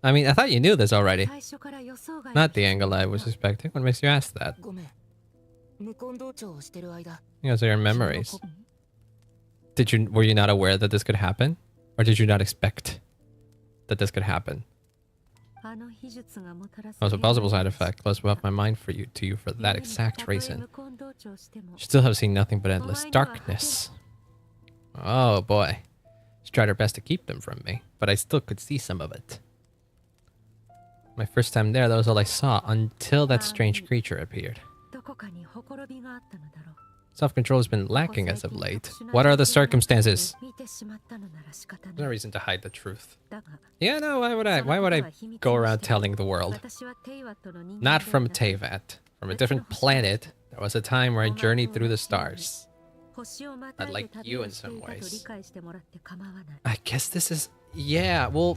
Speaker 1: I mean, I thought you knew this already. Not the angle I was expecting. What makes you ask that? Those are your memories. Were you not aware that this could happen? Or did you not expect that this could happen? Was a possible side effect. Close up my mind to you for that exact reason. Still have seen nothing but endless darkness. Oh boy. She tried her best to keep them from me, but I still could see some of it. My first time there, that was all I saw until that strange creature appeared. Self-control has been lacking as of late. What are the circumstances? There's no reason to hide the truth. Yeah, no, why would I go around telling the world? Not from Teyvat. From a different planet. There was a time where I journeyed through the stars. I'd like you in some ways. I guess this is... Yeah, well...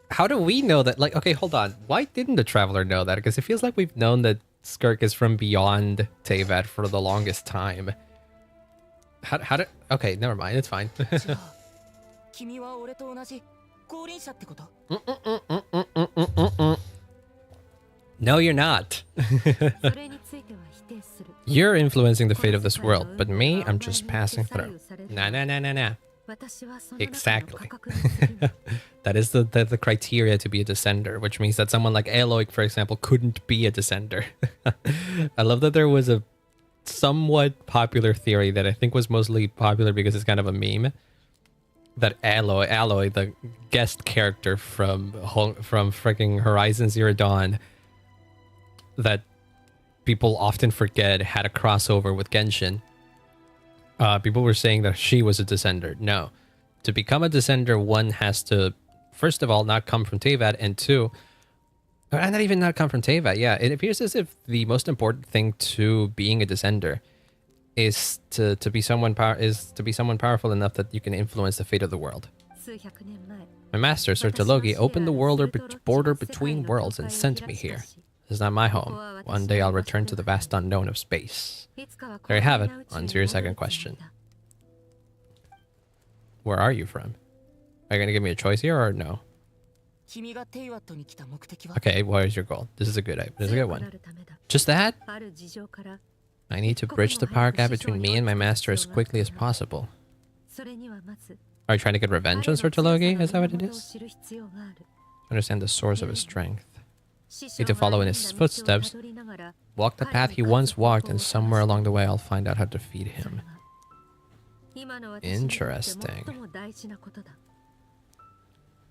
Speaker 1: How do we know that? Like, okay, hold on. Why didn't the Traveler know that? Because it feels like we've known that Skirk is from beyond Teyvat for the longest time. How did... Okay, never mind. It's fine. No, you're not. You're influencing the fate of this world, but me, I'm just passing through. Nah. Exactly. That is the criteria to be a descender, which means that someone like Aloy, for example, couldn't be a descender. I love that there was a somewhat popular theory that I think was mostly popular because it's kind of a meme, that Aloy, the guest character from freaking Horizon Zero Dawn, that people often forget had a crossover with Genshin. People were saying that she was a descender. No. To become a descender, one has to, first of all, not come from Teyvat, and 2, not even not come from Teyvat. Yeah, it appears as if the most important thing to being a descender is to be someone powerful enough that you can influence the fate of the world. My master, Sir Talogi, opened the border between worlds and sent me here. This is not my home. One day I'll return to the vast unknown of space. There you have it. On to your second question. Where are you from? Are you going to give me a choice here or no? Okay, what is your goal? This is a good one. Just that? I need to bridge the power gap between me and my master as quickly as possible. Are you trying to get revenge on Sir Talogi? Is that what it is? Understand the source of his strength. Need to follow in his footsteps. Walk the path he once walked, and somewhere along the way I'll find out how to defeat him. Interesting.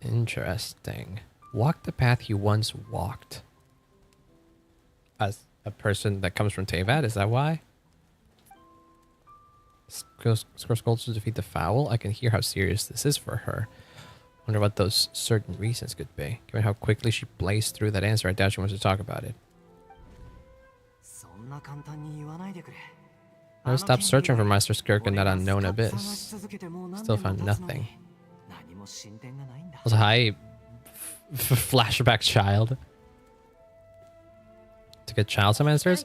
Speaker 1: Interesting. Walk the path he once walked. As a person that comes from Teyvat, is that why? Skirk's goal to defeat the foul? I can hear how serious this is for her. Wonder what those certain reasons could be. Given how quickly she blazed through that answer, I doubt she wants to talk about it. I stopped searching for Master Skirk in that unknown abyss. Still found nothing. Also, hi, Flashback child. To get child some answers?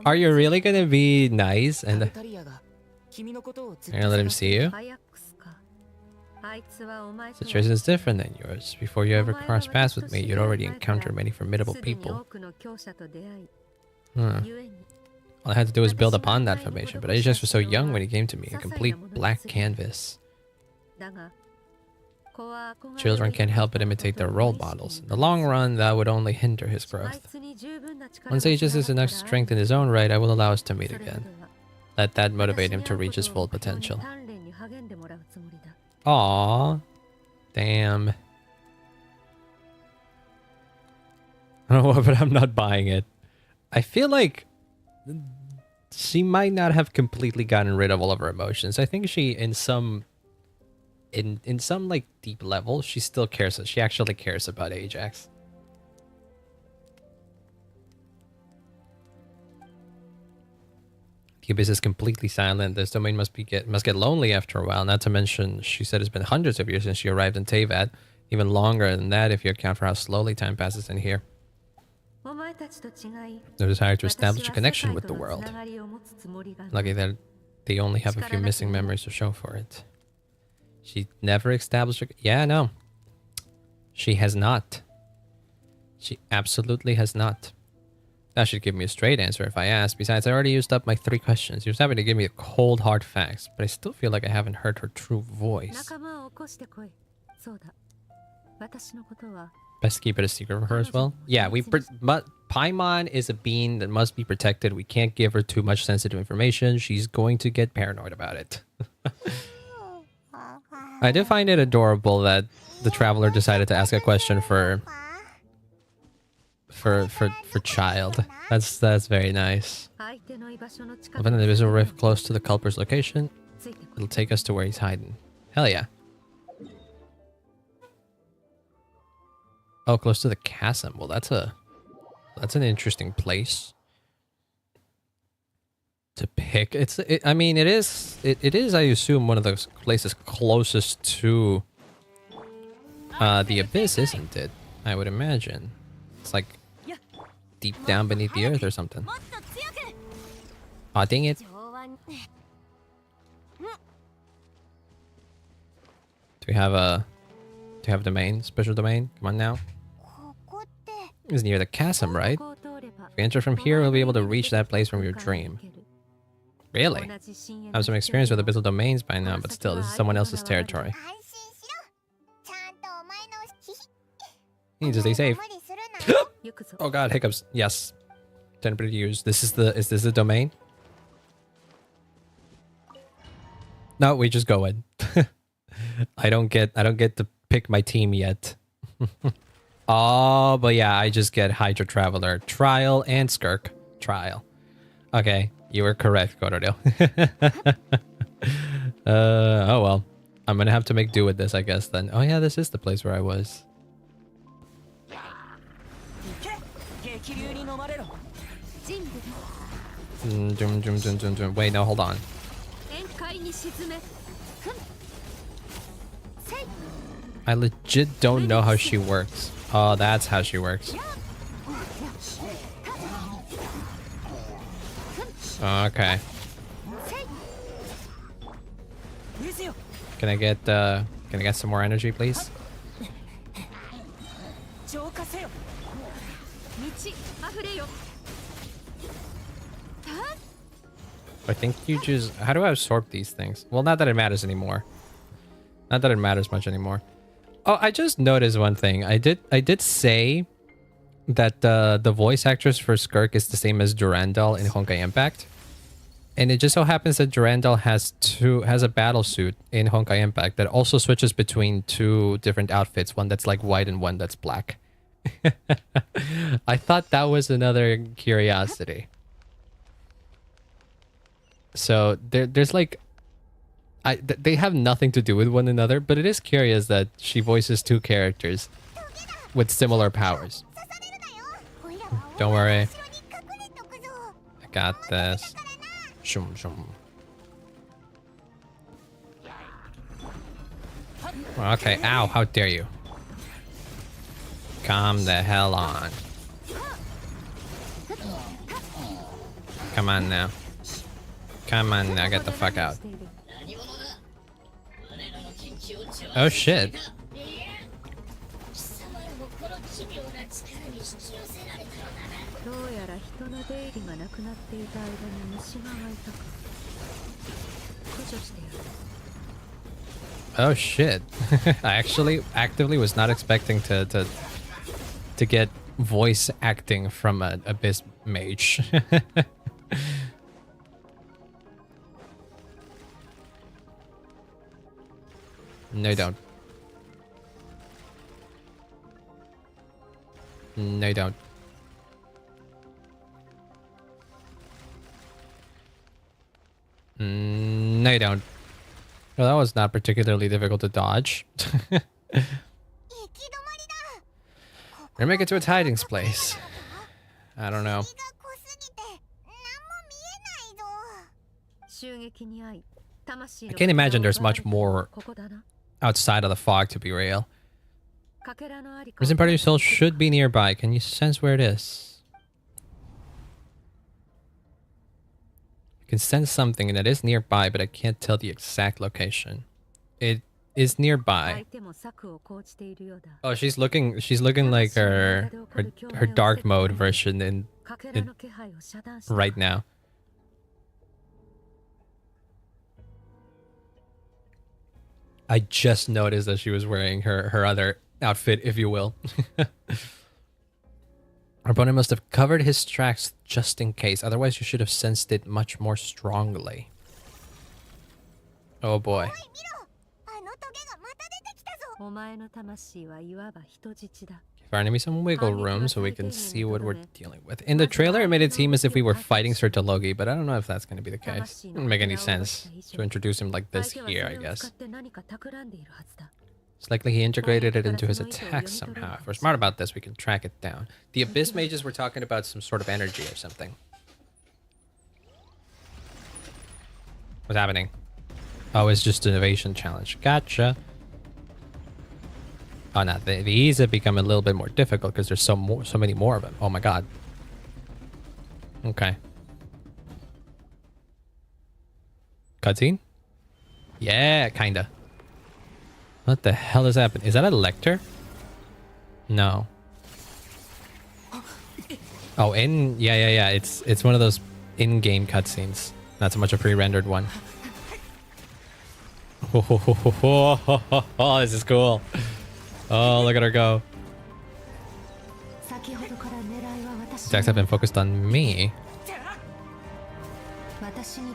Speaker 1: Are you really gonna be nice and let him see you? Situation is different than yours. Before you ever crossed paths with me, you'd already encountered many formidable people. All I had to do was build upon that formation, but Ajax was so young when he came to me, a complete blank canvas. Children can't help but imitate their role models. In the long run, that would only hinder his growth. Once Aegis has enough strength in his own right, I will allow us to meet again. Let that motivate him to reach his full potential. Aww. Damn. I don't know, but I'm not buying it. I feel like she might not have completely gotten rid of all of her emotions. I think she, in some like deep level, she still cares. She actually cares about Ajax. The abyss is completely silent. This domain must get lonely after a while. Not to mention, she said it's been hundreds of years since she arrived in Teyvat. Even longer than that if you account for how slowly time passes in here. No desire to establish a connection with the world. Lucky that they only have a few missing memories to show for it. She never established a... Yeah, no. She has not. She absolutely has not. That should give me a straight answer if I ask. Besides, I already used up my 3 questions. She was happy to give me the cold, hard facts, but I still feel like I haven't heard her true voice. Best keep it a secret for her as well. Yeah, Paimon is a being that must be protected. We can't give her too much sensitive information. She's going to get paranoid about it. I do find it adorable that the traveler decided to ask a question for child. That's very nice. Open an invisible rift close to the culprit's location. It'll take us to where he's hiding. Hell yeah. Oh, close to the chasm. Well, that's an interesting place to pick. I mean, it is, I assume, one of those places closest to the abyss, isn't it? I would imagine. It's like deep down beneath the earth or something. Aw, dang it. Do we have a domain? Special domain? Come on now. It's near the chasm, right? If we enter from here, we'll be able to reach that place from your dream. Really? I have some experience with abyssal domains by now, but still, this is someone else's territory. You need to stay safe. Oh god, hiccups. Yes. 10 years. Is this the domain? No, we just go in. I don't get to pick my team yet. Oh, but yeah, I just get Hydra Traveler Trial and Skirk Trial. Okay, you were correct, Corridor. Oh well. I'm gonna have to make do with this, I guess, then. Oh yeah, this is the place where I was. Wait, no, hold on. I legit don't know how she works. Oh, that's how she works. Okay. Can I get some more energy, please? I think you just... How do I absorb these things? Well, not that it matters anymore. Not that it matters much anymore. Oh, I just noticed one thing. I did say that the voice actress for Skirk is the same as Durandal in Honkai Impact. And it just so happens that Durandal has a battle suit in Honkai Impact that also switches between 2 different outfits. One that's like white and one that's black. I thought that was another curiosity. So there's like... they have nothing to do with one another, but it is curious that she voices 2 characters with similar powers. Don't worry. I got this. Shum shum. Okay, ow, how dare you. Calm the hell on. Come on now. Come on now, get the fuck out. Oh shit.
Speaker 4: どうやら人の出入りがなくなっていた間に虫が湧いたか。駆除してやる。
Speaker 1: Oh shit. I actually actively was not expecting to get voice acting from an Abyss mage. No, don't. No, don't. No, you don't. Well, that was not particularly difficult to dodge. We're gonna make it to its hiding place. I don't know. I can't imagine there's much more outside of the fog, to be real. Missing part of your soul should be nearby. Can you sense where it is? I can sense something that is nearby, but I can't tell the exact location. It is nearby. Oh, she's looking like her dark mode version in right now. I just noticed that she was wearing her other outfit, if you will. Our opponent must have covered his tracks just in case. Otherwise, you should have sensed it much more strongly. Oh boy. Give our enemy some wiggle room so we can see what we're dealing with. In the trailer, it made it seem as if we were fighting Sir Logi, but I don't know if that's going to be the case. It doesn't make any sense to introduce him like this here, I guess. It's likely he integrated it into his attack somehow. If we're smart about this, we can track it down. The Abyss Mages were talking about some sort of energy or something. What's happening? Oh, it's just an evasion challenge. Gotcha. Oh, no, these have become a little bit more difficult because there's so many more of them. Oh my god. Okay. Cutscene? Yeah, kinda. What the hell is happening? Is that a lector? No. Oh, yeah. It's one of those in-game cutscenes. Not so much a pre-rendered one. Oh, this is cool. Oh, look at her go. Attacks have been focused on me.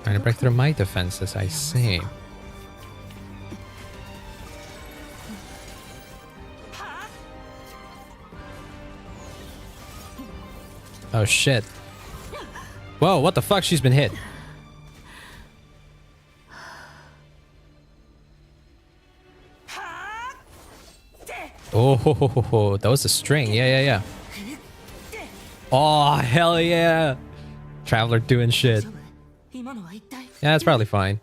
Speaker 1: Trying to break through my defenses, I see. Oh shit. Whoa, what the fuck? She's been hit. Oh, that was a string. Yeah. Oh, hell yeah. Traveler doing shit. Yeah, that's probably fine.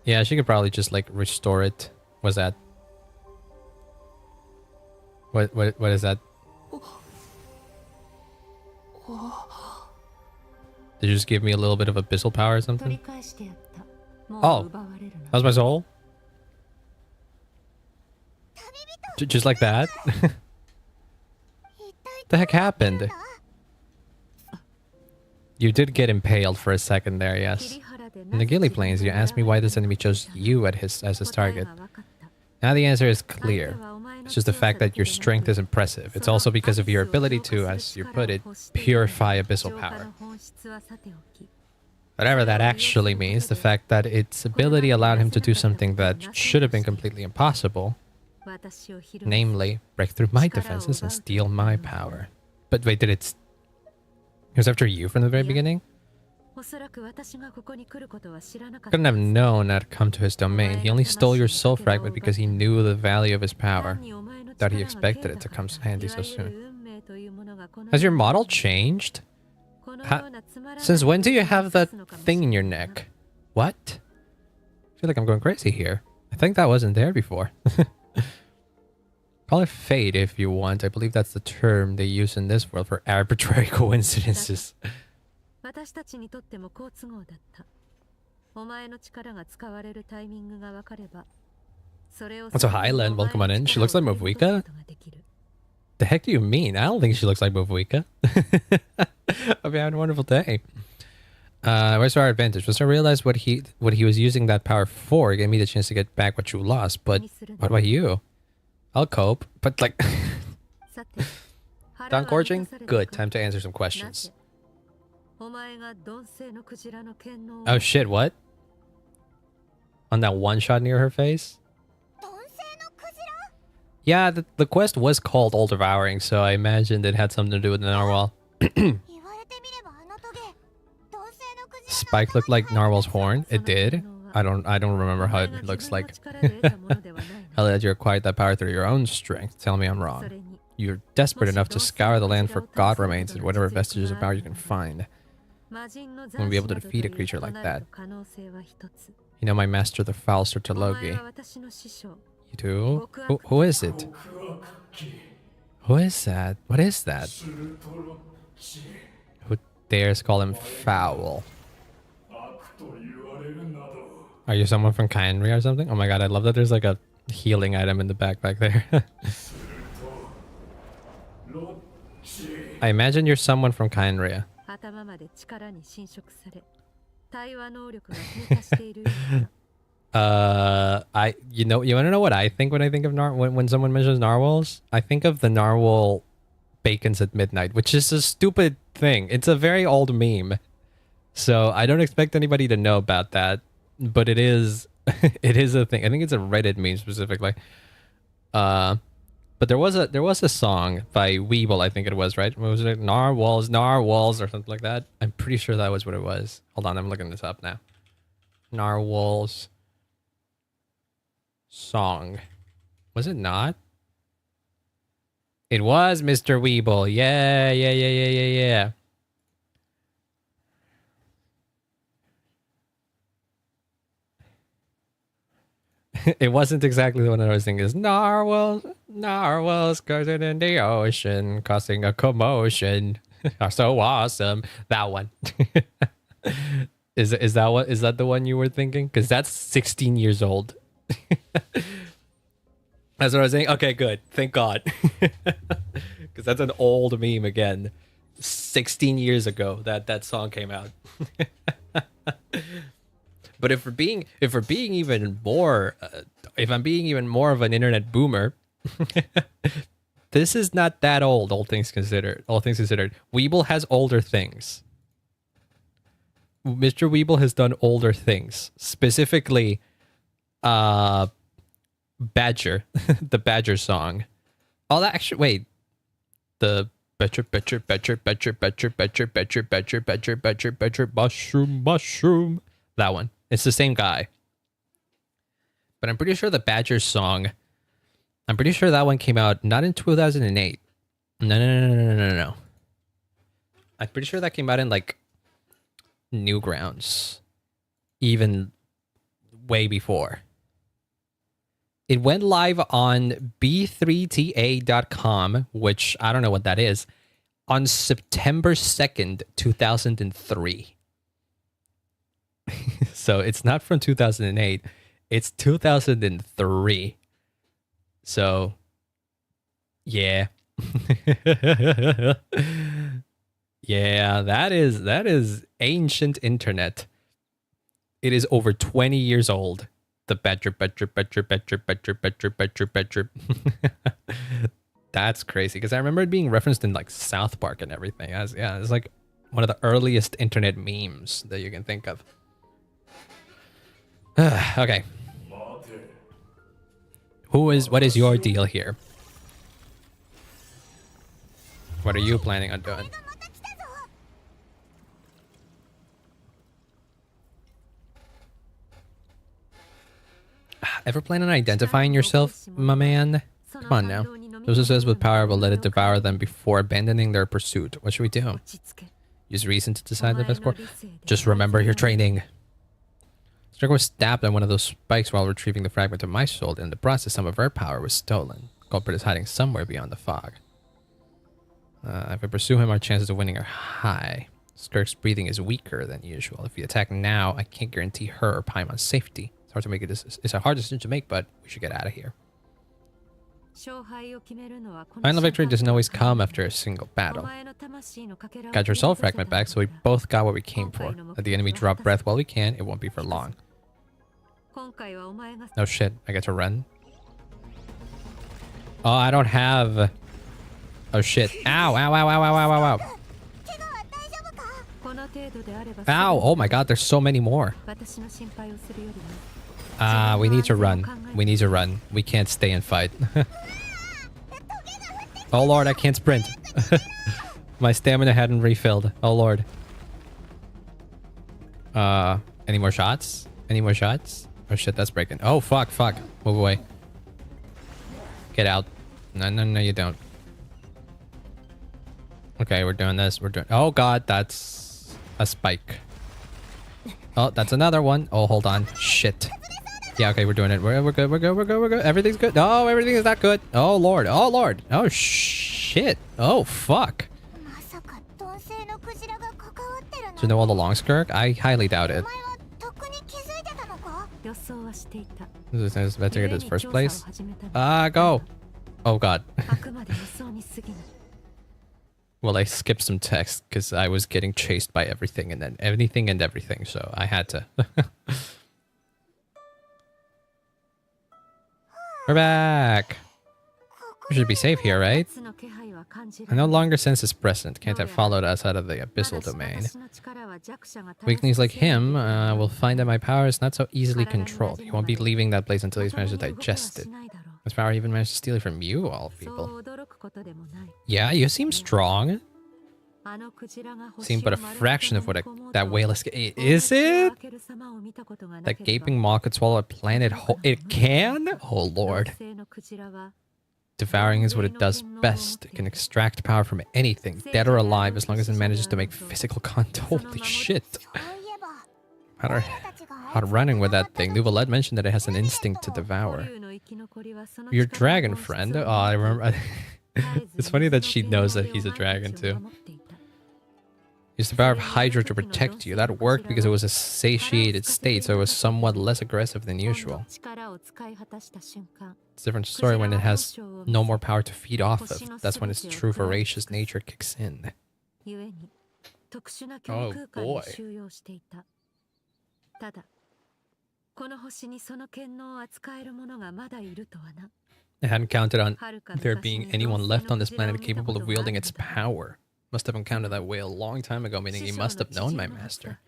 Speaker 1: Yeah, she could probably just like restore it. What's that? What is that? Did you just give me a little bit of abyssal power or something? Oh, that was my soul? Just like that? The heck happened? You did get impaled for a second there, yes. In the Gilly Plains, you asked me why this enemy chose you as his target. Now the answer is clear. It's just the fact that your strength is impressive. It's also because of your ability to, as you put it, purify abyssal power. Whatever that actually means, the fact that its ability allowed him to do something that should have been completely impossible. Namely, break through my defenses and steal my power. But wait, it was after you from the very beginning? Couldn't have known I'd come to his domain. He only stole your soul fragment because he knew the value of his power. That he expected it to come handy so soon. Has your model changed? Since when do you have that thing in your neck? What? I feel like I'm going crazy here. I think that wasn't there before. Call it fate if you want. I believe that's the term they use in this world for arbitrary coincidences.
Speaker 4: 私たちにとっても好都合だった。お前の力が使われるタイミングが分かれば、それを
Speaker 1: What's a Highland? Welcome on in. She looks like Mavuika? The heck do you mean? I don't think she looks like Mavuika. Hope you had a wonderful day. Where's our advantage? Once I realized what he was using that power for, it gave me the chance to get back what you lost. But what about you? I'll cope. But like, done gorging? Good. Time to answer some questions. Oh shit! What? On that one shot near her face? Yeah, the quest was called All Devouring, so I imagined it had something to do with the narwhal. Spike looked like narwhal's horn. It did. I don't remember how it looks like. I'll let you acquire that power through your own strength. Tell me I'm wrong. You're desperate enough to scour the land for god remains and whatever vestiges of power you can find. Won't be able to defeat a creature like that. You know my master, the foul Sertologi. You do? Who is it? Who is that? What is that? Who dares call him foul? Are you someone from Kainri or something? Oh my god, I love that there's like a healing item in the back there. I imagine you're someone from Kainri. You wanna know what I think when I think of when someone mentions narwhals? I think of the narwhal bacons at midnight, which is a stupid thing. It's a very old meme. So I don't expect anybody to know about that, but it is it is a thing. I think it's a Reddit meme specifically. But there was a song by Weeble, I think it was, right? What was it? Narwhals or something like that. I'm pretty sure that was what it was. Hold on, I'm looking this up now. Narwhals song. Was it not? It was Mr. Weeble. Yeah. It wasn't exactly the one I was thinking. It's narwhals guarded in the ocean, causing a commotion. Are so awesome. That one. Is that the one you were thinking? Because that's 16 years old. That's what I was saying. Okay, good. Thank God. Because that's an old meme again. 16 years ago that song came out. But if I'm being even more of an internet boomer, this is not that old. All things considered. Weeble has older things. Mr. Weeble has done older things. Specifically, Badger, the Badger song. Oh, that actually, wait. The Badger, mushroom. That one. It's the same guy. But I'm pretty sure the Badger song, I'm pretty sure that one came out not in 2008. No. I'm pretty sure that came out in like Newgrounds. Even way before. It went live on b3ta.com, which I don't know what that is, on September 2nd, 2003. So it's not from 2008, it's 2003. So, yeah. Yeah, that is ancient internet. It is over 20 years old. The Badger. That's crazy, because I remember it being referenced in like South Park and everything. It's like one of the earliest internet memes that you can think of. Okay. What is your deal here? What are you planning on doing? Ever plan on identifying yourself, my man? Come on now. Those who says with power will let it devour them before abandoning their pursuit. What should we do? Use reason to decide the best course? Just remember your training. Skirk was stabbed on one of those spikes while retrieving the fragment of my soul. In the process, some of her power was stolen. Culprit is hiding somewhere beyond the fog. If I pursue him, our chances of winning are high. Skirk's breathing is weaker than usual. If we attack now, I can't guarantee her or Paimon's safety. It's hard to make it's a hard decision to make, but we should get out of here. Final victory doesn't always come after a single battle. Got your soul fragment back, so we both got what we came for. Let the enemy drop breath while we can, it won't be for long. Oh shit, I get to run? Oh, I don't have... Oh shit. Ow, ow, ow, ow, ow, ow, ow, ow. Ow, oh my god, there's so many more. We need to run. We need to run. We can't stay and fight. Oh lord, I can't sprint. My stamina hadn't refilled. Oh lord. Any more shots? Any more shots? Oh shit, that's breaking. Oh fuck, fuck. Move away. Get out. No, no, no, you don't. Okay, we're doing this. We're doing... Oh god, that's a spike. Oh, that's another one. Oh, hold on. Shit. Yeah, okay, we're doing it. We're good, we're good, we're good, we're good. Everything's good. No, everything is not good. Oh lord, oh lord. Oh shit. Oh fuck. Do you know all along, Skirk? I highly doubt it. This is better get his first place. Go. Oh god. Well, I skipped some text because I was getting chased by everything and then anything and everything, so I had to. We're back. We should be safe here, right? I no longer sense his presence. Can't have followed us out of the abyssal domain. Weaklings like him will find that my power is not so easily controlled. He won't be leaving that place until he's managed to digest it. His power even managed to steal it from you, all people. Yeah, you seem strong. Seem but a fraction of what that whale is. Is it? That gaping maw could swallow a planet whole. It can? Oh lord. Devouring is what it does best. It can extract power from anything, dead or alive, as long as it manages to make physical contact. Holy shit. How running with that thing. Nuvolette mentioned that it has an instinct to devour. Your dragon friend? Oh, I remember. It's funny that she knows that he's a dragon too. Used the power of Hydra to protect you. That worked because it was a satiated state, so it was somewhat less aggressive than usual. It's a different story when it has no more power to feed off of. That's when its true voracious nature kicks in. Oh boy. I hadn't counted on there being anyone left on this planet capable of wielding its power. Must have encountered that whale a long time ago, meaning he must have known my master.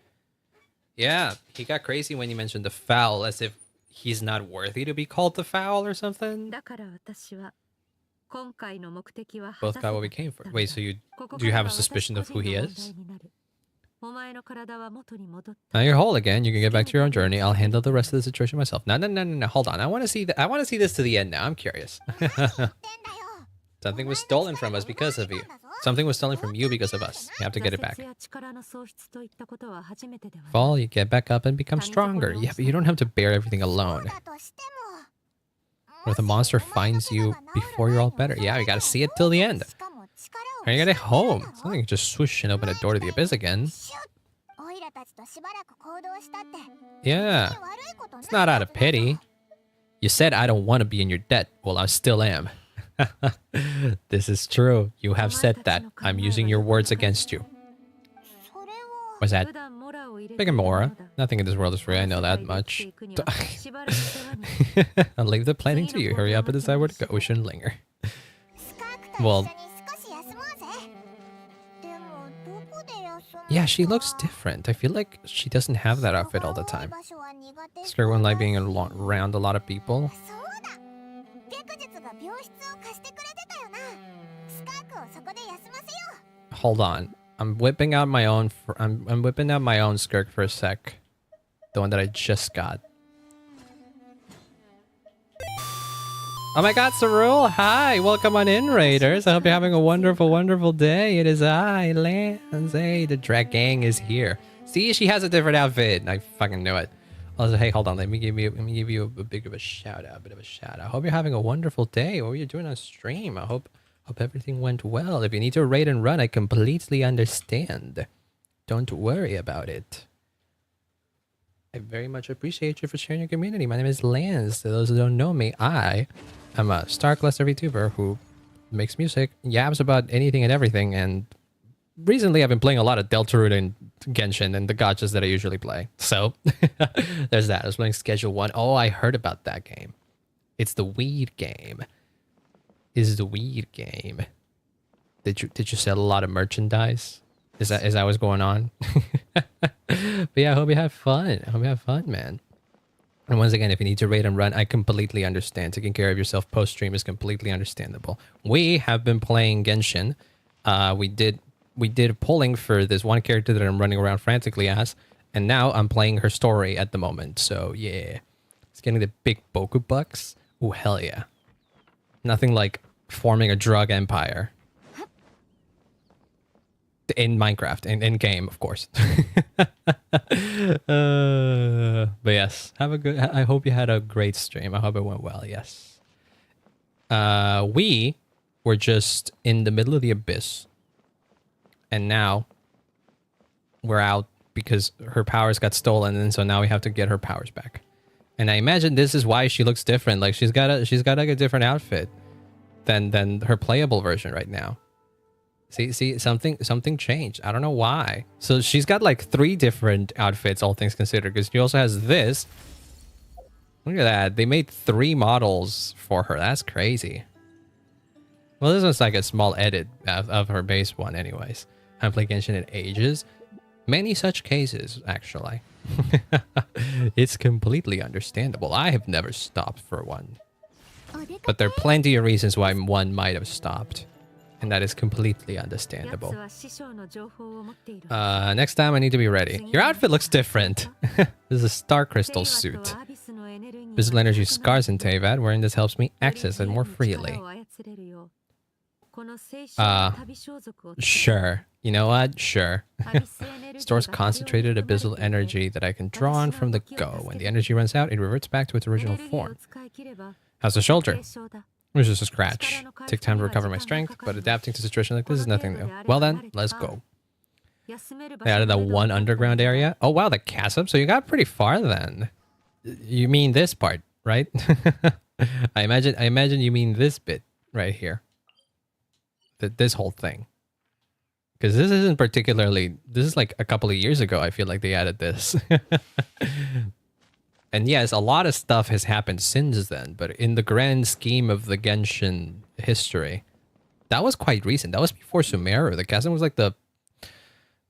Speaker 1: Yeah, he got crazy when you mentioned the foul, as if he's not worthy to be called the foul or something. Both got what we came for. Wait, so do you have a suspicion of who he is? Now you're whole again. You can get back to your own journey. I'll handle the rest of the situation myself. No. Hold on. I want to see I want to see this to the end now. I'm curious. Something was stolen from us because of you. Something was stolen from you because of us. You have to get it back. Fall, you get back up and become stronger. Yeah, but you don't have to bear everything alone. What if the monster finds you before you're all better? Yeah, you gotta see it till the end. How are you gonna get home? Something can just swoosh and open a door to the abyss again. Yeah. It's not out of pity. You said I don't want to be in your debt. Well, I still am. This is true. You have said that. I'm using your words against you. What's that? Bigamora. Nothing in this world is free. I know that much. I'll leave the planning to you. Hurry up and decide where to go. We shouldn't linger. Well... Yeah, she looks different. I feel like she doesn't have that outfit all the time. Skirk won't like being around a lot of people. Hold on. I'm whipping out my own I'm whipping out my own Skirk for a sec. The one that I just got. Oh my god, Cerule! Hi! Welcome on in, Raiders! I hope you're having a wonderful, wonderful day. It is I, Lance. Hey, the Drag Gang is here. See, she has a different outfit. I fucking knew it. Also, hey, hold on. Let me give you a bit of a shout out. Hope you're having a wonderful day. What were you doing on stream? I hope everything went well. If you need to raid and run, I completely understand. Don't worry about it. I very much appreciate you for sharing your community. My name is Lance. To those who don't know me, I am a star cluster VTuber who makes music, yaps about anything and everything, and recently I've been playing a lot of Deltarune and Genshin and the gachas that I usually play. So there's that. I was playing Schedule 1. Oh, I heard about that game. It's the weed game. Is the weed game. Did you sell a lot of merchandise? Is that what's going on? But yeah, I hope you have fun. I hope you have fun, man. And once again, if you need to raid and run, I completely understand. Taking care of yourself post-stream is completely understandable. We have been playing Genshin. We did polling for this one character that I'm running around frantically as, and now I'm playing her story at the moment. So yeah, it's getting the big Boku bucks. Oh hell yeah! Nothing like forming a drug empire in Minecraft, in game, of course. But yes, have a good. I hope you had a great stream. I hope it went well. Yes. We were just in the middle of the abyss, and now we're out because her powers got stolen, and so now we have to get her powers back. And I imagine this is why she looks different. Like she's got like a different outfit than her playable version right now. See, something changed. I don't know why. So she's got like 3 different outfits, all things considered, because she also has this. Look at that. They made 3 models for her. That's crazy. Well, this one's like a small edit of her base one anyways. I haven't played Genshin in ages. Many such cases, actually. It's completely understandable. I have never stopped for one. But there are plenty of reasons why one might have stopped. And that is completely understandable. Next time I need to be ready. Your outfit looks different. This is a star crystal suit. Visible energy scars in Teyvat. Wearing this helps me access it more freely. Sure. You know what? Sure. Stores concentrated abyssal energy that I can draw on from the go. When the energy runs out, it reverts back to its original form. How's the shoulder? It was just a scratch. Take time to recover my strength, but adapting to a situation like this is nothing new. Well then, let's go. They added that one underground area. Oh wow, the chasm. So you got pretty far then. You mean this part, right? I imagine you mean this bit right here. This whole thing. Because this isn't particularly... This is like a couple of years ago, I feel like they added this. And yes, a lot of stuff has happened since then, but in the grand scheme of the Genshin history, that was quite recent. That was before Sumeru. The chasm was like the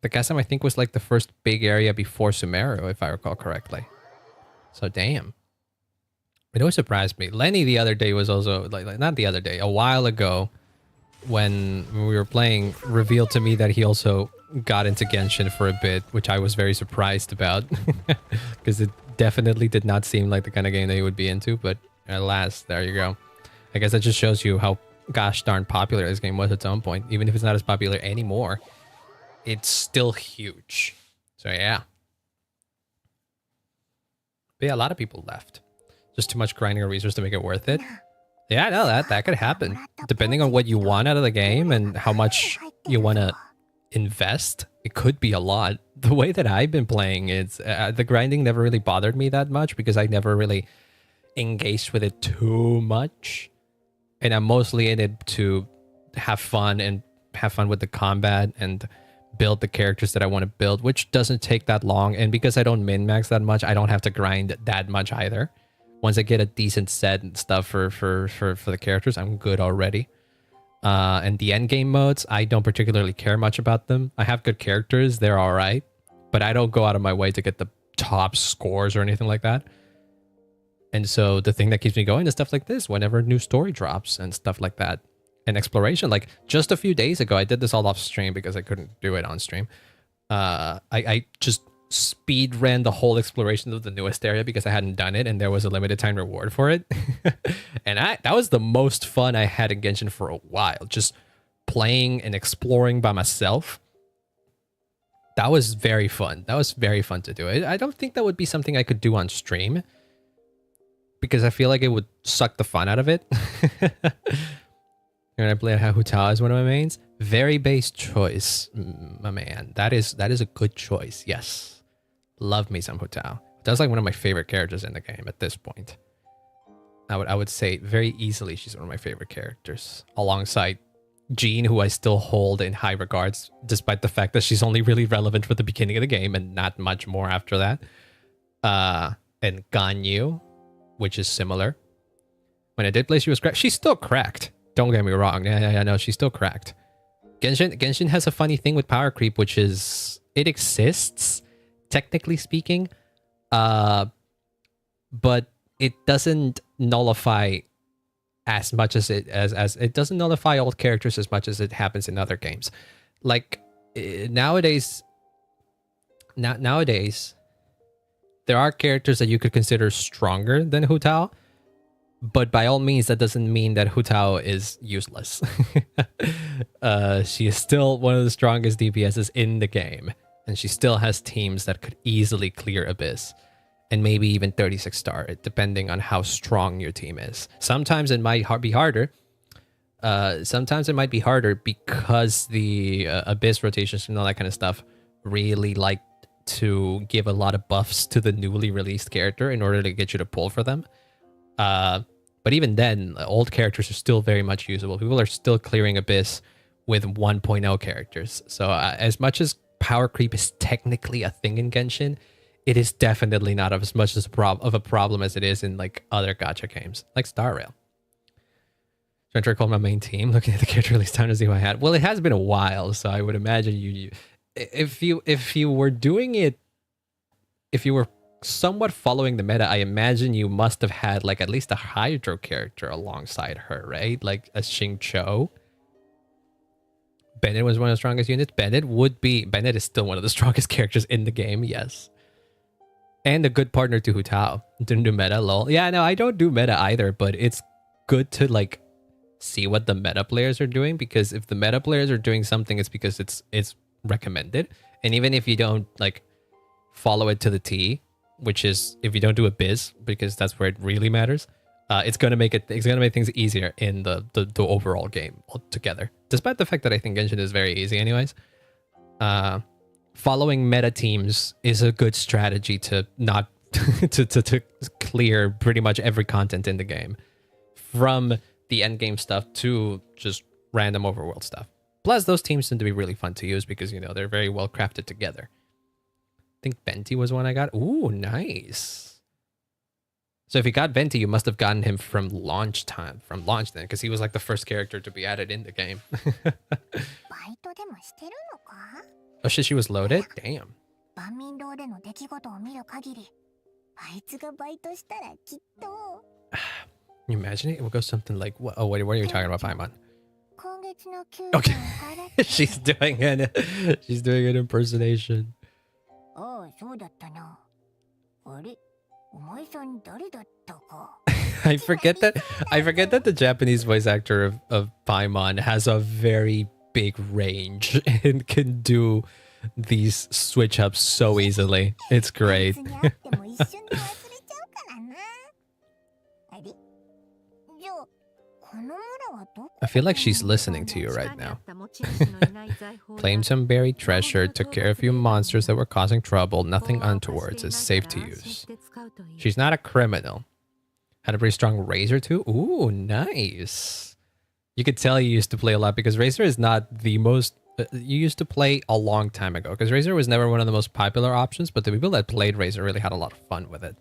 Speaker 1: chasm, I think, was like the first big area before Sumeru, if I recall correctly. So damn. It always surprised me. Lenny the other day was also like not the other day, a while ago, when we were playing, revealed to me that he also got into Genshin for a bit, which I was very surprised about because it definitely did not seem like the kind of game that he would be into, but alas, there you go. I guess that just shows you how gosh darn popular this game was at some point. Even if it's not as popular anymore, it's still huge. So yeah. But yeah, a lot of people left. Just too much grinding or resource to make it worth it. Yeah, no, that could happen. Depending on what you want out of the game and how much you want to invest, it could be a lot. The way that I've been playing, it's the grinding never really bothered me that much because I never really engaged with it too much. And I'm mostly in it to have fun and have fun with the combat and build the characters that I want to build, which doesn't take that long. And because I don't min-max that much, I don't have to grind that much either. Once I get a decent set and stuff for the characters, I'm good already. And the endgame modes, I don't particularly care much about them. I have good characters, they're alright. But I don't go out of my way to get the top scores or anything like that. And so the thing that keeps me going is stuff like this, whenever a new story drops and stuff like that. And exploration, like just a few days ago, I did this all off stream because I couldn't do it on stream. I just speed ran the whole exploration of the newest area because I hadn't done it and there was a limited time reward for it. And that was the most fun I had in Genshin for a while, just playing and exploring by myself. That was very fun. That was very fun to do. I don't think that would be something I could do on stream because I feel like it would suck the fun out of it. When I play Hu Tao as one of my mains, very base choice, my man. That is a good choice. Yes, love me some Hu Tao. That's like one of my favorite characters in the game at this point. I would say very easily she's one of my favorite characters, alongside Jean, who I still hold in high regards, despite the fact that she's only really relevant for the beginning of the game and not much more after that. And Ganyu, which is similar. When I did play, she was cracked. She's still cracked. Don't get me wrong. Yeah, no, she's still cracked. Genshin has a funny thing with power creep, which is it exists, technically speaking, but it doesn't nullify as much as it doesn't nullify old characters as much as it happens in other games. Like nowadays, there are characters that you could consider stronger than Hu Tao, but by all means, that doesn't mean that Hu Tao is useless. She is still one of the strongest DPSs in the game, and she still has teams that could easily clear Abyss, and maybe even 36 star, depending on how strong your team is. Sometimes it might be harder. Sometimes it might be harder because the Abyss rotations and all that kind of stuff really like to give a lot of buffs to the newly released character in order to get you to pull for them. But even then, old characters are still very much usable. People are still clearing Abyss with 1.0 characters. So as much as power creep is technically a thing in Genshin, it is definitely not as much of a problem as it is in like other gacha games, like Star Rail. Trying to recall my main team, looking at the character release time to see who I had. Well, it has been a while, so I would imagine if you were doing it, if you were somewhat following the meta, I imagine you must have had like at least a Hydro character alongside her, right? Like a Xingqiu. Bennett was one of the strongest units. Bennett is still one of the strongest characters in the game, yes. And a good partner to Hu Tao. Didn't do meta, lol. Yeah, no, I don't do meta either, but it's good to like see what the meta players are doing, because if the meta players are doing something, it's because it's recommended. And even if you don't like follow it to the T, which is if you don't do a biz, because that's where it really matters, it's gonna make things easier in the overall game altogether. Despite the fact that I think Genshin is very easy anyways. Following meta teams is a good strategy to not to clear pretty much every content in the game, from the end game stuff to just random overworld stuff. Plus, those teams tend to be really fun to use because, you know, they're very well crafted together. I think Venti was one I got. Ooh, nice. So if you got Venti, you must have gotten him from launch then, because he was like the first character to be added in the game. Oh shit, she was loaded? Damn. You imagine it? It would go something like, what are you talking about, Paimon? Okay. She's doing an impersonation. I forget that the Japanese voice actor of Paimon has a very big range and can do these switch ups so easily. It's great. I feel like she's listening to you right now. Claimed some buried treasure, took care of a few monsters that were causing trouble. Nothing untowards, is safe to use. She's not a criminal. Had a pretty strong Razor too. Ooh, nice. You could tell you used to play a lot, because Razor is not the most... you used to play a long time ago, because Razor was never one of the most popular options, but the people that played Razor really had a lot of fun with it.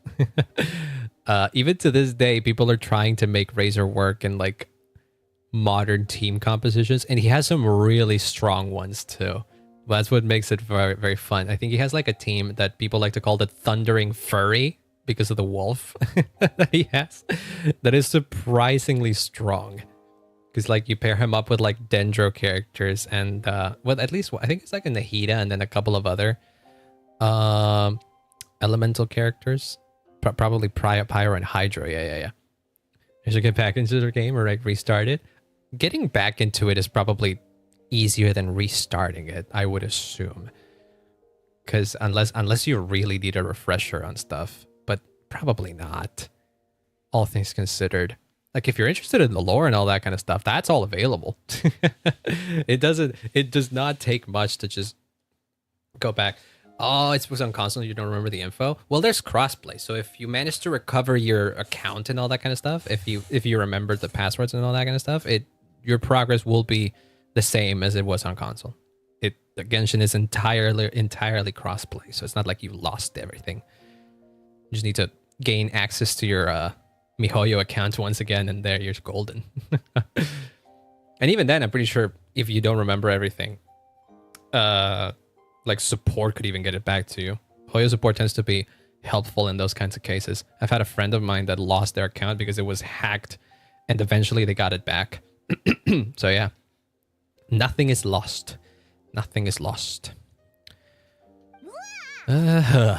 Speaker 1: Even to this day, people are trying to make Razor work in like modern team compositions, and he has some really strong ones too. That's what makes it very, very fun. I think he has like a team that people like to call the Thundering Furry because of the wolf that he has. That is surprisingly strong. Because like you pair him up with like Dendro characters and well, at least I think it's like a Nahida and then a couple of other elemental characters. Probably Pyro and Hydro. Yeah. I should get back into the game or like restart it. Getting back into it is probably easier than restarting it, I would assume. because unless you really need a refresher on stuff, but probably not. All things considered, like if you're interested in the lore and all that kind of stuff, that's all available. It does not take much to just go back. Oh, it was on console. You don't remember the info. Well, there's crossplay. So if you manage to recover your account and all that kind of stuff, if you remember the passwords and all that kind of stuff, your progress will be the same as it was on console. The Genshin is entirely crossplay, so it's not like you lost everything. You just need to gain access to your MiHoYo account once again, and there you're golden. And even then, I'm pretty sure if you don't remember everything, like support could even get it back to you. Hoyo support tends to be helpful in those kinds of cases. I've had a friend of mine that lost their account because it was hacked, and eventually they got it back. So yeah, nothing is lost. Nothing is lost. Yeah,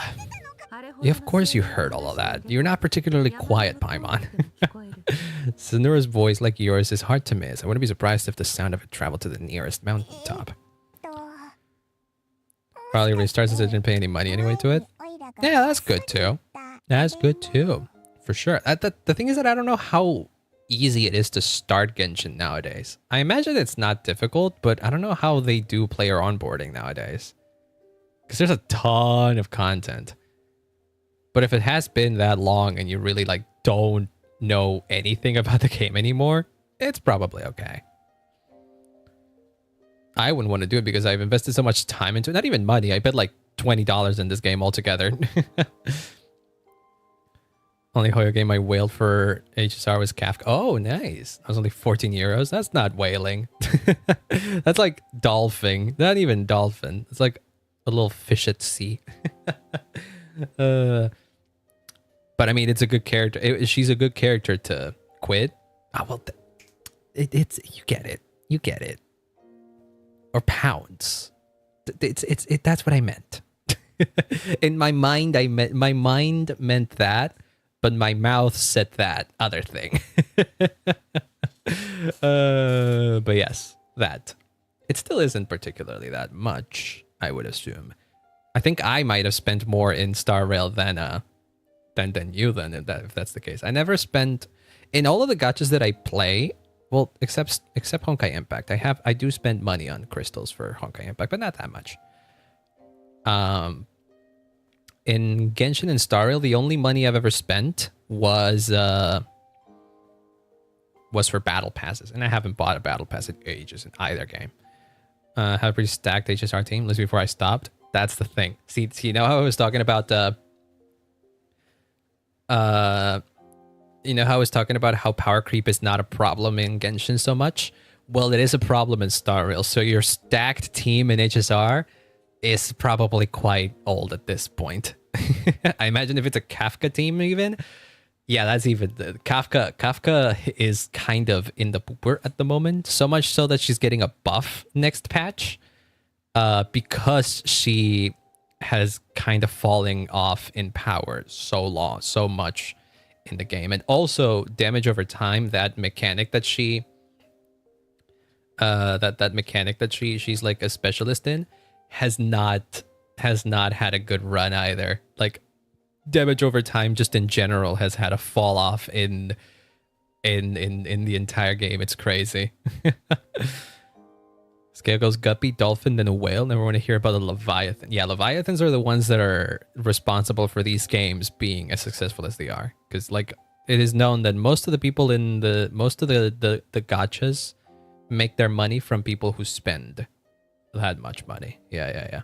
Speaker 1: of course you heard all of that. You're not particularly quiet, Paimon. Sonura's voice, like yours, is hard to miss. I wouldn't be surprised if the sound of it traveled to the nearest mountaintop. Probably restarts since I didn't pay any money anyway to it. Yeah, that's good too. That's good too. For sure. The thing is that I don't know how easy it is to start Genshin nowadays. I imagine it's not difficult, but I don't know how they do player onboarding nowadays. Because there's a ton of content. But if it has been that long and you really like don't know anything about the game anymore, it's probably okay. I wouldn't want to do it because I've invested so much time into it. Not even money. I bet like $20 in this game altogether. Only Hoyo game I whaled for HSR was Kafka. Oh, nice. That was only 14 euros. That's not whaling. That's like dolphin. Not even dolphin. It's like a little fish at sea. But I mean, it's a good character. She's a good character to quit. Oh, well, it's you get it. You get it. Or pounds. That's what I meant. In my mind, my mind meant that, but my mouth said that other thing. But yes, that. It still isn't particularly that much, I would assume. I think I might have spent more in Star Rail than you then, if that's the case. I never spent in all of the gachas that I play. Well, except Honkai Impact. I do spend money on crystals for Honkai Impact, but not that much. In Genshin and Star Rail, the only money I've ever spent was for battle passes, and I haven't bought a battle pass in ages in either game. Had a pretty stacked HSR team, at least before I stopped. That's the thing. See, you know how I was talking about you know how I was talking about how power creep is not a problem in Genshin so much? Well, it is a problem in Star Rail. So your stacked team in HSR is probably quite old at this point. I imagine if it's a Kafka team even. Yeah, that's even... Kafka is kind of in the pooper at the moment. So much so that she's getting a buff next patch. Because she has kind of falling off in power so much in the game. And also damage over time, that mechanic that she she's like a specialist in has not had a good run either. Like damage over time just in general has had a fall off in the entire game. It's crazy. Scale goes guppy, dolphin, then a whale. Never want to hear about a leviathan. Yeah, leviathans are the ones that are responsible for these games being as successful as they are. Because like it is known that most of the people in the gachas make their money from people who spend that much money. Yeah.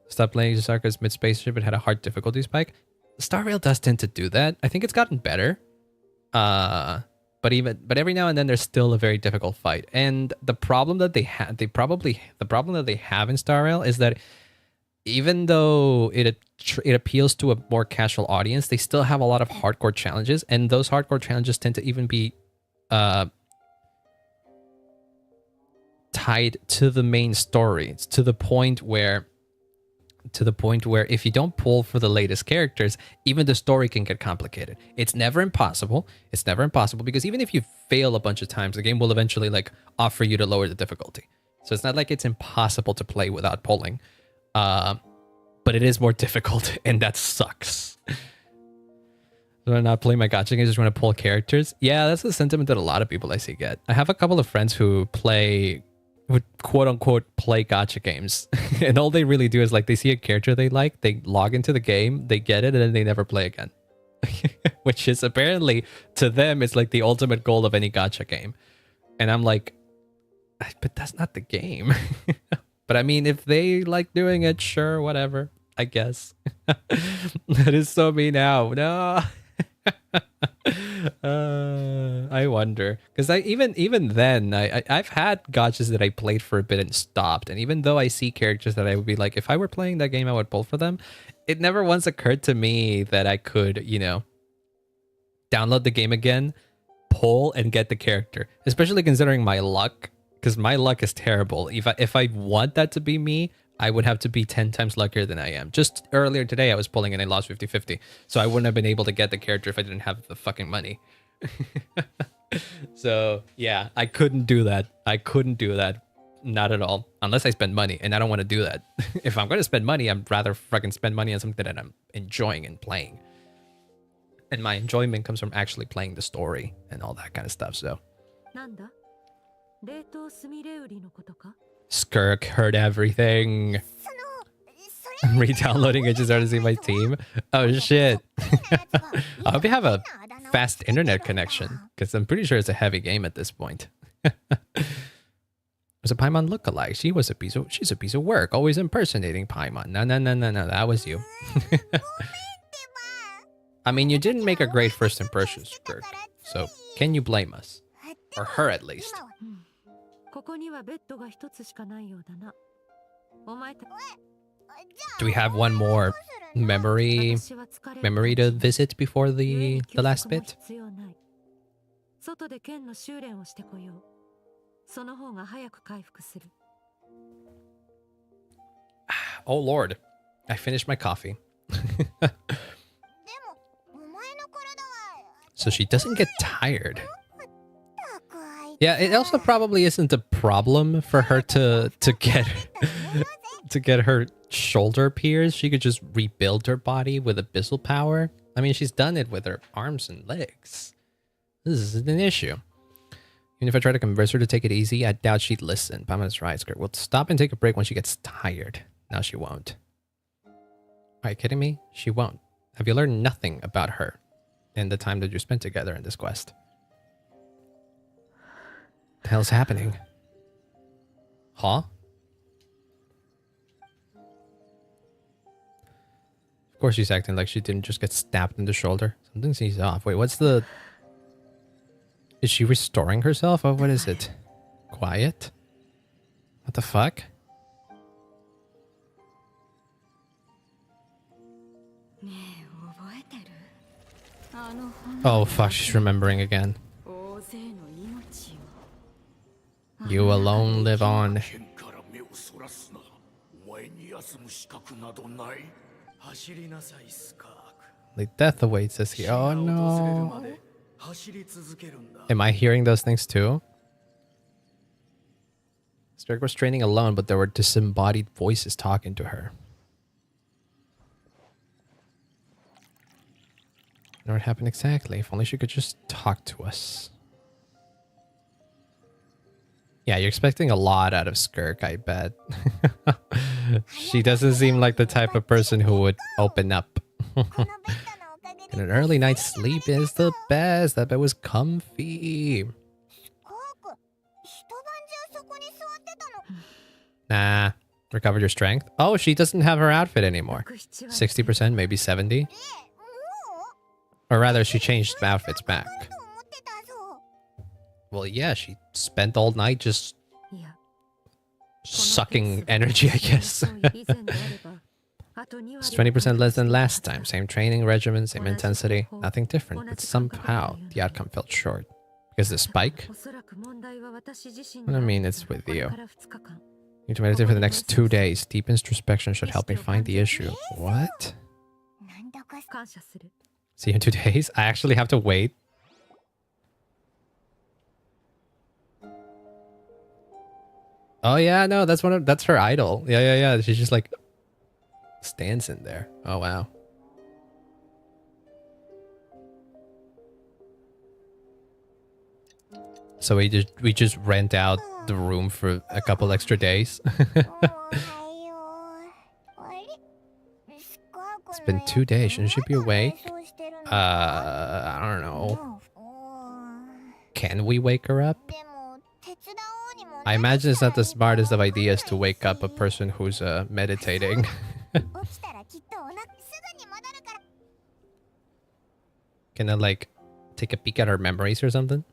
Speaker 1: Stop playing Sarka's mid-space ship. It had a hard difficulty spike. Star Rail does tend to do that. I think it's gotten better. But every now and then there's still a very difficult fight. And the problem that they have, the problem that they have in Star Rail is that even though it appeals to a more casual audience, they still have a lot of hardcore challenges, and those hardcore challenges tend to even be tied to the main story. It's to the point where if you don't pull for the latest characters, even the story can get complicated. It's never impossible. It's never impossible because even if you fail a bunch of times, the game will eventually like offer you to lower the difficulty. So it's not like it's impossible to play without pulling. but it is more difficult, and that sucks. Do I not play my gacha games? Just want to pull characters? Yeah, that's the sentiment that a lot of people I see get. I have a couple of friends who would quote unquote play gacha games, and all they really do is like they see a character they like, they log into the game, they get it, and then they never play again. Which is apparently to them it's like the ultimate goal of any gacha game. And I'm like, but that's not the game. But I mean, if they like doing it, sure, whatever, I guess. That is so me now. No. I wonder, because even then I've had gachas that I played for a bit and stopped, and even though I see characters that I would be like, if I were playing that game I would pull for them, it never once occurred to me that I could, you know, download the game again, pull and get the character, especially considering my luck, because my luck is terrible. If I want that to be me, I would have to be 10 times luckier than I am. Just earlier today, I was pulling and I lost 50-50. So I wouldn't have been able to get the character if I didn't have the fucking money. So yeah, I couldn't do that. I couldn't do that. Not at all. Unless I spend money, and I don't want to do that. If I'm going to spend money, I'd rather fucking spend money on something that I'm enjoying and playing. And my enjoyment comes from actually playing the story and all that kind of stuff, so. Skirk heard everything. I'm re-downloading it just started to see my team. Oh shit. I hope you have a fast internet connection, because I'm pretty sure it's a heavy game at this point. Was a Paimon lookalike. She's a piece of work, always impersonating Paimon. No, that was you. I mean, you didn't make a great first impression, Skirk. So can you blame us? Or her at least. Do we have one more memory to visit before the last bit? Oh lord, I finished my coffee. So she doesn't get tired. Yeah, it also probably isn't a problem for her to get to get her shoulder pierced. She could just rebuild her body with abyssal power. I mean, she's done it with her arms and legs. This isn't an issue. Even if I try to convince her to take it easy, I doubt she'd listen. Pama's right, Skirk. We'll stop and take a break when she gets tired. No, she won't. Are you kidding me? She won't. Have you learned nothing about her in the time that you spent together in this quest? The hell's happening? Huh? Of course she's acting like she didn't just get stabbed in the shoulder. Something seems off. Wait, what's the... Is she restoring herself? Oh, what is it? Quiet? What the fuck? Oh fuck, she's remembering again. You alone live on. The death awaits us here. Oh no. Am I hearing those things too? Skirk was training alone, but there were disembodied voices talking to her. I know what happened exactly. If only she could just talk to us. Yeah, you're expecting a lot out of Skirk, I bet. She doesn't seem like the type of person who would open up. And an early night's sleep is the best. That bed was comfy. Nah, recovered your strength. Oh, she doesn't have her outfit anymore. 60%, maybe 70. Or rather, she changed outfits back. Well, yeah, she spent all night just sucking energy, I guess. It's 20% less than last time. Same training regimen, same intensity. Nothing different, but somehow the outcome felt short. Because the spike? I mean, it's with you. You need to meditate for the next 2 days. Deep introspection should help me find the issue. What? See you in 2 days? I actually have to wait. Oh yeah, no, that's her idol. Yeah. She's just like stands in there. Oh wow. So we just rent out the room for a couple extra days. It's been 2 days. Shouldn't she be awake? I don't know. Can we wake her up? I imagine it's not the smartest of ideas to wake up a person who's meditating. Can I like take a peek at her memories or something?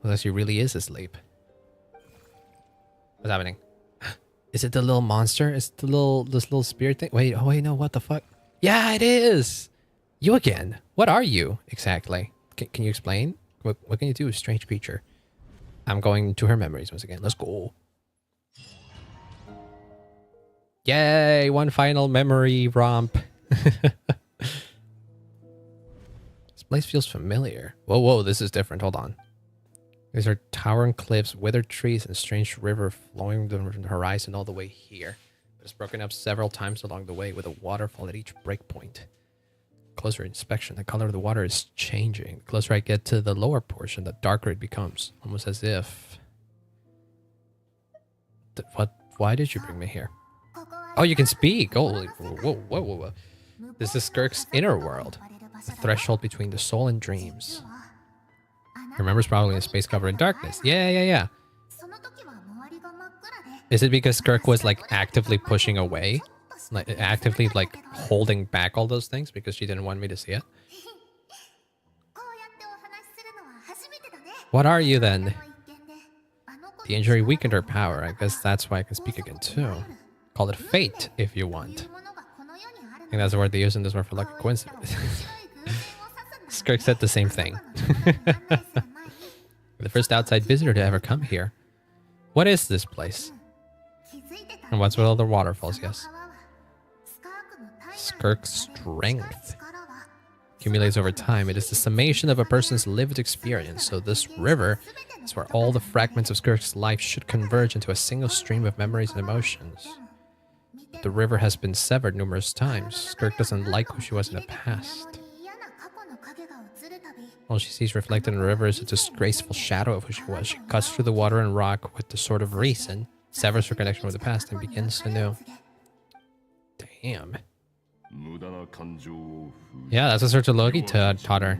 Speaker 1: Unless she really is asleep. What's happening? Is it the little monster? Is it this little spirit thing? Wait, oh wait, no, what the fuck? Yeah, it is! You again. What are you exactly? Can you explain? What can you do, strange creature? I'm going to her memories once again. Let's go. Yay, one final memory romp. This place feels familiar. Whoa, whoa, this is different. Hold on. These are towering cliffs, withered trees, and a strange river flowing from the horizon all the way here. It's broken up several times along the way with a waterfall at each breakpoint. Closer inspection, the color of the water is changing. The closer I get to the lower portion, the darker it becomes. Almost as if... What? Why did you bring me here? Oh, you can speak! Holy... Whoa, whoa, whoa, whoa. This is Skirk's inner world. The threshold between the soul and dreams. Remembers probably a space covered in darkness. Yeah. Is it because Skirk was like actively pushing away? Like actively like holding back all those things because she didn't want me to see it? What are you then? The injury weakened her power. I guess that's why I can speak again too. Call it fate if you want. I think that's the word they use in this word for lucky coincidence. Skirk said the same thing. The first outside visitor to ever come here. What is this place? And what's with all the waterfalls? Yes. Skirk's strength accumulates over time. It is the summation of a person's lived experience. So this river is where all the fragments of Skirk's life should converge into a single stream of memories and emotions. The river has been severed numerous times. Skirk doesn't like who she was in the past. All she sees reflected in the river is a disgraceful shadow of who she was. She cuts through the water and rock with the sword of reason, severs her connection with the past, and begins anew. Damn. Yeah, that's what Sir Logi taught her.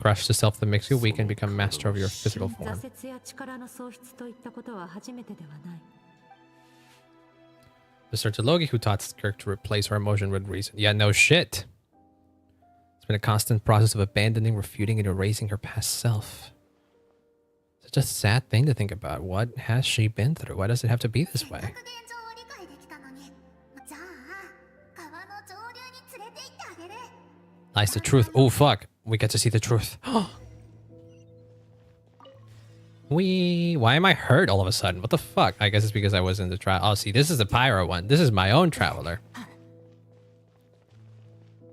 Speaker 1: Crush the self that makes you weak and become master of your physical form. The Sir Logi who taught Skirk to replace her emotion with reason. Yeah, no shit. It's been a constant process of abandoning, refuting, and erasing her past self. Such a sad thing to think about. What has she been through? Why does it have to be this way? Lies the truth. Oh, fuck. We get to see the truth. Why am I hurt all of a sudden? What the fuck? I guess it's because I was in the trial. Oh, see, this is the pyro one. This is my own traveler.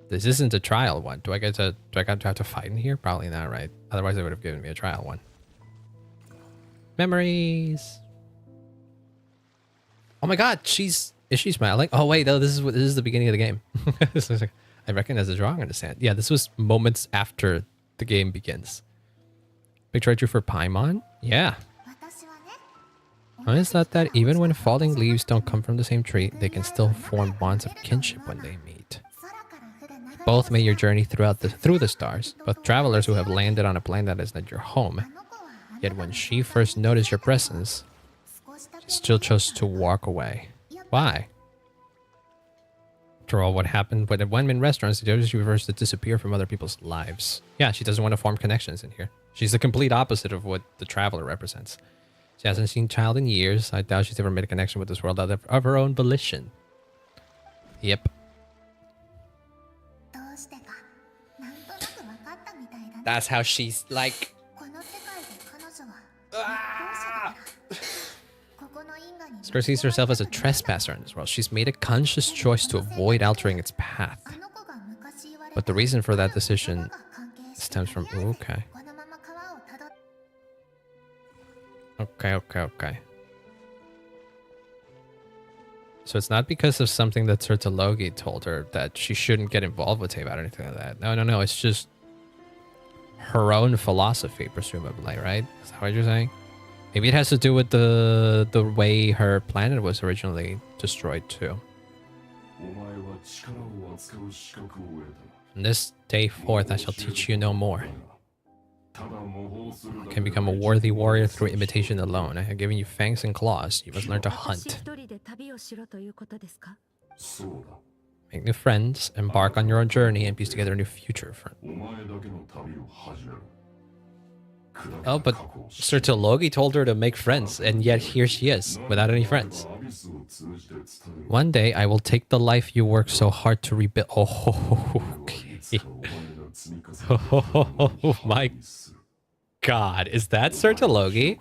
Speaker 1: This isn't a trial one. Do I have to fight in here? Probably not, right? Otherwise, they would have given me a trial one. Memories. Oh my god, is she smiling? Oh wait, no, this is the beginning of the game. I recognize the drawing on the sand. Yeah, this was moments after the game begins. Picture I drew for Paimon? Yeah. I always thought that even when falling leaves don't come from the same tree, they can still form bonds of kinship when they meet. Both made your journey through the stars, both travelers who have landed on a planet that is not your home. Yet when she first noticed your presence, she still chose to walk away. Why? After all, what happened when at one-man restaurants, she prefers to disappear from other people's lives. Yeah, she doesn't want to form connections in here. She's the complete opposite of what the traveler represents. She hasn't seen child in years. I doubt she's ever made a connection with this world out of her own volition. Yep. That's how she's like... Skirk sees herself as a trespasser in this world. She's made a conscious choice to avoid altering its path. But the reason for that decision stems from... Okay. Okay. So it's not because of something that Sertologi told her that she shouldn't get involved with Teyvat or anything like that. No. It's just her own philosophy, presumably, right? Is that what you're saying? Maybe it has to do with the way her planet was originally destroyed too. From this day forth, I shall teach you no more. You can become a worthy warrior through imitation alone. I have given you fangs and claws. You must learn to hunt. Make new friends, embark on your own journey, and piece together a new future. Oh, but Sertologi told her to make friends, and yet here she is, without any friends. One day, I will take the life you work so hard to rebuild. Oh, okay. Oh my God, is that Sertologi?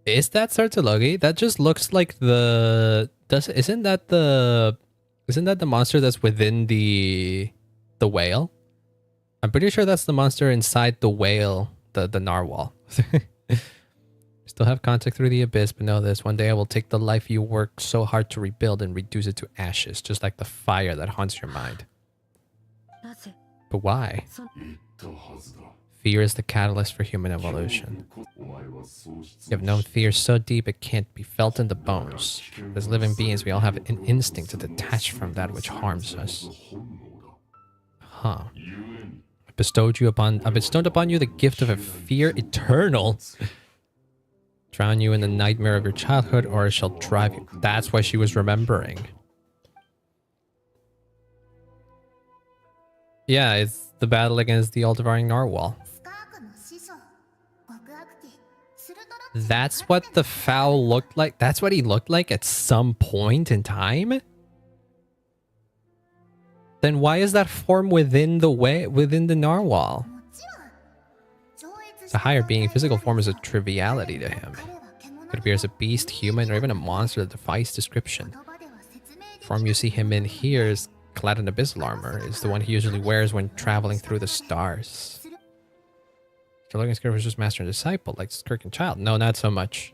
Speaker 1: Is that Sertologi? That just looks like the... Isn't that the monster that's within the whale? I'm pretty sure that's the monster inside the whale, the narwhal. Still have contact through the abyss, but know this. One day I will take the life you work so hard to rebuild and reduce it to ashes, just like the fire that haunts your mind. But why? Fear is the catalyst for human evolution. You have known fear so deep it can't be felt in the bones. As living beings, we all have an instinct to detach from that which harms us. Huh. I bestowed upon you the gift of a fear eternal. Drown you in the nightmare of your childhood, or it shall drive you. That's why she was remembering. Yeah, it's the battle against the all-devouring narwhal. That's what the fowl looked like? That's what he looked like at some point in time? Then why is that form within the narwhal? The higher being, physical form is a triviality to him. It appears a beast, human, or even a monster that defies description. The form you see him in here is clad in abyssal armor, is the one he usually wears when traveling through the stars. Sertologi and Skirk was just master and disciple, like Skirk and Child. No, not so much.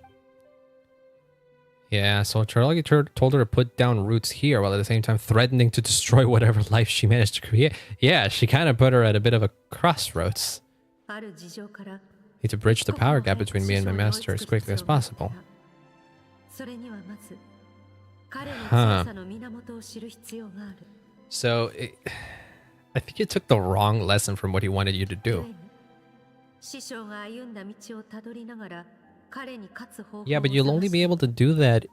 Speaker 1: Yeah, so Sertologi told her to put down roots here, while at the same time threatening to destroy whatever life she managed to create. Yeah, she kind of put her at a bit of a crossroads. Need to bridge the power gap between me and my master as quickly as possible. Huh. So, I think you took the wrong lesson from what he wanted you to do. Yeah, but you'll only be able to do that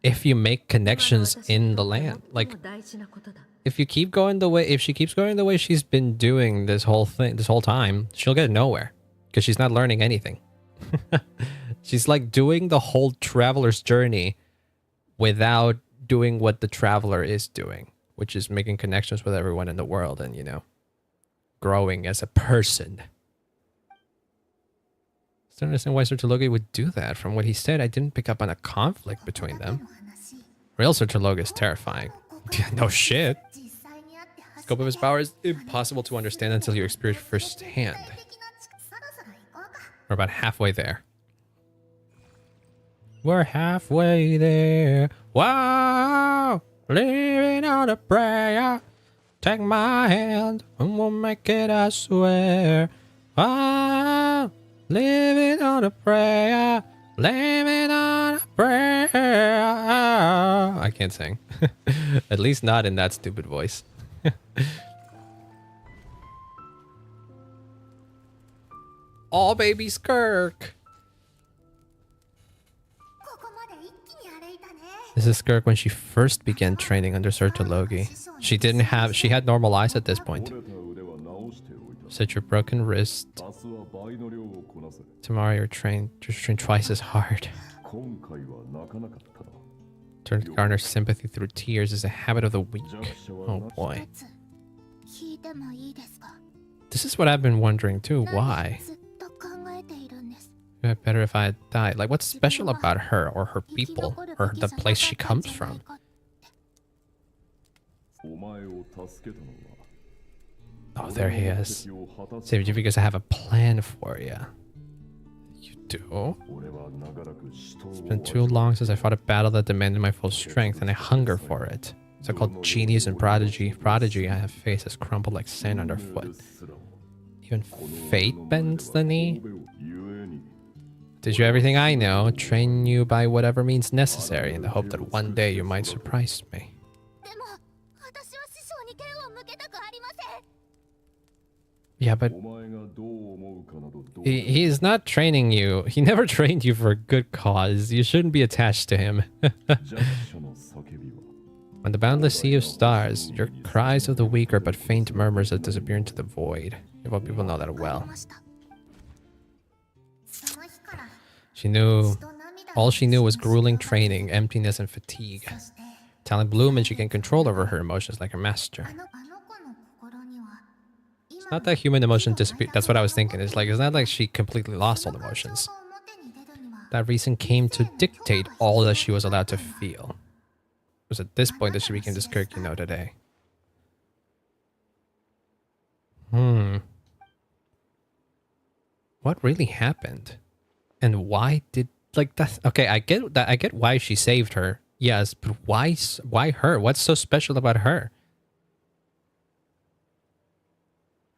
Speaker 1: if you make connections in the land. Like, if you keep going the way, if she keeps going the way she's been doing this whole time, she'll get nowhere because she's not learning anything. She's like doing the whole traveler's journey without doing what the traveler is doing, which is making connections with everyone in the world and, you know, growing as a person. I don't understand why Sertologi would do that. From what he said, I didn't pick up on a conflict between them. Real Sertologi is terrifying. No shit. The scope of his power is impossible to understand until you experience firsthand. We're about halfway there. We're halfway there. Wow! Living on a prayer. Take my hand and we'll make it, I swear. Wow! Living on a prayer. Living on a prayer. I can't sing. At least not in that stupid voice. Oh, baby Skirk. This is Skirk when she first began training under Sertologi. She had normal eyes at this point. Set your broken wrist. Tomorrow you're trained. Just train twice as hard. Turn to garner sympathy through tears is a habit of the weak. Oh boy. This is what I've been wondering too. Why? It'd be better if I had died. Like, what's special about her or her people or the place she comes from? Oh, there he is. Saved you because I have a plan for you. You do. It's been too long since I fought a battle that demanded my full strength, and I hunger for it. So-called genius and prodigy I have faced has crumbled like sand underfoot. Even fate bends the knee. Teach you everything I know, train you by whatever means necessary, in the hope that one day you might surprise me. Yeah, but he is not training you. He never trained you for a good cause. You shouldn't be attached to him. When the boundless sea of stars, your cries of the weak are but faint murmurs that disappear into the void. Well, people know that well. She knew... All she knew was grueling training, emptiness, and fatigue. Talent bloom and she can control over her emotions like her master. It's not that human emotion disappeared. That's what I was thinking. It's not like she completely lost all emotions. That reason came to dictate all that she was allowed to feel. It was at this point that she became the Skirk you know today. What really happened? And why did... Like, that's... Okay, I get that. I get why she saved her. Yes, but why her? What's so special about her?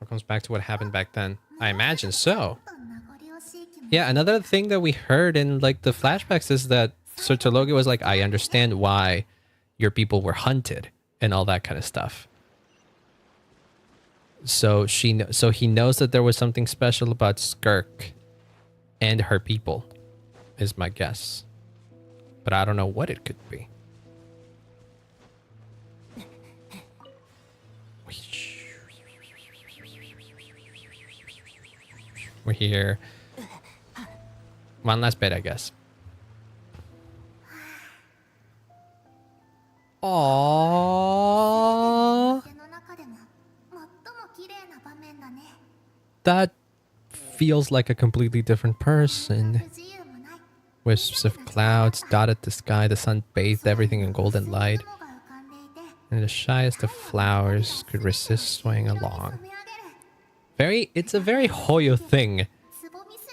Speaker 1: It comes back to what happened back then. I imagine so. Yeah, another thing that we heard in, like, the flashbacks is that Sir Tologi was like, I understand why your people were hunted and all that kind of stuff. So he knows that there was something special about Skirk and her people, is my guess. But I don't know what it could be. We're here. One last bit, I guess. Aww. That feels like a completely different person. Wisps of clouds dotted the sky, the sun bathed everything in golden light, and the shyest of flowers could resist swaying along. It's a very Hoyo thing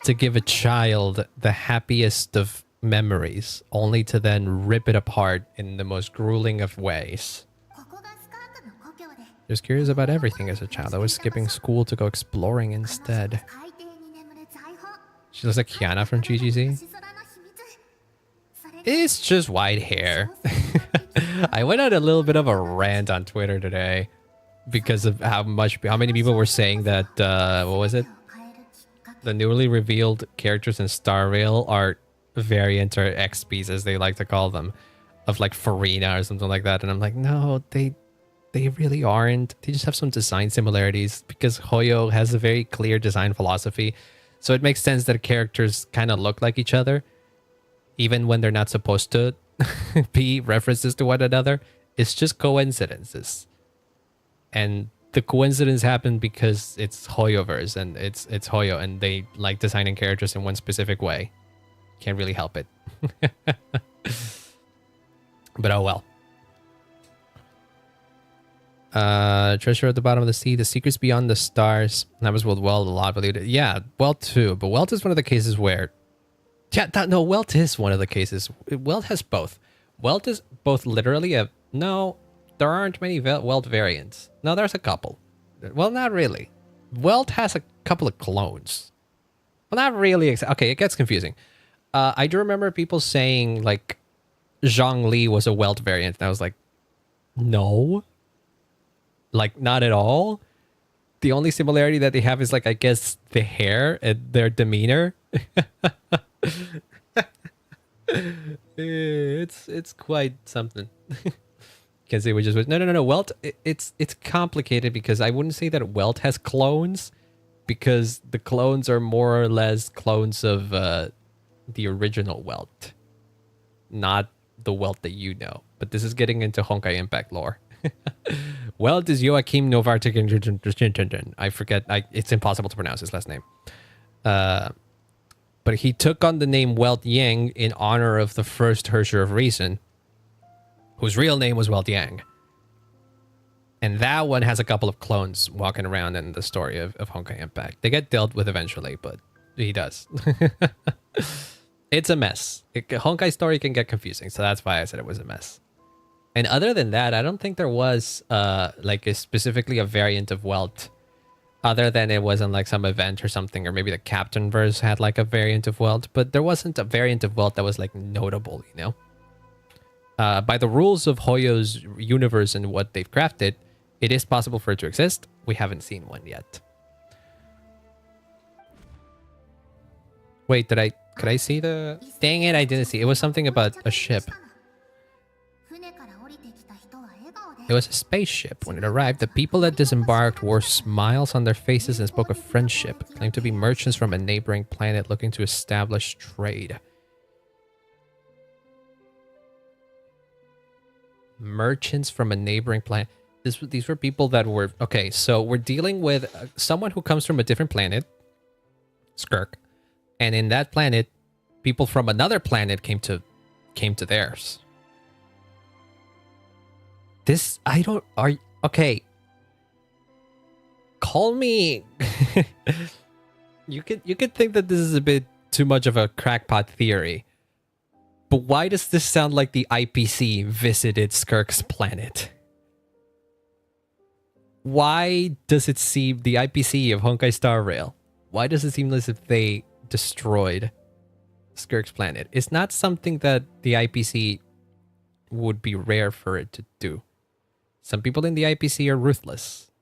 Speaker 1: to give a child the happiest of memories, only to then rip it apart in the most grueling of ways. She was curious about everything as a child. I was skipping school to go exploring instead. She looks like Kiana from GGZ. It's just white hair. I went on a little bit of a rant on Twitter today because of how many people were saying that what was it? The newly revealed characters in Star Rail are variant or XPs, as they like to call them, of like Farina or something like that. And I'm like, no, they really aren't. They just have some design similarities because Hoyo has a very clear design philosophy. So it makes sense that characters kind of look like each other, even when they're not supposed to be references to one another. It's just coincidences. And the coincidence happened because it's Hoyoverse and it's Hoyo, and they like designing characters in one specific way. Can't really help it. But oh well. Treasure at the bottom of the sea, the secrets beyond the stars. That was with Welt a lot, but yeah, Welt too. But Welt is one of the cases where, no, Welt is one of the cases. Welt has both. Welt is both literally a no. There aren't many Welt variants. No, there's a couple. Well, not really. Welt has a couple of clones. Well, not really. Okay, it gets confusing. I do remember people saying like Zhongli was a Welt variant, and I was like, no. Like, not at all. The only similarity that they have is, like, I guess the hair and their demeanor. It's quite something. Can't say which is which. No. Welt, it's complicated because I wouldn't say that Welt has clones, because the clones are more or less clones of the original Welt, not the Welt that you know. But this is getting into Honkai Impact lore. Welt is Joachim Novartik. I forget. It's impossible to pronounce his last name. But he took on the name Welt Yang in honor of the first Herrscher of Reason, whose real name was Welt Yang. And that one has a couple of clones walking around in the story of Honkai Impact. They get dealt with eventually, but he does. It's a mess. Honkai story can get confusing, so that's why I said it was a mess. And other than that, I don't think there was like specifically a variant of Welt, other than it wasn't like some event or something, or maybe the Captain verse had like a variant of Welt, but there wasn't a variant of Welt that was like notable, you know? By the rules of Hoyo's universe and what they've crafted, it is possible for it to exist. We haven't seen one yet. Wait, could I see the... Dang it, I didn't see. It was something about a ship. It was a spaceship. When it arrived, the people that disembarked wore smiles on their faces and spoke of friendship, claimed to be merchants from a neighboring planet looking to establish trade. Merchants from a neighboring planet. These were people that were... Okay, so we're dealing with someone who comes from a different planet, Skirk. And in that planet, people from another planet came to theirs. This, I don't, are, okay. Call me. You could think that this is a bit too much of a crackpot theory. But why does this sound like the IPC visited Skirk's planet? Why does it seem, the IPC of Honkai Star Rail, why does it seem as if they destroyed Skirk's planet? It's not something that the IPC would be rare for it to do. Some people in the IPC are ruthless,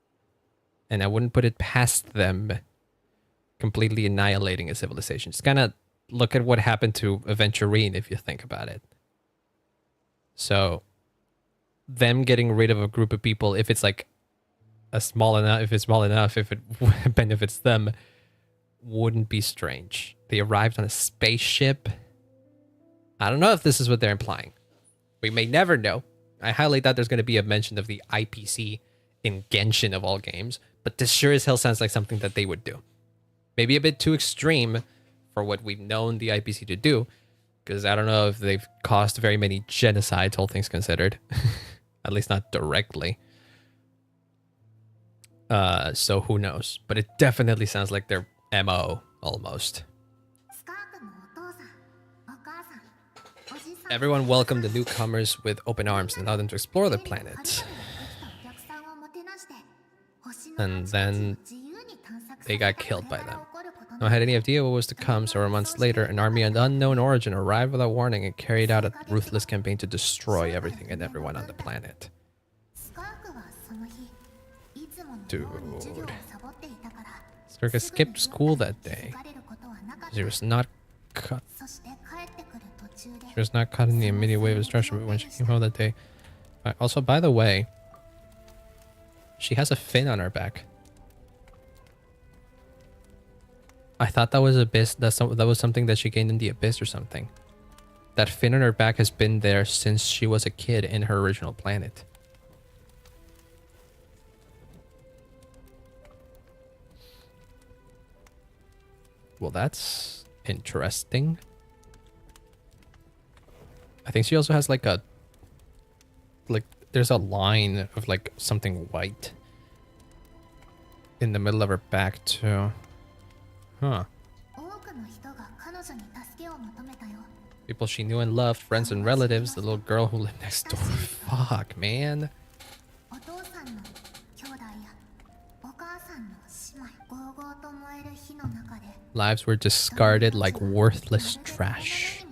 Speaker 1: and I wouldn't put it past them completely annihilating a civilization. Just kind of look at what happened to Aventurine if you think about it. So them getting rid of a group of people, if it's like if it's small enough, if it benefits them, wouldn't be strange. They arrived on a spaceship. I don't know if this is what they're implying. We may never know. I highly doubt there's going to be a mention of the IPC in Genshin of all games, but this sure as hell sounds like something that they would do. Maybe a bit too extreme for what we've known the IPC to do, because I don't know if they've caused very many genocides, all things considered. At least not directly. So who knows? But it definitely sounds like their MO, almost. Everyone welcomed the newcomers with open arms and allowed them to explore the planet. And then they got killed by them. No one had any idea what was to come, so months later, an army of unknown origin arrived without warning and carried out a ruthless campaign to destroy everything and everyone on the planet. Dude. Skirk skipped school that day. She was not caught. She was not caught in the immediate wave of destruction, but when she came home that day... Also, by the way, she has a fin on her back. I thought that was Abyss. That was something that she gained in the Abyss or something. That fin on her back has been there since she was a kid in her original planet. Well, that's interesting. I think she also has like a... Like, there's a line of like something white in the middle of her back too. Huh. People she knew and loved, friends and relatives, the little girl who lived next door. Fuck, man. Lives were discarded like worthless trash.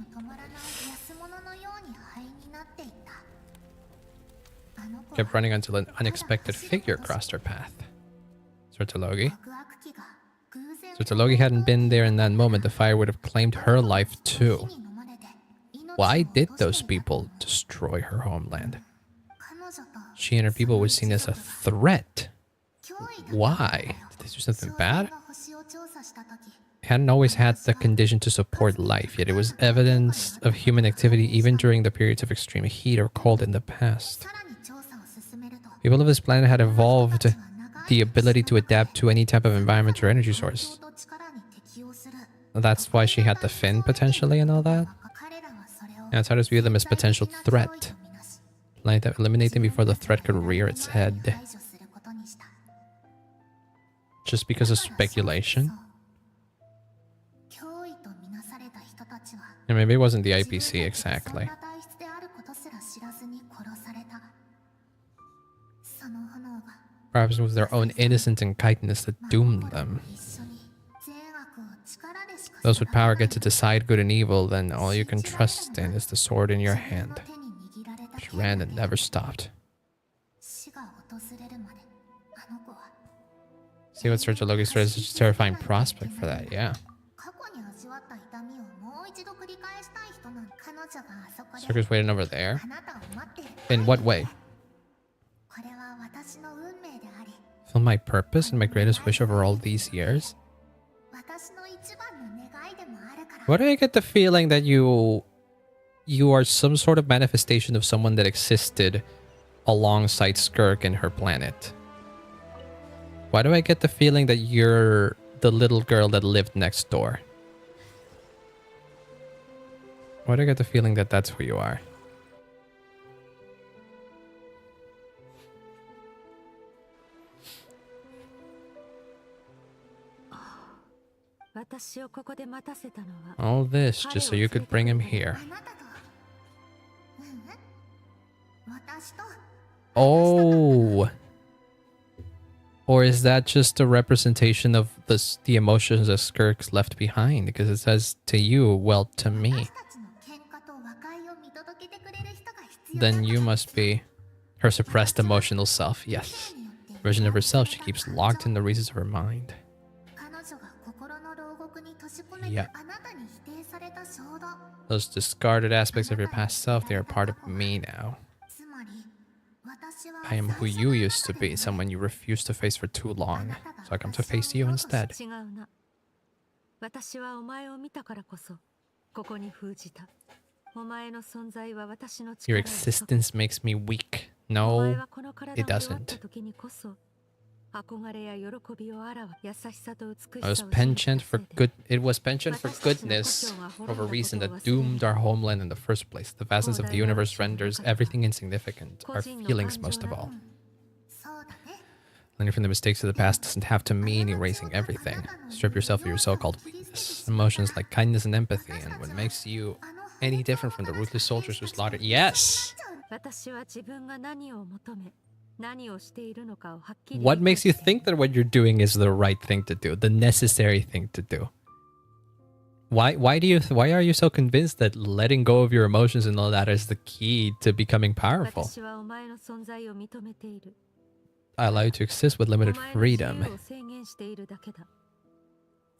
Speaker 1: Kept running until an unexpected figure crossed her path. Sortologi. Sortologi hadn't been there in that moment. The fire would have claimed her life too. Why did those people destroy her homeland? She and her people were seen as a threat. Why? Did they do something bad? Hadn't always had the condition to support life, yet it was evidence of human activity even during the periods of extreme heat or cold in the past. People of this planet had evolved the ability to adapt to any type of environment or energy source. That's why she had the fin, potentially, and all that. And outsiders view them as potential threat. Like to eliminate them before the threat could rear its head. Just because of speculation? And maybe it wasn't the IPC exactly.
Speaker 3: そんな体質であることすら知らずに殺された。その炎が
Speaker 1: Perhaps it was their own innocence and kindness that doomed them.
Speaker 3: 一緒に善悪を力でしか
Speaker 1: Those with power get to decide good and evil, then all you can trust in is the sword in your hand.
Speaker 3: 手に握られた
Speaker 1: She ran and never stopped.
Speaker 3: 死が訪れるまであの子は
Speaker 1: See what Search of Loki's threat is such a terrifying prospect for that, yeah.
Speaker 3: 過去に味わった痛みをもう一度繰り返したい人なの。彼女があそこで
Speaker 1: Circus waiting over there.
Speaker 3: あなたを待っている。
Speaker 1: In what way?
Speaker 3: これは私の運命であり
Speaker 1: Fulfill my purpose and my greatest wish over all these years?
Speaker 3: 私の一番の願いでもあるから。
Speaker 1: Why do I get the feeling that you are some sort of manifestation of someone that existed alongside Skirk and her planet? Why do I get the feeling that you're the little girl that lived next door? Why do I get the feeling that that's who you are?
Speaker 4: 私をここで待たせたのは
Speaker 1: All this just so you could bring him here.
Speaker 3: あなたと私と
Speaker 1: Oh. Or is that just a representation of the emotions that Skirk's left behind? Because it says to you, well, to me.
Speaker 3: 私たちの喧嘩と和解を見届けてくれる人が必要だ
Speaker 1: Then you must be her suppressed emotional self. Yes. Version of herself she keeps locked in the recesses of her mind.
Speaker 3: 彼女が心の牢獄に閉じ込め
Speaker 1: Yeah.
Speaker 3: てあなたに否定された衝動
Speaker 1: Those discarded aspects of your past self, they are part of me now.
Speaker 3: つまり私は
Speaker 1: I am who you used to be, someone you refused to face for too long. So I come to face you instead.
Speaker 4: 違うな。私はお前を見たからこそここに封じた。お前の存在は私の
Speaker 1: Your
Speaker 4: 力を
Speaker 1: existence makes me weak.
Speaker 4: お前
Speaker 1: No,
Speaker 4: はこの体
Speaker 1: it
Speaker 4: が弱った
Speaker 1: doesn't.
Speaker 4: 時にこそ憧れや喜びをあらわ優しさと美し
Speaker 1: I
Speaker 4: さ
Speaker 1: was
Speaker 4: を
Speaker 1: penchant for
Speaker 4: 信じたせいで
Speaker 1: good. It was penchant for goodness of a reason that doomed our homeland in the first place. The vastness of the universe renders everything insignificant. Our feelings, most of all.
Speaker 3: そうだね
Speaker 1: Learning from the mistakes of the past doesn't have to mean erasing everything. Strip yourself of your so-called weakness, emotions like kindness and empathy, and what makes you any different from the ruthless soldiers who slaughtered. Yes.
Speaker 4: 私は自分が何を求め何をしているのかをはっきり
Speaker 1: What makes you think that what you're doing is the right thing to do, the necessary thing to do? Why are you so convinced that letting go of your emotions and all that is the key to becoming powerful?
Speaker 4: 私はお前の存在を認めている
Speaker 1: I allow you to exist with
Speaker 4: お
Speaker 1: limited
Speaker 4: 前の自由
Speaker 1: freedom.
Speaker 4: を制限しているだけだ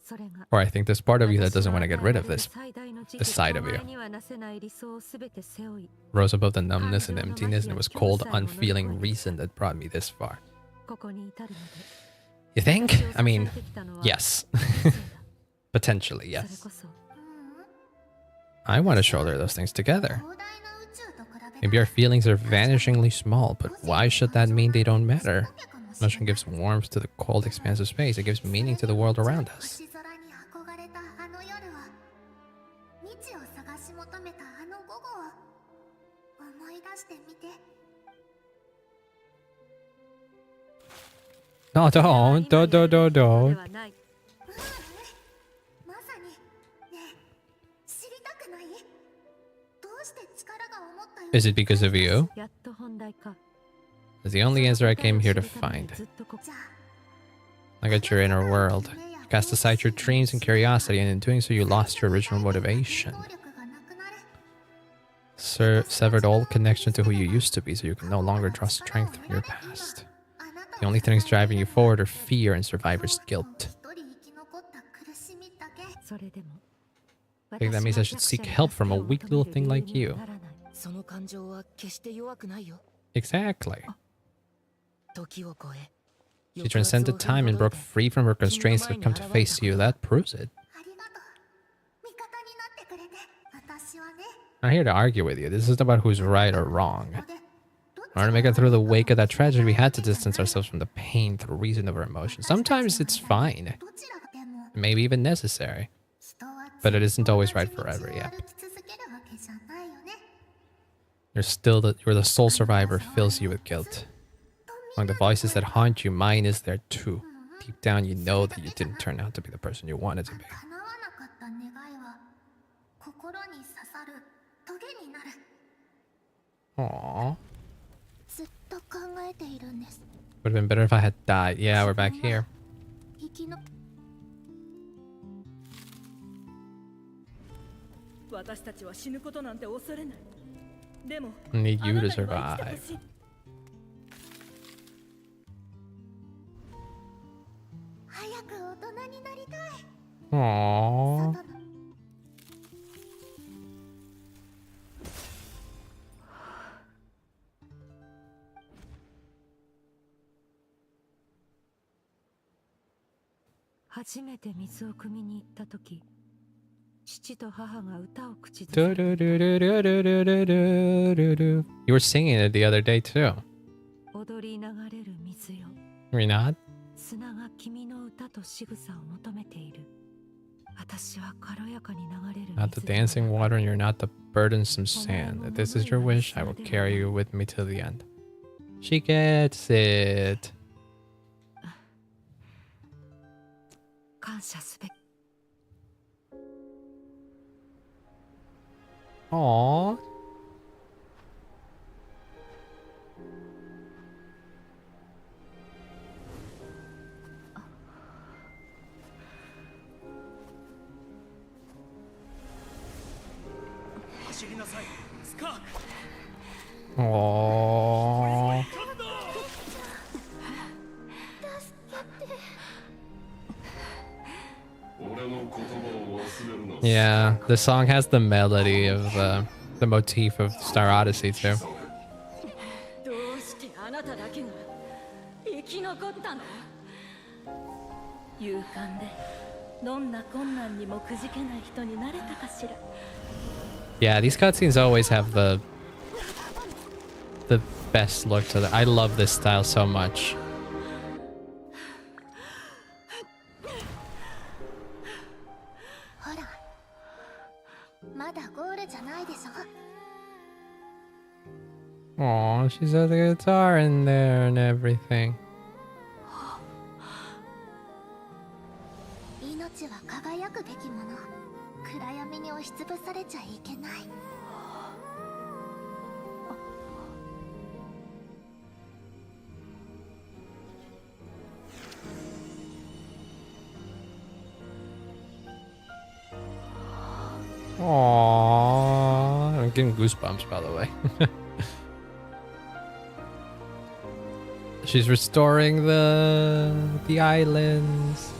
Speaker 4: それが
Speaker 1: Or I think there's part of you that doesn't want to get rid of this this side of you.
Speaker 4: お前にはなせない理想をすべて背負い
Speaker 1: Rose above the numbness and emptiness, and it was cold, unfeeling reason that brought me this far.
Speaker 4: ここに至るまで
Speaker 1: You think?
Speaker 4: 私を
Speaker 1: I mean,
Speaker 4: 支えてきたのは
Speaker 1: yes.
Speaker 4: そうだ
Speaker 1: Potentially,
Speaker 4: それ
Speaker 1: yes.
Speaker 4: こそ
Speaker 1: I want to shoulder those things together.
Speaker 3: 広大な宇宙と比べ
Speaker 1: Maybe our feelings are vanishingly small, but why should that mean they don't matter? Emotion gives warmth to the cold expanse of space. It gives meaning to the world around us.
Speaker 3: 星空に憧れたあの夜は未知を探し求めたあの午後を思い出してみて
Speaker 1: No, don't.
Speaker 4: ではない
Speaker 3: まさにねえ知りたくないどうして力が思ったよう
Speaker 1: Is it because of you?
Speaker 4: やっと本題か
Speaker 1: It's the only answer I came here to find.
Speaker 4: ずっとこ
Speaker 3: じゃ
Speaker 1: Look at your inner world. You cast aside your dreams and curiosity, and in doing so, you lost your original motivation.
Speaker 3: 能力がなくなる
Speaker 1: Severed all connection to who you used to be, so you can no longer draw strength from your past.
Speaker 3: あなた
Speaker 1: The only things driving you forward are fear and survivor's guilt.
Speaker 3: 一人生き残った苦しみだけ
Speaker 4: それでも
Speaker 1: I think that means I should seek help from a weak little thing like you.
Speaker 5: その感情は決して弱くないよ。
Speaker 1: Exactly.
Speaker 5: 時を超え。
Speaker 1: She transcended time and broke free from her constraints to come to face you. That proves it.
Speaker 3: ありがとう味方になってくれて私はね
Speaker 1: I'm not here to argue with you. This isn't about who's right or wrong.
Speaker 3: ここでどっ
Speaker 1: In order to make it through the wake of that tragedy, we had to distance ourselves from the pain through reason of our emotions. Sometimes it's fine,
Speaker 3: どちらでも
Speaker 1: maybe even necessary,
Speaker 3: 人は
Speaker 1: but it isn't always right
Speaker 3: ずっと
Speaker 1: forever.
Speaker 3: 同じ道を
Speaker 1: Yep.
Speaker 3: 歩き続けるわけじゃないよね
Speaker 1: You're the sole survivor fills you with guilt. Among the voices that haunt you, mine is there too. Deep down, you know that you didn't turn out to be the person you wanted to be.
Speaker 3: 叶わなかった願いは心に
Speaker 1: Aww.
Speaker 3: ずっと考えているんです。
Speaker 1: Would have been better if I had died. Yeah, we're back here.
Speaker 3: 生きの
Speaker 6: 私たちは死ぬことなんて恐れない。でも
Speaker 1: I need
Speaker 6: あ
Speaker 1: you
Speaker 6: な
Speaker 1: to
Speaker 6: たには生きて
Speaker 1: survive.
Speaker 6: ほしい。
Speaker 3: 早く大人になりたい。
Speaker 1: Aww.
Speaker 3: 外の
Speaker 4: 初めて水を汲みに行った時、父と母が歌を口ずさみ、
Speaker 1: Do-do-do-do-do-do-do-do-do. You were singing it the other day too.
Speaker 4: 踊り流れる水よ、
Speaker 1: Were you not?
Speaker 4: 砂が君の歌と仕草を求めている。私は軽やかに流れる
Speaker 1: Not the
Speaker 4: 水
Speaker 1: dancing water, and you're not the burdensome sand. If this is your wish, I will carry you with me till the end. She gets it.
Speaker 4: 感謝すべき。
Speaker 1: Aww. Aww. Yeah, the song has the melody of the motif of Star Odyssey too.
Speaker 6: どうしてあなただけが生き残ったの？勇敢でどんな困難にもくじけない人になれたかしら。
Speaker 1: Yeah, these cutscenes always have the best look to them. I love this style so much.
Speaker 3: ほら、まだゴールじゃないでしょ。
Speaker 1: Aw, she's got the guitar in there and everything.
Speaker 3: 命は輝くべきもの。暗闇に押しつぶされちゃいけない。
Speaker 1: Aww, I'm getting goosebumps, by the way. She's restoring the islands.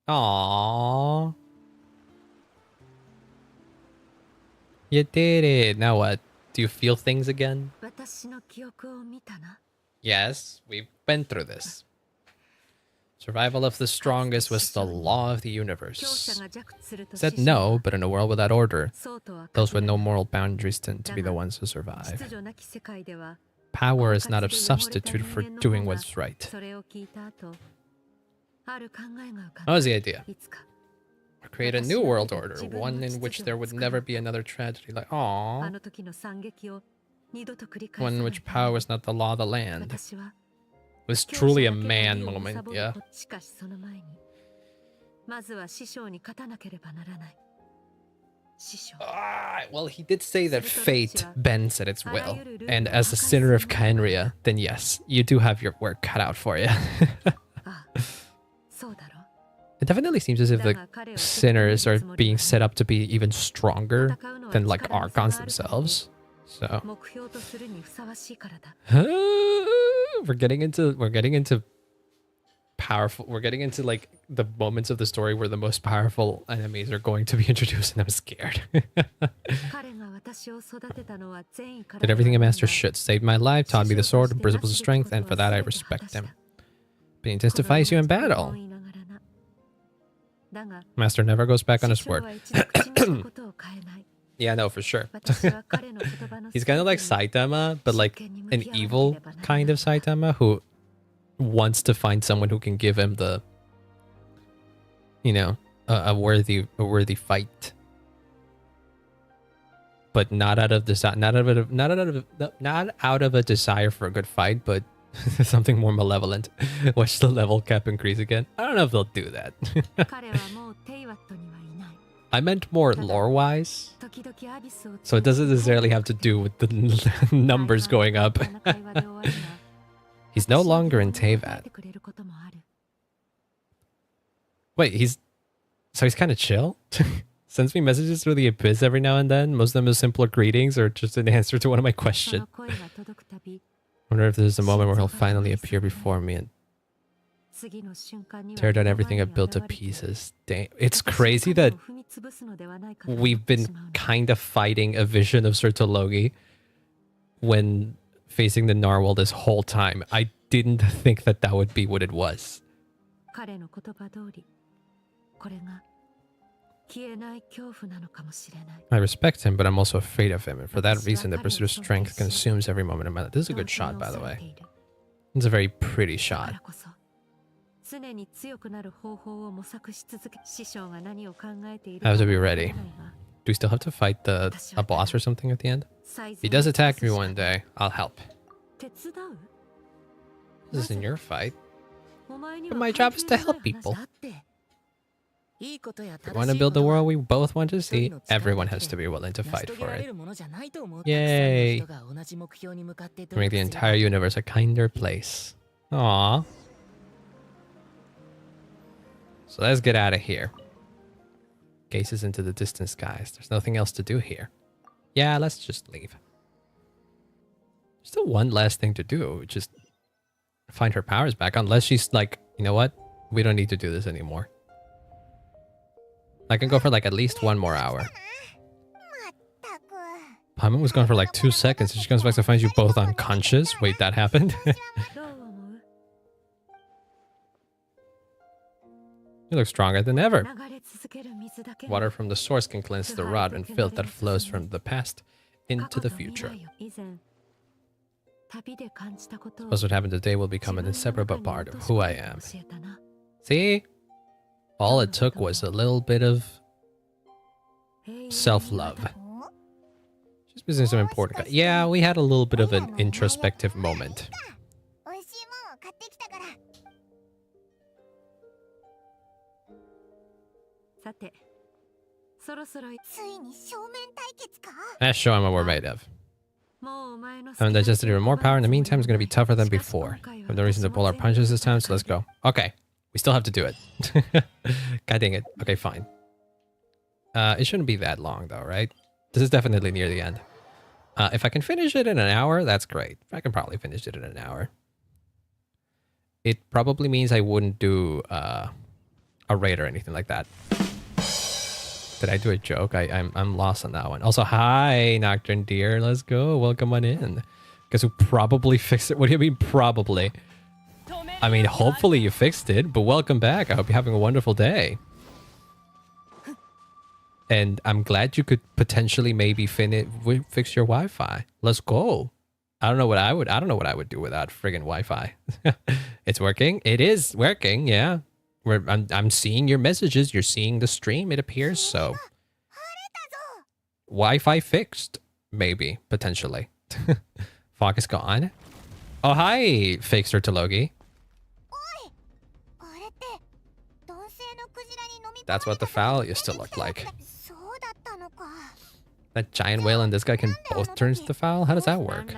Speaker 1: Aww. You did it. Now what? Do you feel things again?
Speaker 4: 私の記憶を見たな。
Speaker 1: Yes, we've been through this. Survival of the strongest was the law of the
Speaker 4: 強者
Speaker 1: universe.
Speaker 4: が弱すると
Speaker 1: Said
Speaker 4: 死者は
Speaker 1: no, but in a world without order,
Speaker 4: そうとは
Speaker 1: those with
Speaker 4: 限ら
Speaker 1: no
Speaker 4: ない
Speaker 1: moral boundaries tend to be the ones who survive.
Speaker 4: 秩序なき世界では
Speaker 1: Power is not a
Speaker 4: 狡猾で
Speaker 1: substitute
Speaker 4: 汚
Speaker 1: for
Speaker 4: れた人間の
Speaker 1: doing
Speaker 4: 方が
Speaker 1: what's right.
Speaker 4: それを聞いた後、ある考えが浮かん
Speaker 1: That was the idea.
Speaker 4: いつか
Speaker 1: Create a new world order, one in which there would never be another tragedy. Like,
Speaker 4: あ
Speaker 1: aww.
Speaker 4: の時の惨劇を二度と繰り返
Speaker 1: One
Speaker 4: さ
Speaker 1: in
Speaker 4: ない
Speaker 1: which
Speaker 4: ため
Speaker 1: power
Speaker 4: に
Speaker 1: was not the law of the land. It
Speaker 4: 私は
Speaker 1: was
Speaker 4: 強者
Speaker 1: truly a
Speaker 4: だけが
Speaker 1: man
Speaker 4: 利を
Speaker 1: moment,
Speaker 4: 貪る
Speaker 1: yeah.
Speaker 4: ことしかしその前にまずは師匠に勝たなければならない。師匠
Speaker 1: Well, he did say that fate bends at its will. And as a sinner of Kaenria, then yes, you do have your work cut out for you.
Speaker 4: ああそうだろう。
Speaker 1: It definitely seems as if the sinners are being set up to be even stronger than like archons themselves. So
Speaker 4: 目標とするにふさわしいからだ。
Speaker 1: we're getting into powerful. We're getting into like the moments of the story where the most powerful enemies are going to be introduced, and I'm scared.
Speaker 4: 彼が私を育てたのは善意から
Speaker 1: Did
Speaker 4: では
Speaker 1: everything a
Speaker 4: ないん
Speaker 1: master
Speaker 4: だ。
Speaker 1: should. Saved my life, taught me the sword and principles of strength, and for that I respect him. But he intends to fight you in battle.
Speaker 4: 言いながらな。だが
Speaker 1: Master never goes back on
Speaker 4: 師
Speaker 1: his
Speaker 4: 匠
Speaker 1: word.
Speaker 4: は一度口にしたことを変えない。
Speaker 1: Yeah, no, for sure.
Speaker 4: 私は彼の言葉の
Speaker 1: He's kind of like
Speaker 4: 全てに
Speaker 1: Saitama, but like an evil kind of Saitama who wants to find someone who can give him the, you know, a worthy fight. but not out of not out of a desire for a good fight, but something more malevolent. Watch the level cap increase again. I don't know if they'll do that.
Speaker 4: 彼はもうテイワットにはいない。
Speaker 1: I meant more lore-wise,
Speaker 4: 時々アビスを
Speaker 1: so it doesn't necessarily have to do with the numbers going up. He's no longer in Teyvat. Wait, he's kind of chill? Sends me messages through the abyss every now and then. Most of them are simpler greetings or just an answer to one of my questions. Wonder if there's a moment where he'll finally appear before me and tear down everything I've built to pieces. Dang. It's crazy that we've been kind of fighting a vision of Sir Tologi when facing the narwhal this whole time. I didn't think that that would be what it was. I respect him, but I'm also afraid of him, and for that reason, the pursuit of strength consumes every moment of my life. This is a good shot, by the way. It's a very pretty shot. I have to be ready. Do we still have to fight a boss or something at the end? If he does attack me one day, I'll help. This isn't your fight. But my job is to help people. If we want to build the world we both want to see, everyone has to be willing to fight for it. Yay! To make the entire universe a kinder place. Aww. So let's get out of here. Gazes into the distant skies. There's nothing else to do here. Yeah, let's just leave. There's still one last thing to do, which is find her powers back. Unless she's like, you know what? We don't need to do this anymore. I can go for like at least 1 more hour. Paimon was gone for like 2 seconds and she comes back to find you both unconscious. Wait, that happened? You look stronger than ever. Water from the source can cleanse the rot and filth that flows from the past into the future. Suppose what happened today will become an inseparable part of who I am. See? All it took was a little bit of self-love. She's missing some important... Yeah, we had a little bit of an introspective moment. Let's show him what we're made of. I haven't digested even more power. In the meantime, it's going to be tougher than before. We have no reason to pull our punches this time, so let's go. Okay. We still have to do it. God dang it. Okay, fine. It shouldn't be that long, though, right? This is definitely near the end. If I can finish it in an hour, that's great. I can probably finish it in an hour. It probably means I wouldn't do a raid or anything like that. Did I do a joke? I'm lost on that one. Also, hi, Nocturne Deer. Let's go. Welcome on in. Guess who probably fixed it? What do you mean, probably? I mean, hopefully you fixed it, but welcome back. I hope you're having a wonderful day. And I'm glad you could potentially maybe fix your Wi-Fi. Let's go. I don't know what I would do without friggin' Wi-Fi. It's working. It is working. Yeah. I'm seeing your messages. You're seeing the stream. It appears so. Wi-Fi fixed. Maybe. Potentially. Fog is gone. Oh, hi, fake Sir Tologi. That's what the fowl used to look like. That giant whale and this guy can both turn into the fowl? How does that work?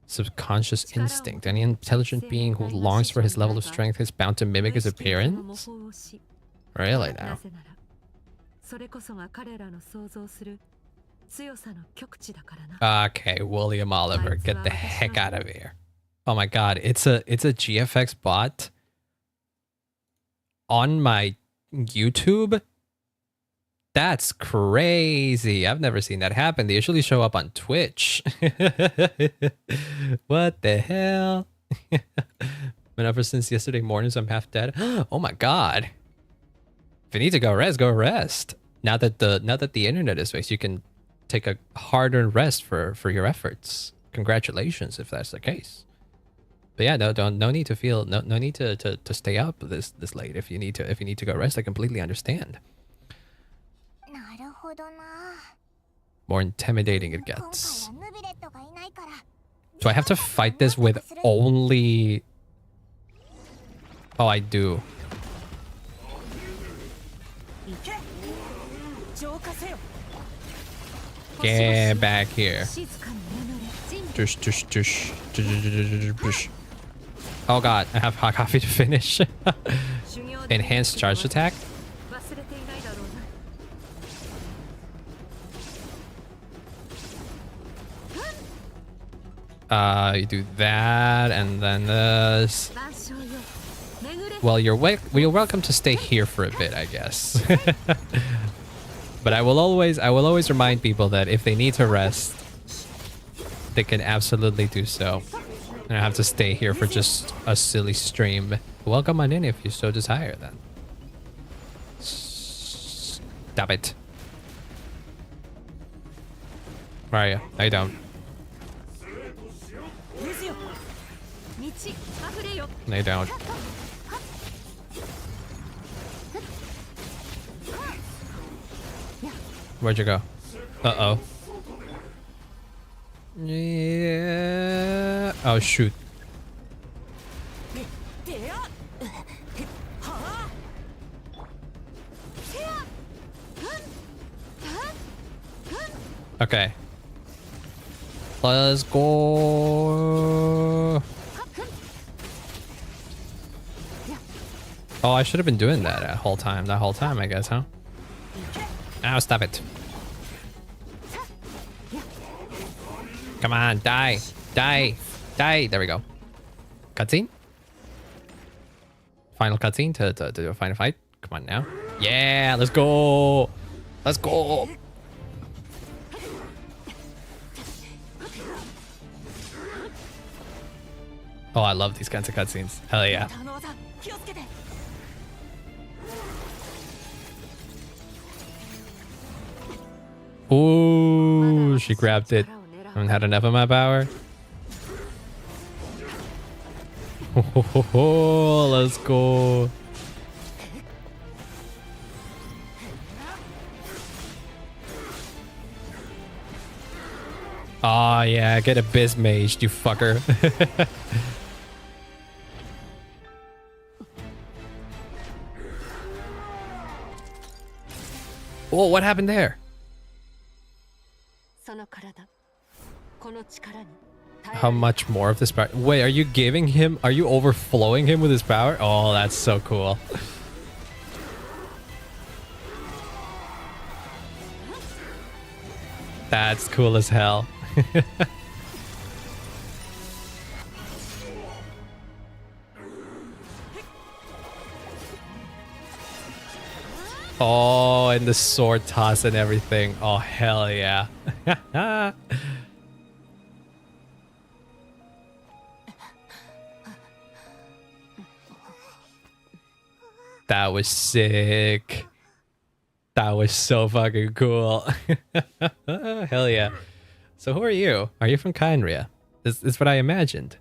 Speaker 1: Subconscious instinct. Any intelligent being who longs for his level of strength is bound to mimic his appearance? Really now? Okay, William Oliver, get the heck out of here. Oh my god, it's a GFX bot on my YouTube? That's crazy. I've never seen that happen. They usually show up on Twitch. What the hell? Been up since yesterday morning, so I'm half dead. Oh my god. If you need to go rest. Now that the internet is fixed, you can take a hard-earned rest for your efforts. Congratulations if that's the case. But yeah, no need to feel no need to stay up this late if you need to go rest. I completely understand. more intimidating it gets. Do I have to fight this with only... Oh, I do. Get back here. Tush, tush, tush. Oh god, I have hot coffee to finish. Enhanced charge attack? You do that, and then this. Well, you're welcome to stay here for a bit, I guess. But I will always remind people that if they need to rest, they can absolutely do so. And I have to stay here for just a silly stream. Welcome on in if you so desire, then. Stop it. Where are you? I don't. They don't. Where'd you go? Uh-oh. Yeah. Oh, shoot. Okay. Let's go. Oh, I should have been doing that that whole time, I guess, huh? Ow, stop it. Come on, die. Die. Die. There we go. Cutscene? Final cutscene to do a final fight. Come on now. Yeah, let's go. Let's go. Oh, I love these kinds of cutscenes. Hell yeah. Ooh, she grabbed it. I haven't had enough of my power. Oh, let's go. Oh yeah, get Abyss Mage, you fucker. Oh, what happened there? How much more of this power? Wait, are you giving him? Are you overflowing him with his power? Oh, that's so cool. That's cool as hell. Oh, and the sword toss and everything. Oh, hell yeah. That was sick. That was so fucking cool. Hell yeah. So who are you? Are you from Kainria? This is what I imagined.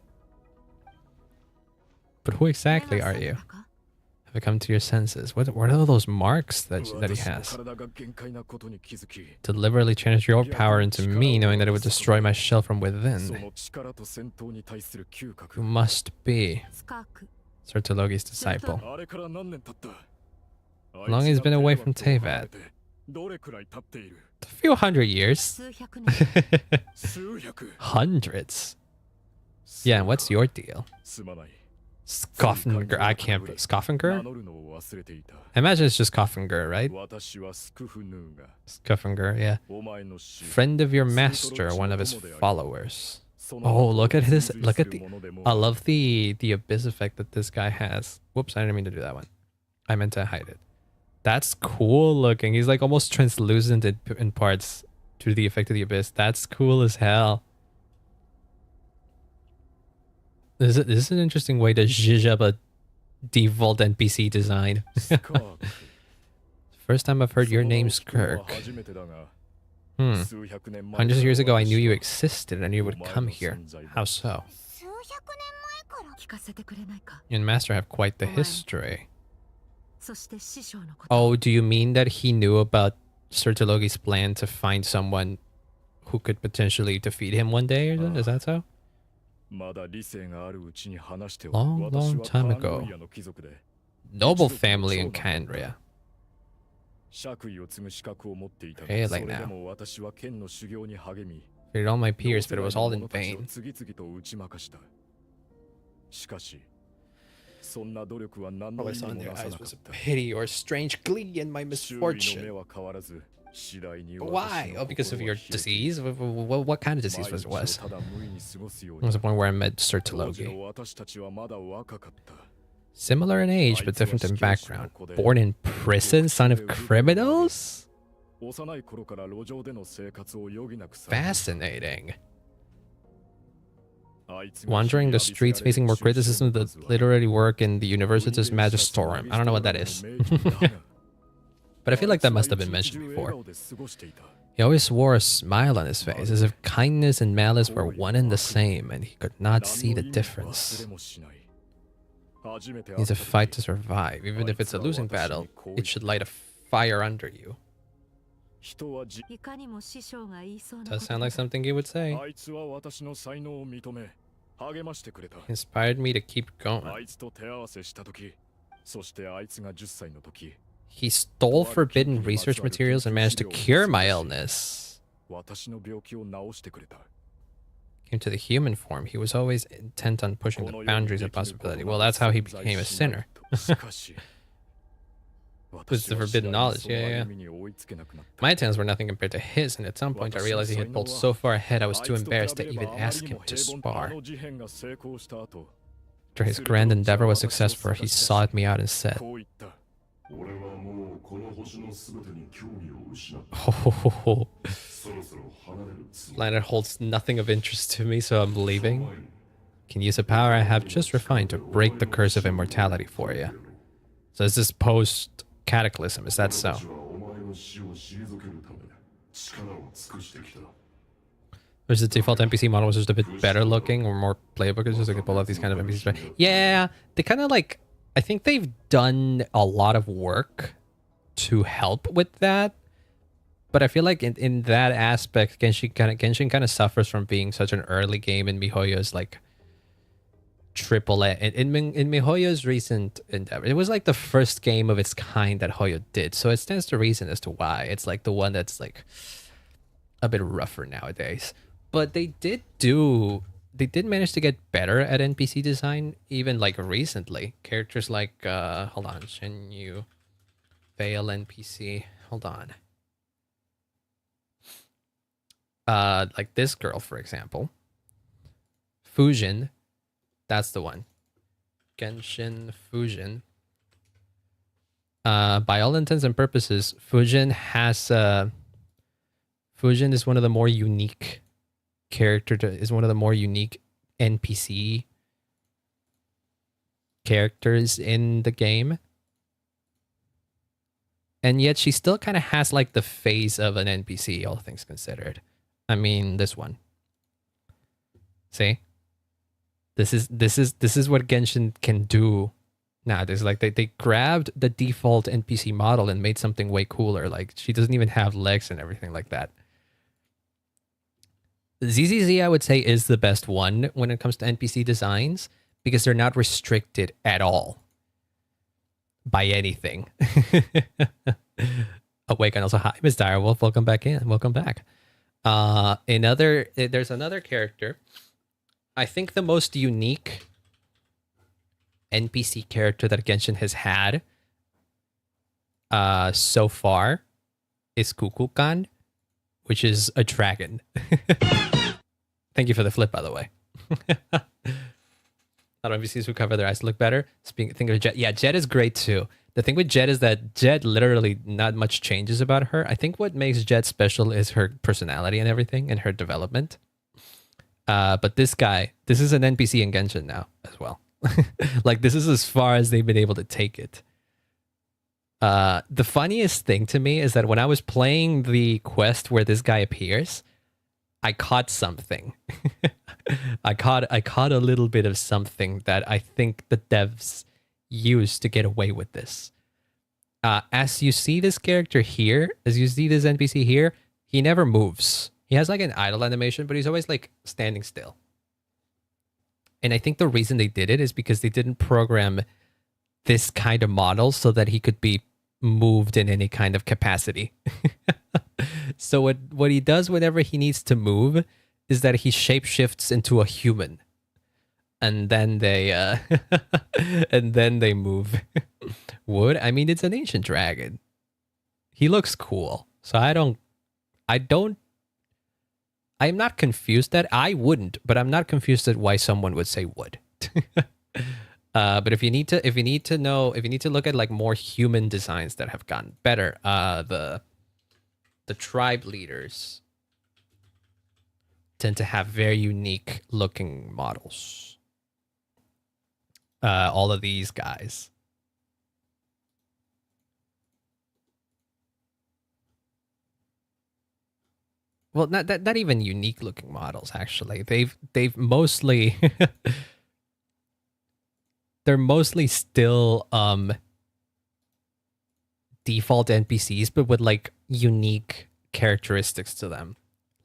Speaker 1: But who exactly are you? Have you come to your senses? What are all those marks that he has? Deliberately channel your power into me, knowing that it would destroy my shell from within. You must be Sertologi's disciple. How long he's been away from Teyvat? A few hundred years. Hundreds. Yeah, and what's your deal? Skoffinger. I can't. Skoffinger? I imagine it's just Skoffinger, right? Skoffinger, yeah. Friend of your master, one of his followers. Oh, look at his. Look at the. I love the abyss effect that this guy has. Whoops, I didn't mean to do that one. I meant to hide it. That's cool looking. He's like almost translucent in parts due to the effect of the abyss. That's cool as hell. This is an interesting way to zhuzh up a default NPC design. First time I've heard your name, Skirk. Hundreds of years ago, I knew you existed and you would come here. How so? You and Master have quite the history. Oh, do you mean that he knew about Sertologi's plan to find someone who could potentially defeat him one day, or is that so?
Speaker 7: まだ理性があるうちに話しておく。
Speaker 1: Long, long
Speaker 7: 私は
Speaker 1: time
Speaker 7: カー
Speaker 1: ago.
Speaker 7: ンロイヤの貴族で
Speaker 1: Noble family in Candria.
Speaker 7: 爵位を継ぐ資格を持っていたが、
Speaker 1: Really
Speaker 7: それで
Speaker 1: now.
Speaker 7: も私は剣の修行に励み、
Speaker 1: Defeated all my peers, but it was all
Speaker 7: 同
Speaker 1: in
Speaker 7: 世代の者たちを
Speaker 1: vain.
Speaker 7: 次々と打ち負かした。しかし、そんな努力は何の
Speaker 1: All
Speaker 7: 意
Speaker 1: I
Speaker 7: 味
Speaker 1: saw in
Speaker 7: も
Speaker 1: their
Speaker 7: なさ
Speaker 1: eyes
Speaker 7: なか
Speaker 1: was
Speaker 7: った
Speaker 1: pity or strange glee in my
Speaker 7: 周囲の目
Speaker 1: misfortune.
Speaker 7: は変わらず、次第に
Speaker 1: Why?
Speaker 7: 私
Speaker 1: Oh,
Speaker 7: の
Speaker 1: because of
Speaker 7: 心
Speaker 1: your
Speaker 7: は開き
Speaker 1: disease? What kind of disease
Speaker 7: 毎
Speaker 1: was
Speaker 7: 日
Speaker 1: it?
Speaker 7: をただ無意に過ごすよう
Speaker 1: There was
Speaker 7: に
Speaker 1: a point where I met Sir
Speaker 7: 当時
Speaker 1: Talogi.
Speaker 7: の私たちはまだ若かった。
Speaker 1: Similar in age, but different in background. Born in prison, son of criminals?
Speaker 7: 幼い頃から路上での生活を余儀なくされていた。
Speaker 1: Fascinating.
Speaker 7: あいつが
Speaker 1: Wandering the streets, facing more criticism than literary work in the university's magisterium. I don't know what that is. But I feel like that must have been mentioned before. He always wore a smile on his face, as if kindness and malice were one and the same, and he could not see the difference. Needs a fight to survive. Even if it's a losing battle, it should light a fire under you.
Speaker 7: 人はじ
Speaker 4: いかにも師匠が言いそうな
Speaker 1: Does sound like something he would say.
Speaker 7: あいつは私の才能を認め励ましてくれた。
Speaker 1: Inspired me to keep
Speaker 7: あ
Speaker 1: going.
Speaker 7: いつと手合わせした時、そしてあいつが10歳の時、
Speaker 1: He stole forbidden research materials and managed to cure my illness.
Speaker 7: 私の病気を治してくれた。
Speaker 1: Came to the human form. He was always intent on pushing the boundaries of possibility. Well, that's how he became a sinner.
Speaker 7: しかし
Speaker 1: It's the forbidden knowledge, yeah. My attempts were nothing compared to his, and at some point I realized he had pulled so far ahead I was too embarrassed to even ask him to spar. After his grand endeavor was successful, he sought me out and said,
Speaker 7: こう言った。
Speaker 8: 俺はもうこの星のすべてに興味を失った。
Speaker 1: Oh,
Speaker 8: そろそろ離れるつもり。
Speaker 1: planet holds nothing of interest to me, so I'm leaving. Can use a power I have just refined to break the curse of immortality for you. So is this post-cataclysm? Is that so?
Speaker 8: 私はお前の死を退けるため力を尽くしてきた。
Speaker 1: There's the default NPC model was just a bit better looking or more playable because I could pull out these kind of NPCs. But yeah, they kind of like, I think they've done a lot of work to help with that. But I feel like in that aspect, Genshin kind of suffers from being such an early game in MiHoYo's like triple A. In MiHoYo's recent endeavor, it was like the first game of its kind that Hoyo did. So it stands to reason as to why it's like the one that's like a bit rougher nowadays. But they did manage to get better at NPC design even like recently. Characters like hold on, Shenyu, Veil NPC. Hold on. Like this girl, for example. Fusion. That's the one. Genshin Fusion. By all intents and purposes, Fusion has Fusion is one of the more unique is one of the more unique NPC characters in the game. And yet she still kind of has like the face of an NPC, all things considered. I mean, this one. See? This is what Genshin can do now. There's like they grabbed the default NPC model and made something way cooler. Like she doesn't even have legs and everything like that. ZZZ, I would say, is the best one when it comes to NPC designs because they're not restricted at all by anything. Awake and also hi, Miss Direwolf. Welcome back in. Welcome back. There's another character. I think the most unique NPC character that Genshin has had so far is Kukulkan, which is a dragon. Thank you for the flip, by the way. A lot of NPCs who cover their eyes to look better. Think of Jet. Yeah, Jet is great too. The thing with Jet is that Jet literally not much changes about her. I think what makes Jet special is her personality and everything and her development. But this guy, this is an NPC in Genshin now as well. Like this is as far as they've been able to take it. The funniest thing to me is that when I was playing the quest where this guy appears, I caught something. I caught a little bit of something that I think the devs used to get away with this. As you see this character here, as you see this NPC here, he never moves. He has like an idle animation, but he's always like standing still. And I think the reason they did it is because they didn't program this kind of model so that he could be moved in any kind of capacity. So what he does whenever he needs to move is that he shapeshifts into a human. And then they and then they move. Wood? I mean, it's an ancient dragon. He looks cool. So I'm not confused that I wouldn't, but I'm not confused at why someone would say would. But if you need to look at like more human designs that have gotten better, the tribe leaders tend to have very unique looking models. All of these guys. Well, not even unique looking models actually. They've mostly they're mostly still default NPCs, but with like unique characteristics to them.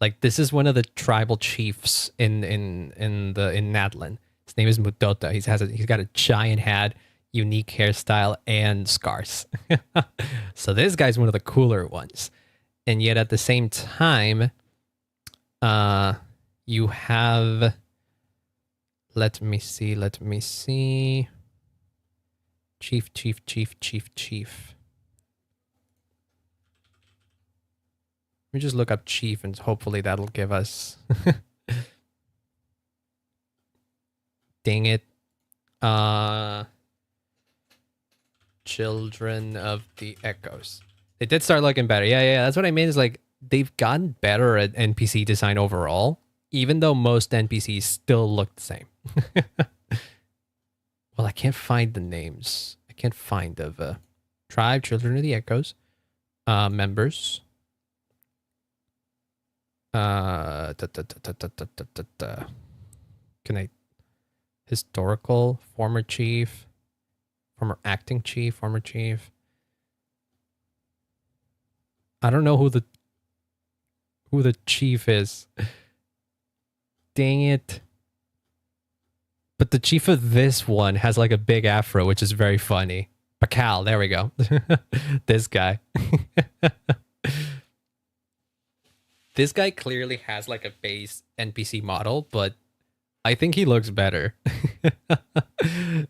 Speaker 1: Like this is one of the tribal chiefs in Natlan. His name is Mudota. He's got a giant hat, unique hairstyle, and scars. So this guy's one of the cooler ones. And yet at the same time, you have, let me see. Chief. Let me just look up chief and hopefully that'll give us, dang it. Children of the Echoes. It did start looking better. Yeah. That's what I mean is like they've gotten better at NPC design overall, even though most NPCs still look the same. Well, I can't find the names. I can't find of tribe, Children of the Echoes, members. Can I historical, former chief, former acting chief, former chief. I don't know who the chief is. Dang it. But the chief of this one has like a big afro, which is very funny. Pakal, there we go. This guy. This guy clearly has like a base NPC model, but I think he looks better.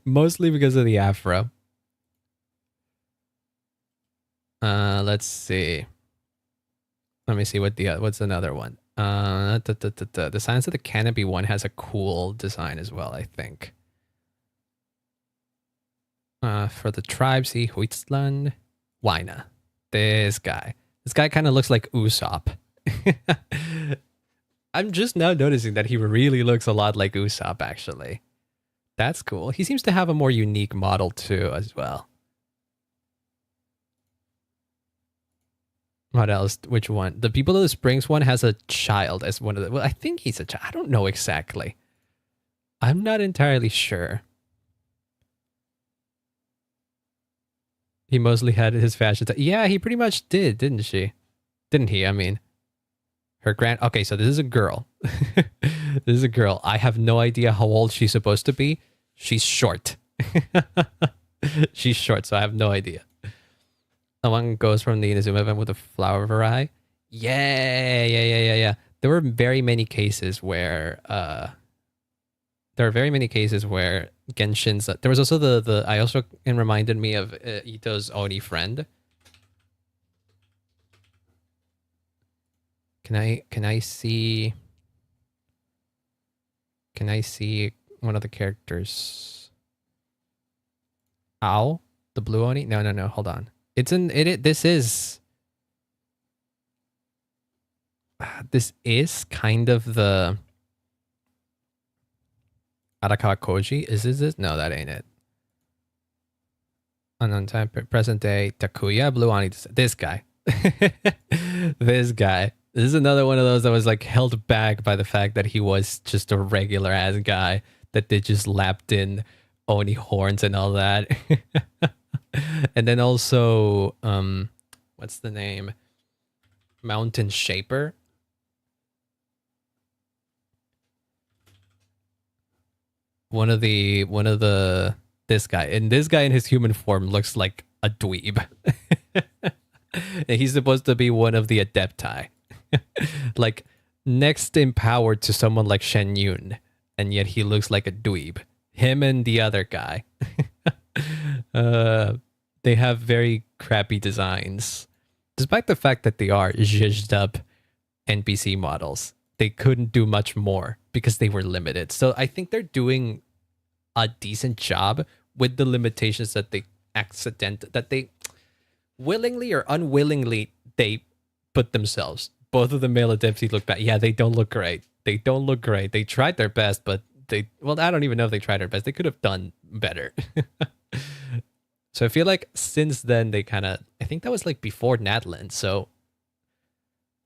Speaker 1: Mostly because of the afro. Let's see. Let me see what's another one. The Silence of the Canopy one has a cool design as well, I think. For the tribes, see Huitzland, Waina. This guy kind of looks like Usopp. I'm just now noticing that he really looks a lot like Usopp, actually. That's cool. He seems to have a more unique model too, as well. What else? Which one? The People of the Springs one has a child as one of the... Well, I think he's a child. I don't know exactly. I'm not entirely sure. He mostly had his fashion... Yeah, he pretty much did, didn't she? Didn't he? I mean... Okay, so this is a girl. This is a girl. I have no idea how old she's supposed to be. She's short. She's short, so I have no idea. Someone goes from the Inazuma event with a flower variety. Yeah. There were very many cases where Genshin's... There was also the I also... It reminded me of Ito's Oni friend. Can I see one of the characters? Aaaaa? The blue Oni? No, hold on. This is kind of the Arakawa Koji. Is this? No, that ain't it. Unknown time, present day, Takuya, blue Oni. This guy. This guy. This is another one of those that was like held back by the fact that he was just a regular ass guy that they just lapped in Oni horns and all that. And then also, what's the name? Mountain Shaper. one of the this guy, and this guy in his human form looks like a dweeb. And he's supposed to be one of the adepti. Like next in power to someone like Shen Yun, and yet he looks like a dweeb. Him and the other guy. They have very crappy designs. Despite the fact that they are zhuzhed up NPC models, they couldn't do much more because they were limited. So I think they're doing a decent job with the limitations that they willingly or unwillingly they put themselves. Both of the male adepts look bad. Yeah, they don't look great. They don't look great. They tried their best, but well, I don't even know if they tried their best. They could have done better. So I feel like since then they I think that was like before Nadland. So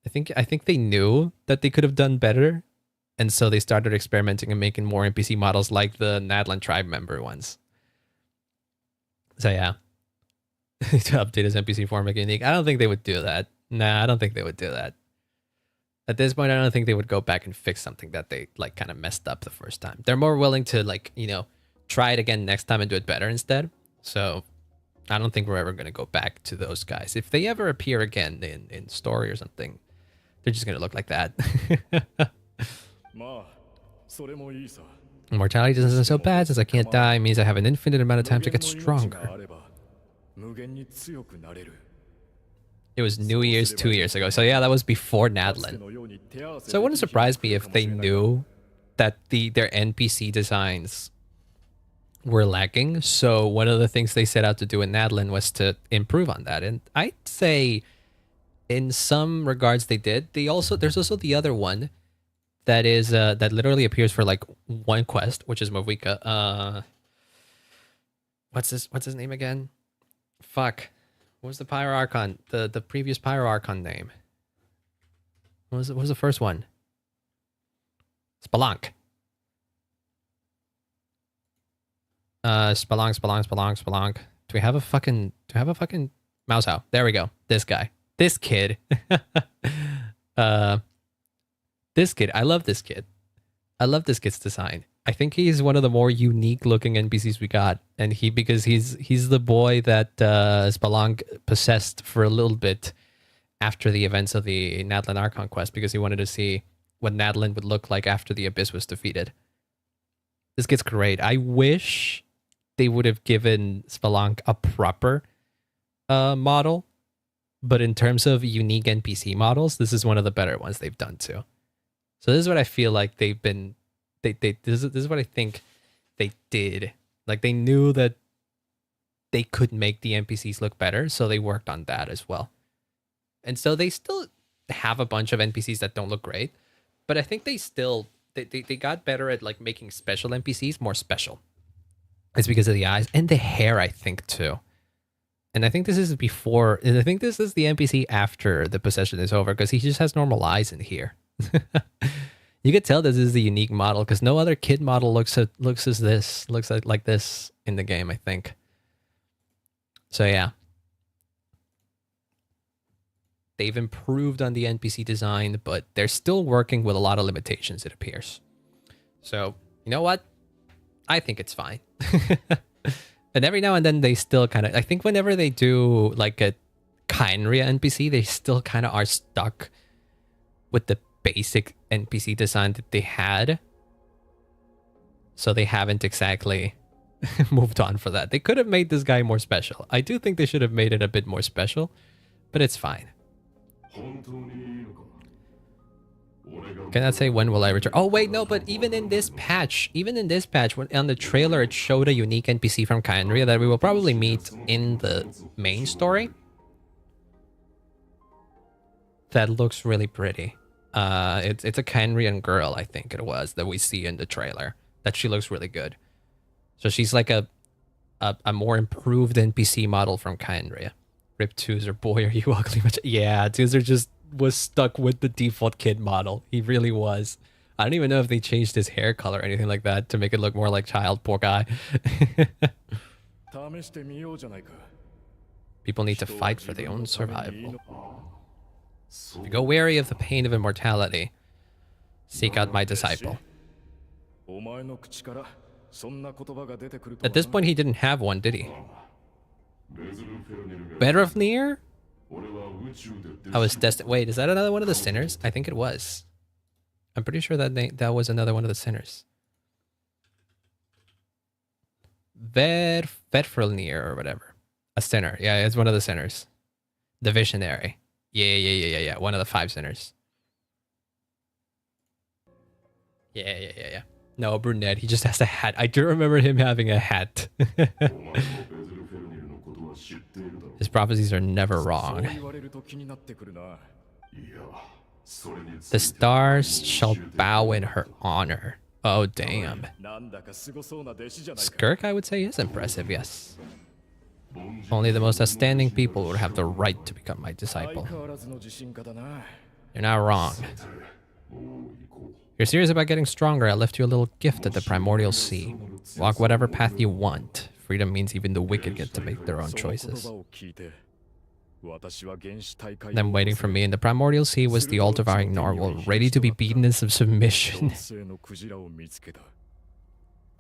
Speaker 1: I think they knew that they could have done better, and so they started experimenting and making more NPC models like the Nadland tribe member ones. So yeah. To update his NPC form, make it unique. I don't think they would do that. Nah, I don't think they would do that. At this point, I don't think they would go back and fix something that they like kind of messed up the first time. They're more willing to like, try it again next time and do it better instead. So I don't think we're ever going to go back to those guys. If they ever appear again in story or something, they're just going to look like that. Immortality doesn't sound so bad since I can't die. It means I have an infinite amount of time to get stronger. It was New Year's 2 years ago. So yeah, that was before Nadland. So it wouldn't surprise me if they knew that their NPC designs were lacking. So one of the things they set out to do in Nadland was to improve on that. And I'd say in some regards they did. There's also the other one that is that literally appears for like one quest, which is Mavika. What's his name again? Fuck. What was the Pyro Archon? The previous Pyro Archon name? What was the first one? Spelunk. Spelunk. Do we have a fucking Mousehow? There we go. This guy. This kid. This kid. I love this kid. I love this kid's design. I think he's one of the more unique looking NPCs we got, and because he's the boy that Spelunk possessed for a little bit after the events of the Nadland Archon quest, because he wanted to see what Nadland would look like after the Abyss was defeated. This kid's great. I wish they would have given Spelunk a proper model, but in terms of unique NPC models, this is one of the better ones they've done too. So this is what I feel like they've been. This is what I think they did. Like they knew that they could make the NPCs look better, so they worked on that as well. And so they still have a bunch of NPCs that don't look great, but I think they got better at like making special NPCs more special. It's because of the eyes and the hair, I think too. And I think this is before. And I think this is the NPC after the possession is over, because he just has normal eyes in here. You could tell this is a unique model because no other kid model looks like this in the game, I think. So yeah. They've improved on the NPC design, but they're still working with a lot of limitations, it appears. So, you know what? I think it's fine. And every now and then they still kind of, I think whenever they do like a Khaenri'ah NPC, they still kind of are stuck with the basic NPC design that they had. So they haven't exactly moved on for that. They could have made this guy more special. I do think they should have made it a bit more special, but it's fine. Cannot say when will I return. Oh wait, no, but even in this patch, when on the trailer it showed a unique NPC from Khaenri'ah that we will probably meet in the main story. That looks really pretty. It's a Khaenri'ah girl, I think it was, that we see in the trailer. That she looks really good. So she's like a more improved NPC model from Khaenri'ah. Rip Toozer, boy, are you ugly. Yeah, Toozer just was stuck with the default kid model. He really was. I don't even know if they changed his hair color or anything like that to make it look more like child. Poor guy. People need to fight for their own survival. If you go weary of the pain of immortality, seek out my disciple. At this point, he didn't have one, did he?
Speaker 8: ベズルフェルネルが
Speaker 1: Better of Near?
Speaker 8: 俺は宇宙で
Speaker 1: I was destined. Wait, is that another one of the sinners? I think it was. I'm pretty sure that was another one of the sinners. Vedfrilnir or whatever. A sinner. Yeah, it's one of the sinners. The visionary. Yeah. One of the 5 sinners. Yeah. No, brunette. He just has a hat. I do remember him having a hat.
Speaker 8: お前もベズルフェルネルのことは知っているだろう
Speaker 1: His prophecies are never wrong.
Speaker 7: 言われると気になってくるな。
Speaker 8: いやそれにつ
Speaker 1: The
Speaker 8: いて
Speaker 1: stars shall bow in her honor. Oh, damn.
Speaker 7: なんだかすごそうな弟子じゃないか。
Speaker 1: Skirk, I would say, is impressive, yes. Only the most outstanding people would have the right to become my
Speaker 7: 相
Speaker 1: disciple.
Speaker 7: 変わらずの自信家だな。
Speaker 1: You're not wrong.
Speaker 8: もう行こう
Speaker 1: If you're serious about getting stronger, I left you a little gift at the primordial sea. Walk whatever path you want. Freedom means even the wicked get to make their own
Speaker 7: その言
Speaker 1: choices.
Speaker 7: 葉を聞いて、私は原始大会
Speaker 1: Then waiting for me in the primordial sea was the all-devouring narwhal, ready to be beaten in submission.
Speaker 7: 生のクジラを見つけた。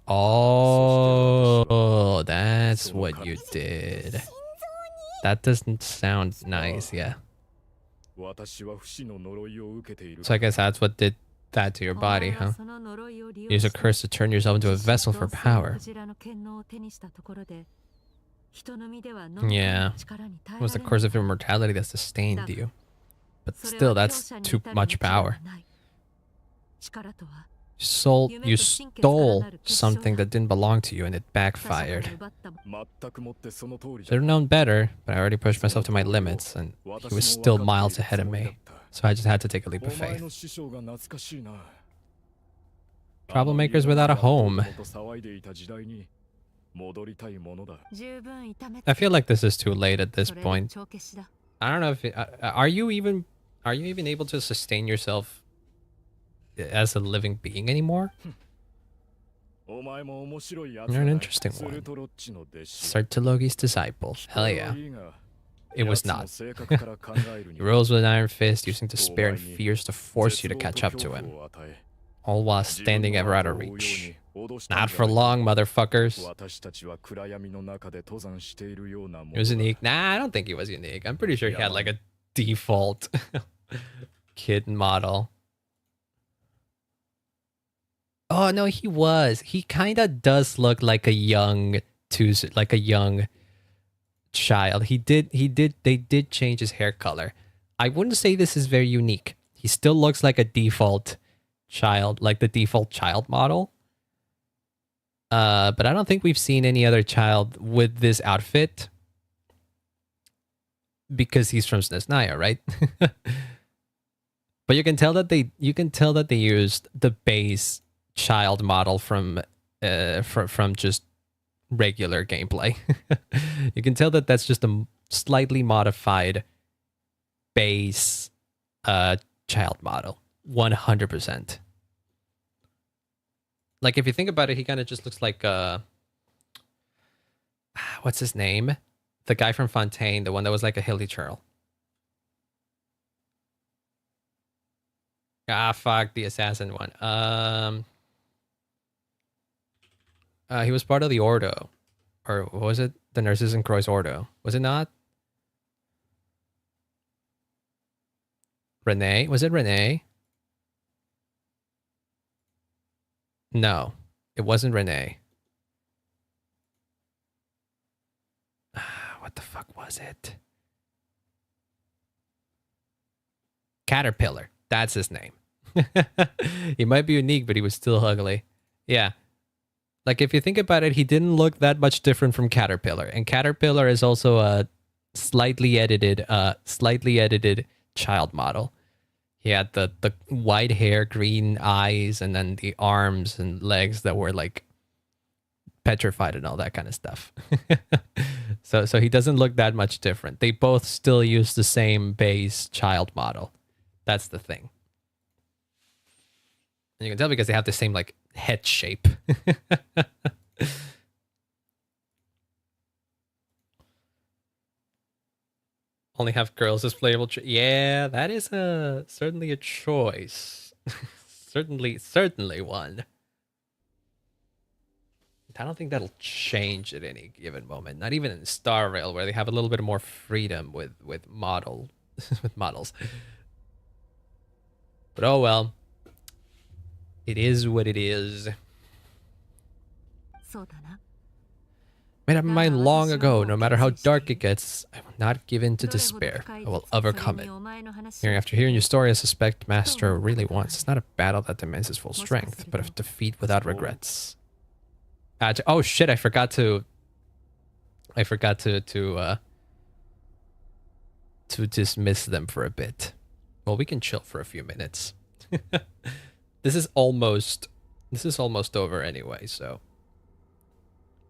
Speaker 1: Oh, that's what you did. That doesn't sound nice, yeah.
Speaker 7: 私は不死の呪いを受けている。
Speaker 1: So I guess that's what did that to your body, huh? Use a curse to turn yourself into a vessel for power. Yeah. It was the curse of immortality that sustained you. But still, that's too much power. You stole something that didn't belong to you and it backfired.
Speaker 7: 全くもってその通りじ
Speaker 1: Should
Speaker 7: ゃ。
Speaker 1: have known better, but I already pushed myself to my limits and he was still miles ahead of me. So I just had to take a leap
Speaker 7: お
Speaker 1: of
Speaker 7: 前
Speaker 1: faith.
Speaker 7: の師匠が懐かしいな。
Speaker 1: Troublemakers without a home.
Speaker 7: と騒いでいた時代に戻りたいものだ。
Speaker 1: I feel like this is too late at this point. I don't know if are you even able to sustain yourself as a living being anymore?
Speaker 7: お前も面白いやつ
Speaker 1: You're
Speaker 7: だ
Speaker 1: an
Speaker 7: な。
Speaker 1: interesting
Speaker 7: スル
Speaker 1: one.
Speaker 7: トロッチの弟子。
Speaker 1: Sartologi's disciple. Hell yeah.
Speaker 7: いいが
Speaker 1: It was
Speaker 7: 奴の
Speaker 1: not.
Speaker 7: 性格から考えるに
Speaker 1: He rose with an iron fist, using despair and fears to force you to catch up to him, all while standing ever out of reach. Not for long, motherfuckers.
Speaker 7: 私たちは暗闇の中で登山しているようなも
Speaker 1: He
Speaker 7: の
Speaker 1: was
Speaker 7: だ。
Speaker 1: unique. Nah, I don't think he was unique. I'm pretty sure he had like a default kid model. Oh no, he was. He kind of does look like a young child. They did change his hair color. I wouldn't say this is very unique. He still looks like a default child, like the default child model. But I don't think we've seen any other child with this outfit because he's from Snezhnaya, right? But you can tell that they used the base child model from just regular gameplay. You can tell that that's just a slightly modified base child model. 100%. Like if you think about it, he kind of just looks like what's his name? The guy from Fontaine, the one that was like a hilly churl. Ah, fuck, the assassin one. He was part of the Ordo. Or what was it? The Nurses in Croix Ordo. Was it not? Renee? Was it Renee? No, it wasn't Renee. What the fuck was it? Caterpillar. That's his name. He might be unique, but he was still ugly. Yeah. Like, if you think about it, he didn't look that much different from Caterpillar. And Caterpillar is also a slightly edited child model. He had the white hair, green eyes, and then the arms and legs that were, like, petrified and all that kind of stuff. So he doesn't look that much different. They both still use the same base child model. That's the thing. And you can tell because they have the same, like, head shape. Only have girls as playable. Yeah, that is certainly a choice. certainly one. I don't think that'll change at any given moment. Not even in Star Rail, where they have a little bit more freedom with models. But oh well. It is what it is. Made up my mind long ago, no matter how dark it gets, I will not give in to despair. I will overcome it. After hearing your story, I suspect Master really wants. It's not a battle that demands his full strength, but a defeat without regrets. Oh shit! I forgot to dismiss them for a bit. Well, we can chill for a few minutes. This is almost over anyway, so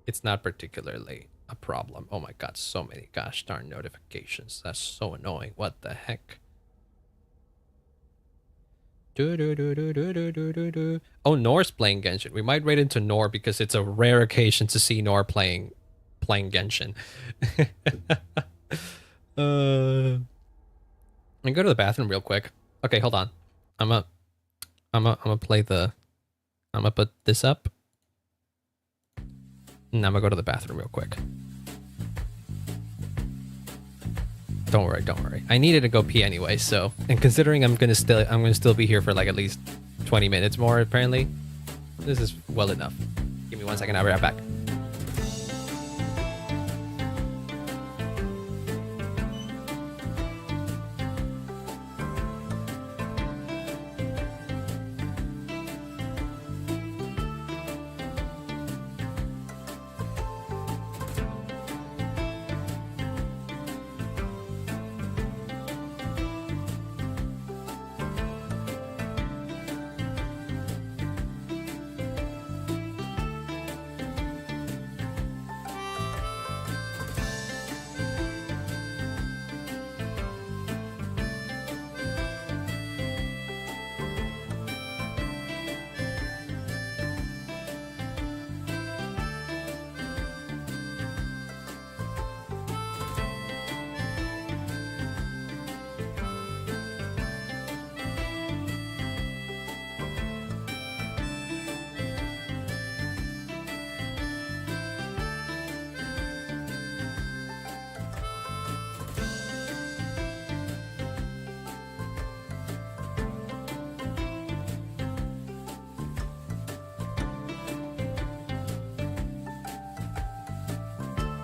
Speaker 1: it's not particularly a problem. Oh my god, so many gosh darn notifications. That's so annoying. What the heck? Oh, Nor's playing Genshin. We might raid into Nor because it's a rare occasion to see Nor playing Genshin. Let me go to the bathroom real quick. Okay, hold on. I'm gonna play the. I'm gonna put this up. And I'm gonna go to the bathroom real quick. Don't worry. I needed to go pee anyway, so, and considering I'm gonna still be here for like at least 20 minutes more apparently, this is well enough. Give me 1 second, I'll be right back.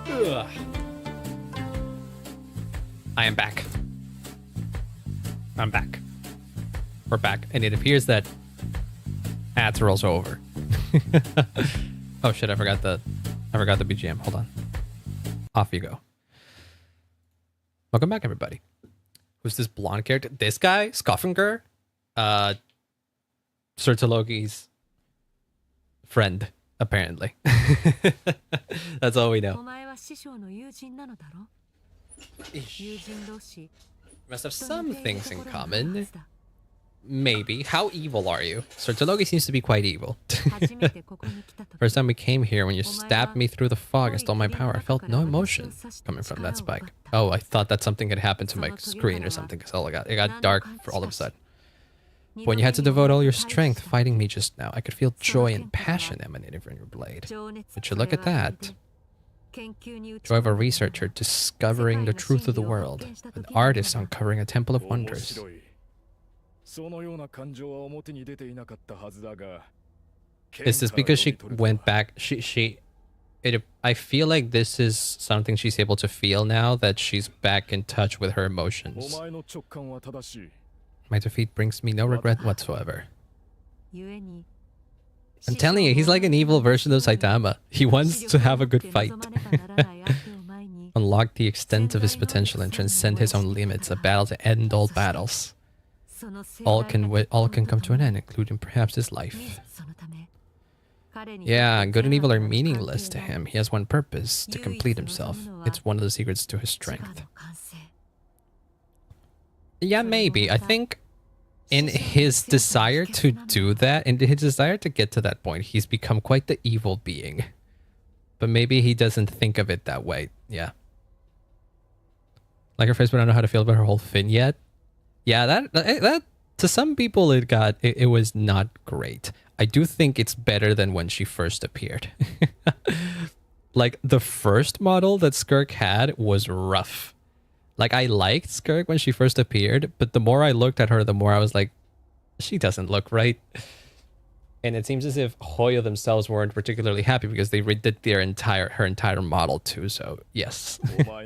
Speaker 1: Ugh. I am back. I'm back. We're back, and it appears that ads are also over. Oh shit! I forgot the BGM. Hold on. Off you go. Welcome back, everybody. Who's this blonde character? This guy, Skoffinger, Sir Tologi's friend, apparently. That's all we know. Must have some things in common. Maybe. How evil are you? Sir Tologi seems to be quite evil. First time we came here, when you stabbed me through the fog and stole my power, I felt no emotion coming from that spike. Oh, I thought that something had happened to my screen or something, because it got dark for all of a sudden. But when you had to devote all your strength fighting me just now, I could feel joy and passion emanating from your blade. Would you look at that? Joy of a researcher discovering the truth of the world, an artist uncovering a temple of wonders. Is this because she went back? I feel like this is something she's able to feel now that she's back in touch with her emotions. My defeat brings me no regret whatsoever. I'm telling you, he's like an evil version of Saitama. He wants to have a good fight. Unlock the extent of his potential and transcend his own limits. A battle to end all battles. All can come to an end, including perhaps his life. Yeah, good and evil are meaningless to him. He has one purpose, to complete himself. It's one of the secrets to his strength. Yeah, maybe. I think in his desire to do that, in his desire to get to that point, he's become quite the evil being. But maybe he doesn't think of it that way. Yeah. Like her face, but I don't know how to feel about her whole fin yet. Yeah, that to some people it was not great. I do think it's better than when she first appeared. Like, the first model that Skirk had was rough. Like, I liked Skirk when she first appeared, but the more I looked at her, the more I was like, she doesn't look right. And it seems as if Hoyo themselves weren't particularly happy because they redid her entire model too. So yes,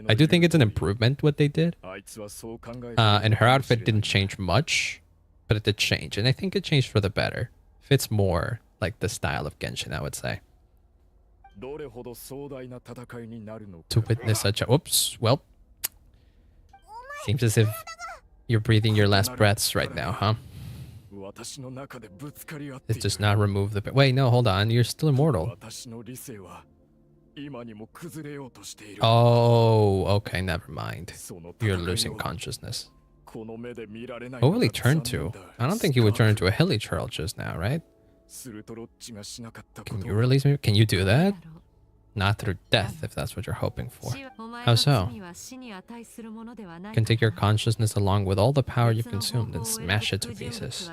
Speaker 1: I do think it's an improvement what they did. And her outfit didn't change much, but it did change, and I think it changed for the better. Fits more like the style of Genshin, I would say. To witness such a oops, well, seems as if you're breathing your last breaths right now, huh? This does not remove the... Wait, no, hold on. You're still immortal. Oh, okay, never mind. You're losing consciousness. What will he turn to? I don't think he would turn into a hilly churl just now, right? Can you release me? Can you do that? Not through death, if that's what you're hoping for. How so? Can take your consciousness along with all the power you've consumed and smash it to pieces.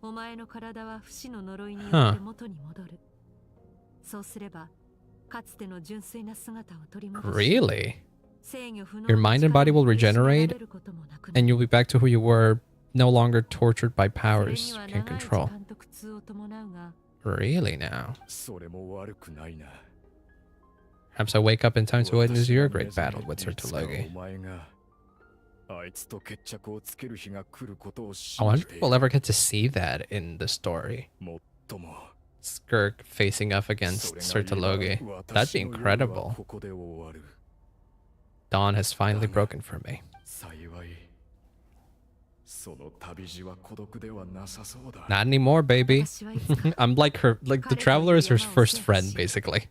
Speaker 1: Huh. Really? Your mind and body will regenerate, and you'll be back to who you were, no longer tortured by powers you can't control. Really now? Perhaps I wake up in time to witness your great battle with Sir Tologi. I wonder if we'll ever get to see that in the story. Skirk facing off against Sir Tologi. That'd be incredible. Dawn has finally broken for me. Not anymore, baby. I'm like her, like the Traveler is her first friend, basically.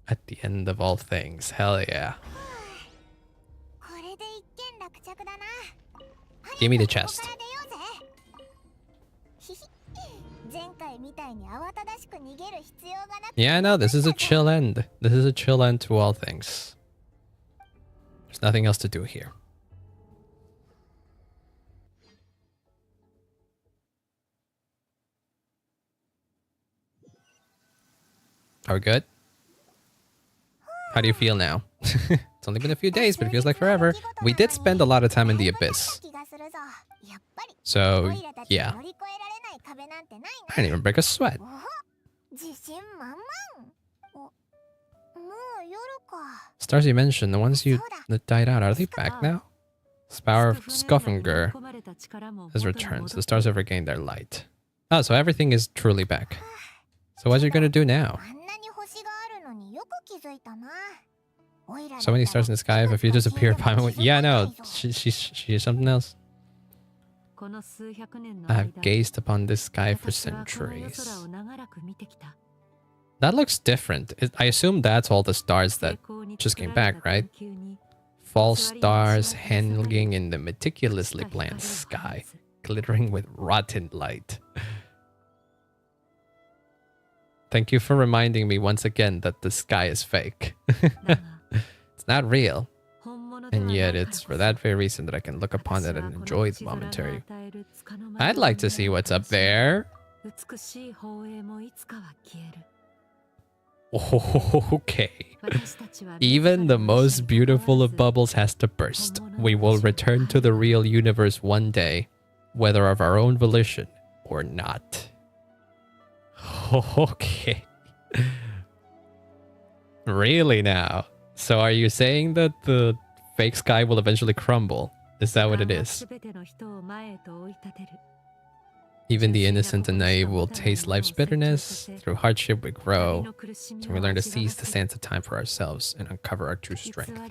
Speaker 1: At the end of all things, hell yeah. Give me the chest. Yeah, no, this is a chill end. This is a chill end to all things. There's nothing else to do here. Are we good? How do you feel now? It's only been a few days, but it feels like forever. We did spend a lot of time in the Abyss. So, yeah. I didn't even break a sweat. Stars you mentioned, the ones that died out, are they back now? The power of Skoffinger has returned, so the stars have regained their light. Oh, so everything is truly back. So what are you gonna do now? So many stars in the sky, if you disappear, yeah, no, she is something else. I have gazed upon this sky for centuries. That looks different. I assume that's all the stars that just came back, right? False stars hanging in the meticulously planned sky, glittering with rotten light. Thank you for reminding me once again that the sky is fake. It's not real. And yet it's for that very reason that I can look upon it and enjoy the momentary. I'd like to see what's up there. Okay. Even the most beautiful of bubbles has to burst. We will return to the real universe one day, whether of our own volition or not. Okay. Really now? So are you saying that the fake sky will eventually crumble? Is that what it is? Even the innocent and naive will taste life's bitterness. Through hardship we grow. So we learn to seize the sands of time for ourselves and uncover our true strength. I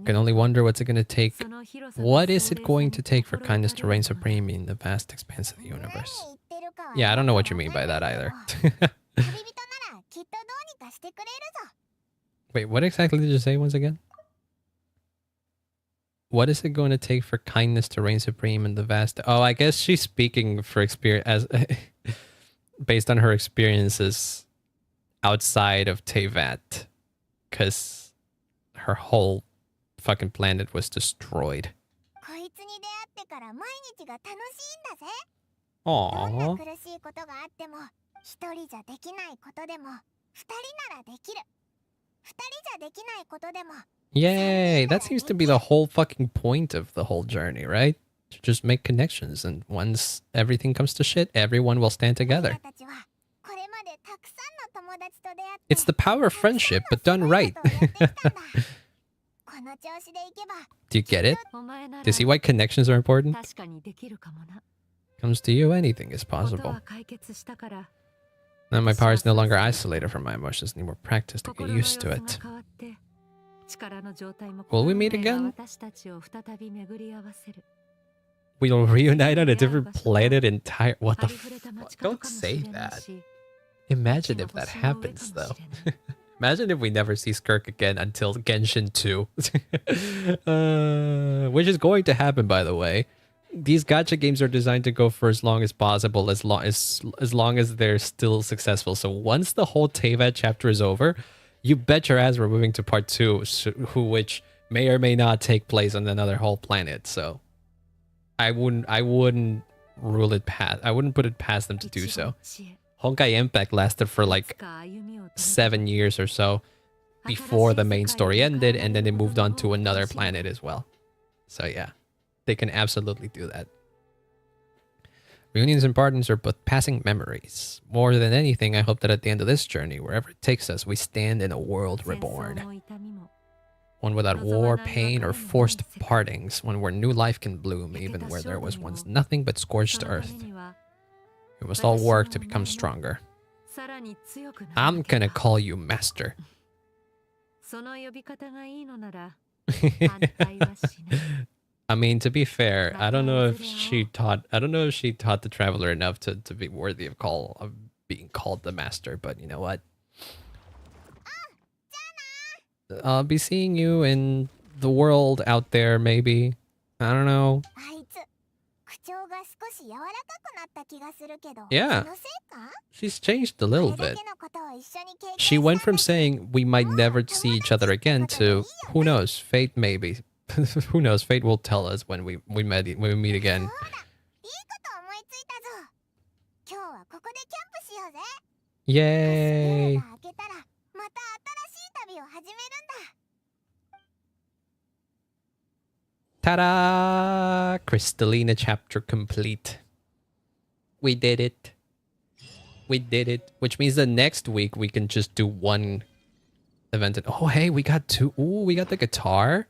Speaker 1: can only wonder what's it going to take. What is it going to take for kindness to reign supreme in the vast expanse of the universe? Yeah, I don't know what you mean by that either. Wait, what exactly did you say once again? What is it going to take for kindness to reign supreme in the vast... Oh, I guess she's speaking for experience as based on her experiences outside of Teyvat, because her whole fucking planet was destroyed.
Speaker 9: こいつに出会ってから毎日が楽しいんだぜ。どん
Speaker 1: Aww.
Speaker 9: な苦しいことがあっても、一人じゃできないことでも、二人ならできる。二人じゃできないことでも。
Speaker 1: Yay! That seems to be the whole fucking point of the whole journey, right? To just make connections, and once everything comes to shit, everyone will stand together.
Speaker 9: たちはこれまでたくさんの友達と出会って。
Speaker 1: It's the power of friendship, but done right.
Speaker 9: この調子でいけば。
Speaker 1: Do you get it?
Speaker 4: お前なら
Speaker 1: Do you see why connections are important?
Speaker 4: 確かにできるかもな。
Speaker 1: Comes to you, anything is
Speaker 4: こと
Speaker 1: possible.
Speaker 4: は解決したから。
Speaker 1: Now my power is no longer isolated from my emotions, need more practice to get
Speaker 4: 心の様
Speaker 1: used
Speaker 4: 子
Speaker 1: to
Speaker 4: が
Speaker 1: it.
Speaker 4: 変わって力の状態も
Speaker 1: Will we meet again?
Speaker 4: 私たちを再び巡り合わせる。
Speaker 1: We'll reunite on a different planet entirely. What the
Speaker 4: ありふれた
Speaker 1: fuck?
Speaker 4: 街角
Speaker 1: Don't
Speaker 4: かもし
Speaker 1: say
Speaker 4: れない
Speaker 1: that.
Speaker 4: し
Speaker 1: Imagine
Speaker 4: 大
Speaker 1: if
Speaker 4: きな
Speaker 1: that
Speaker 4: 星の上かも
Speaker 1: happens,
Speaker 4: し
Speaker 1: though.
Speaker 4: れない
Speaker 1: Imagine if we never see Skirk again until Genshin 2. Which is going to happen, by the way. These gacha games are designed to go for as long as possible, as long as they're still successful. So once the whole Teyvat chapter is over, you bet your ass we're moving to part 2, which may or may not take place on another whole planet. So I wouldn't rule it past. I wouldn't put it past them to do so. Honkai Impact lasted for like 7 years or so before the main story ended, and then it moved on to another planet as well. So yeah, they can absolutely do that. Reunions and partners are but passing memories. More than anything, I hope that at the end of this journey, wherever it takes us, we stand in a world reborn. One without war, pain, or forced partings. One where new life can bloom, even where there was once nothing but scorched earth. We must all work to become stronger. I'm gonna call you Master. I mean, to be fair, I don't know if she taught the traveler enough to be worthy of being called the Master, but you know what? I'll be seeing you in the world out there, maybe. I don't know. Yeah. She's changed a little bit. She went from saying we might never see each other again to, who knows, fate maybe. Who knows, fate will tell us when we meet again. Yay! Ta-da! Crystalina chapter complete. We did it. We did it. Which means that next week we can just do one event. Oh, hey, we got two. Ooh, we got the guitar.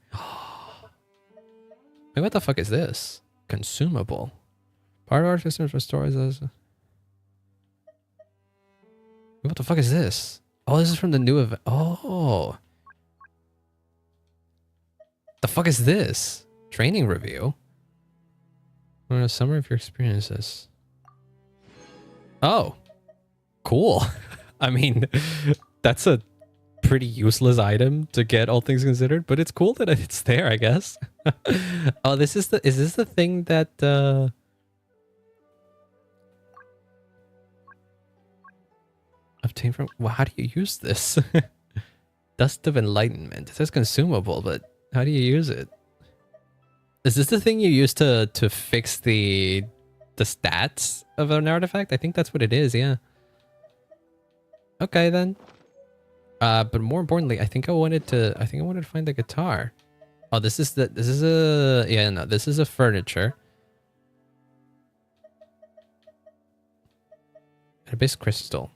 Speaker 1: Wait, what the fuck is this? Consumable. Part of our systems restores us. What the fuck is this? Oh, this is from the new event. Oh. The fuck is this? Training review? Or a summary of your experiences. Oh. Cool. I mean, that's a pretty useless item to get, all things considered, but it's cool that it's there, I guess. Oh, is this the thing that obtain from, well, how do you use this? Dust of Enlightenment. It says consumable, but how do you use it? Is this the thing you use to fix the stats of an artifact? I think that's what it is, yeah. Okay then. But more importantly, I think I wanted to find the guitar. Oh, this is a furniture. Abyss crystal.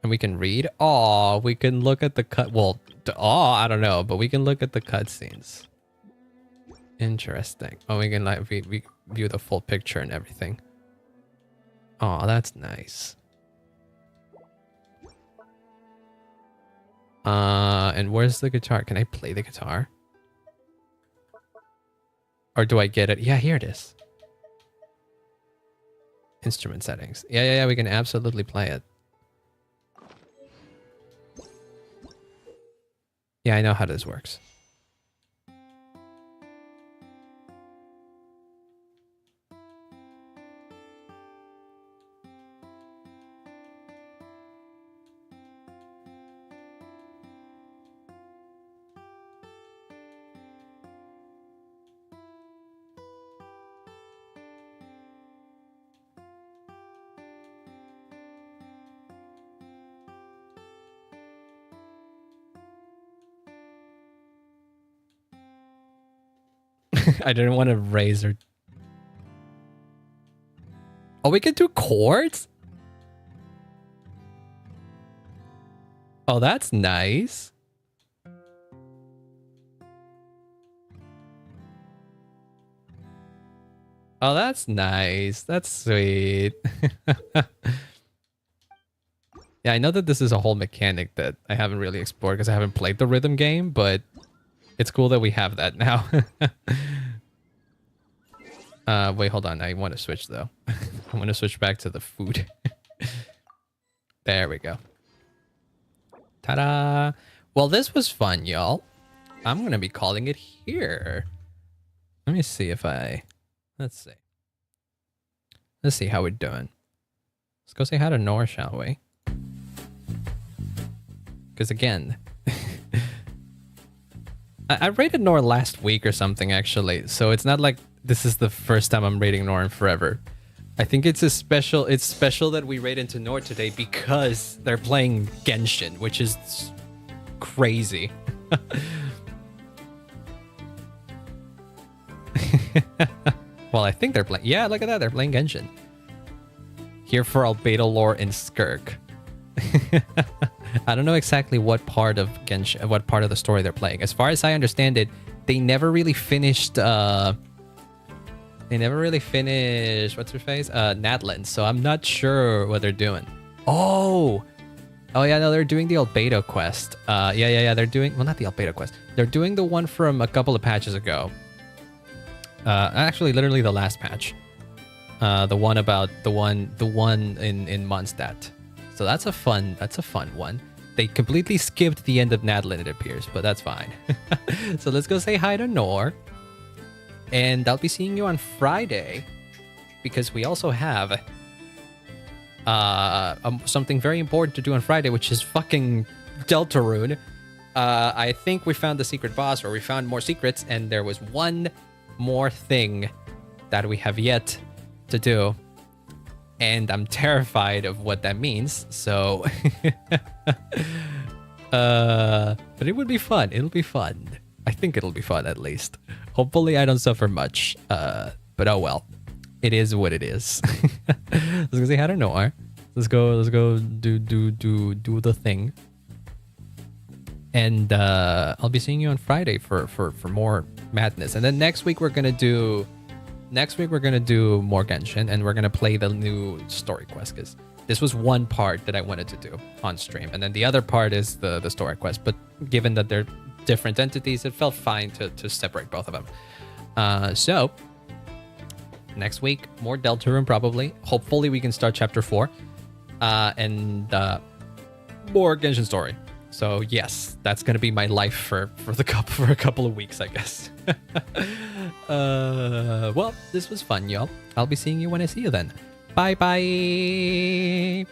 Speaker 1: And we can read. Oh, we can look at the cut. Well, I don't know, but we can look at the cutscenes. Interesting. Oh, we can like we view the full picture and everything. Oh, that's nice. And where's the guitar? Can I play the guitar? Or do I get it? Yeah, here it is. Instrument settings. Yeah, we can absolutely play it. Yeah, I know how this works. I didn't want to raise her. Oh, we can do chords? Oh, that's nice. Oh, that's nice. That's sweet. Yeah, I know that this is a whole mechanic that I haven't really explored because I haven't played the rhythm game, but it's cool that we have that now. Wait, hold on. I want to switch though. I want to switch back to the food. There we go. Ta-da! Well, this was fun, y'all. I'm going to be calling it here. Let me see if I... Let's see. Let's see how we're doing. Let's go say hi to Nora, shall we? Because again... I rated Nora last week or something, actually. So it's not like this is the first time I'm rating Nora in forever. I think it's special that we raid into Nora today because they're playing Genshin, which is crazy. Well, I think they're playing... Yeah, look at that. They're playing Genshin. Here for Albedo lore in Skirk. I don't know exactly what part of Genshin, what part of the story they're playing. As far as I understand it, they never really finished... They never really finished... What's her face? Nadland. So I'm not sure what they're doing. Oh! Oh, yeah, no, they're doing the Albedo quest. Yeah. They're doing... Well, not the Albedo quest. They're doing the one from a couple of patches ago. Actually, literally the last patch. The one about the one in Mondstadt. So that's a fun one. They completely skipped the end of Nadlin, it appears, but that's fine. So let's go say hi to Nor. And I'll be seeing you on Friday because we also have something very important to do on Friday, which is fucking Deltarune. I think we found the secret boss, or we found more secrets, and there was one more thing that we have yet to do. And I'm terrified of what that means, so... but it would be fun. It'll be fun. I think it'll be fun, at least. Hopefully I don't suffer much, but oh well. It is what it is. Let's go say hi to Noah. Let's go do the thing. And I'll be seeing you on Friday for more madness. And then next week we're gonna do more Genshin, and we're gonna play the new story quest, because this was one part that I wanted to do on stream, and then the other part is the story quest. But given that they're different entities, it felt fine to separate both of them. So next week, more Deltarune probably. Hopefully we can start chapter 4, and more Genshin story. So yes, that's gonna be my life for a couple of weeks, I guess. Well, this was fun, y'all. I'll be seeing you when I see you then. Bye bye.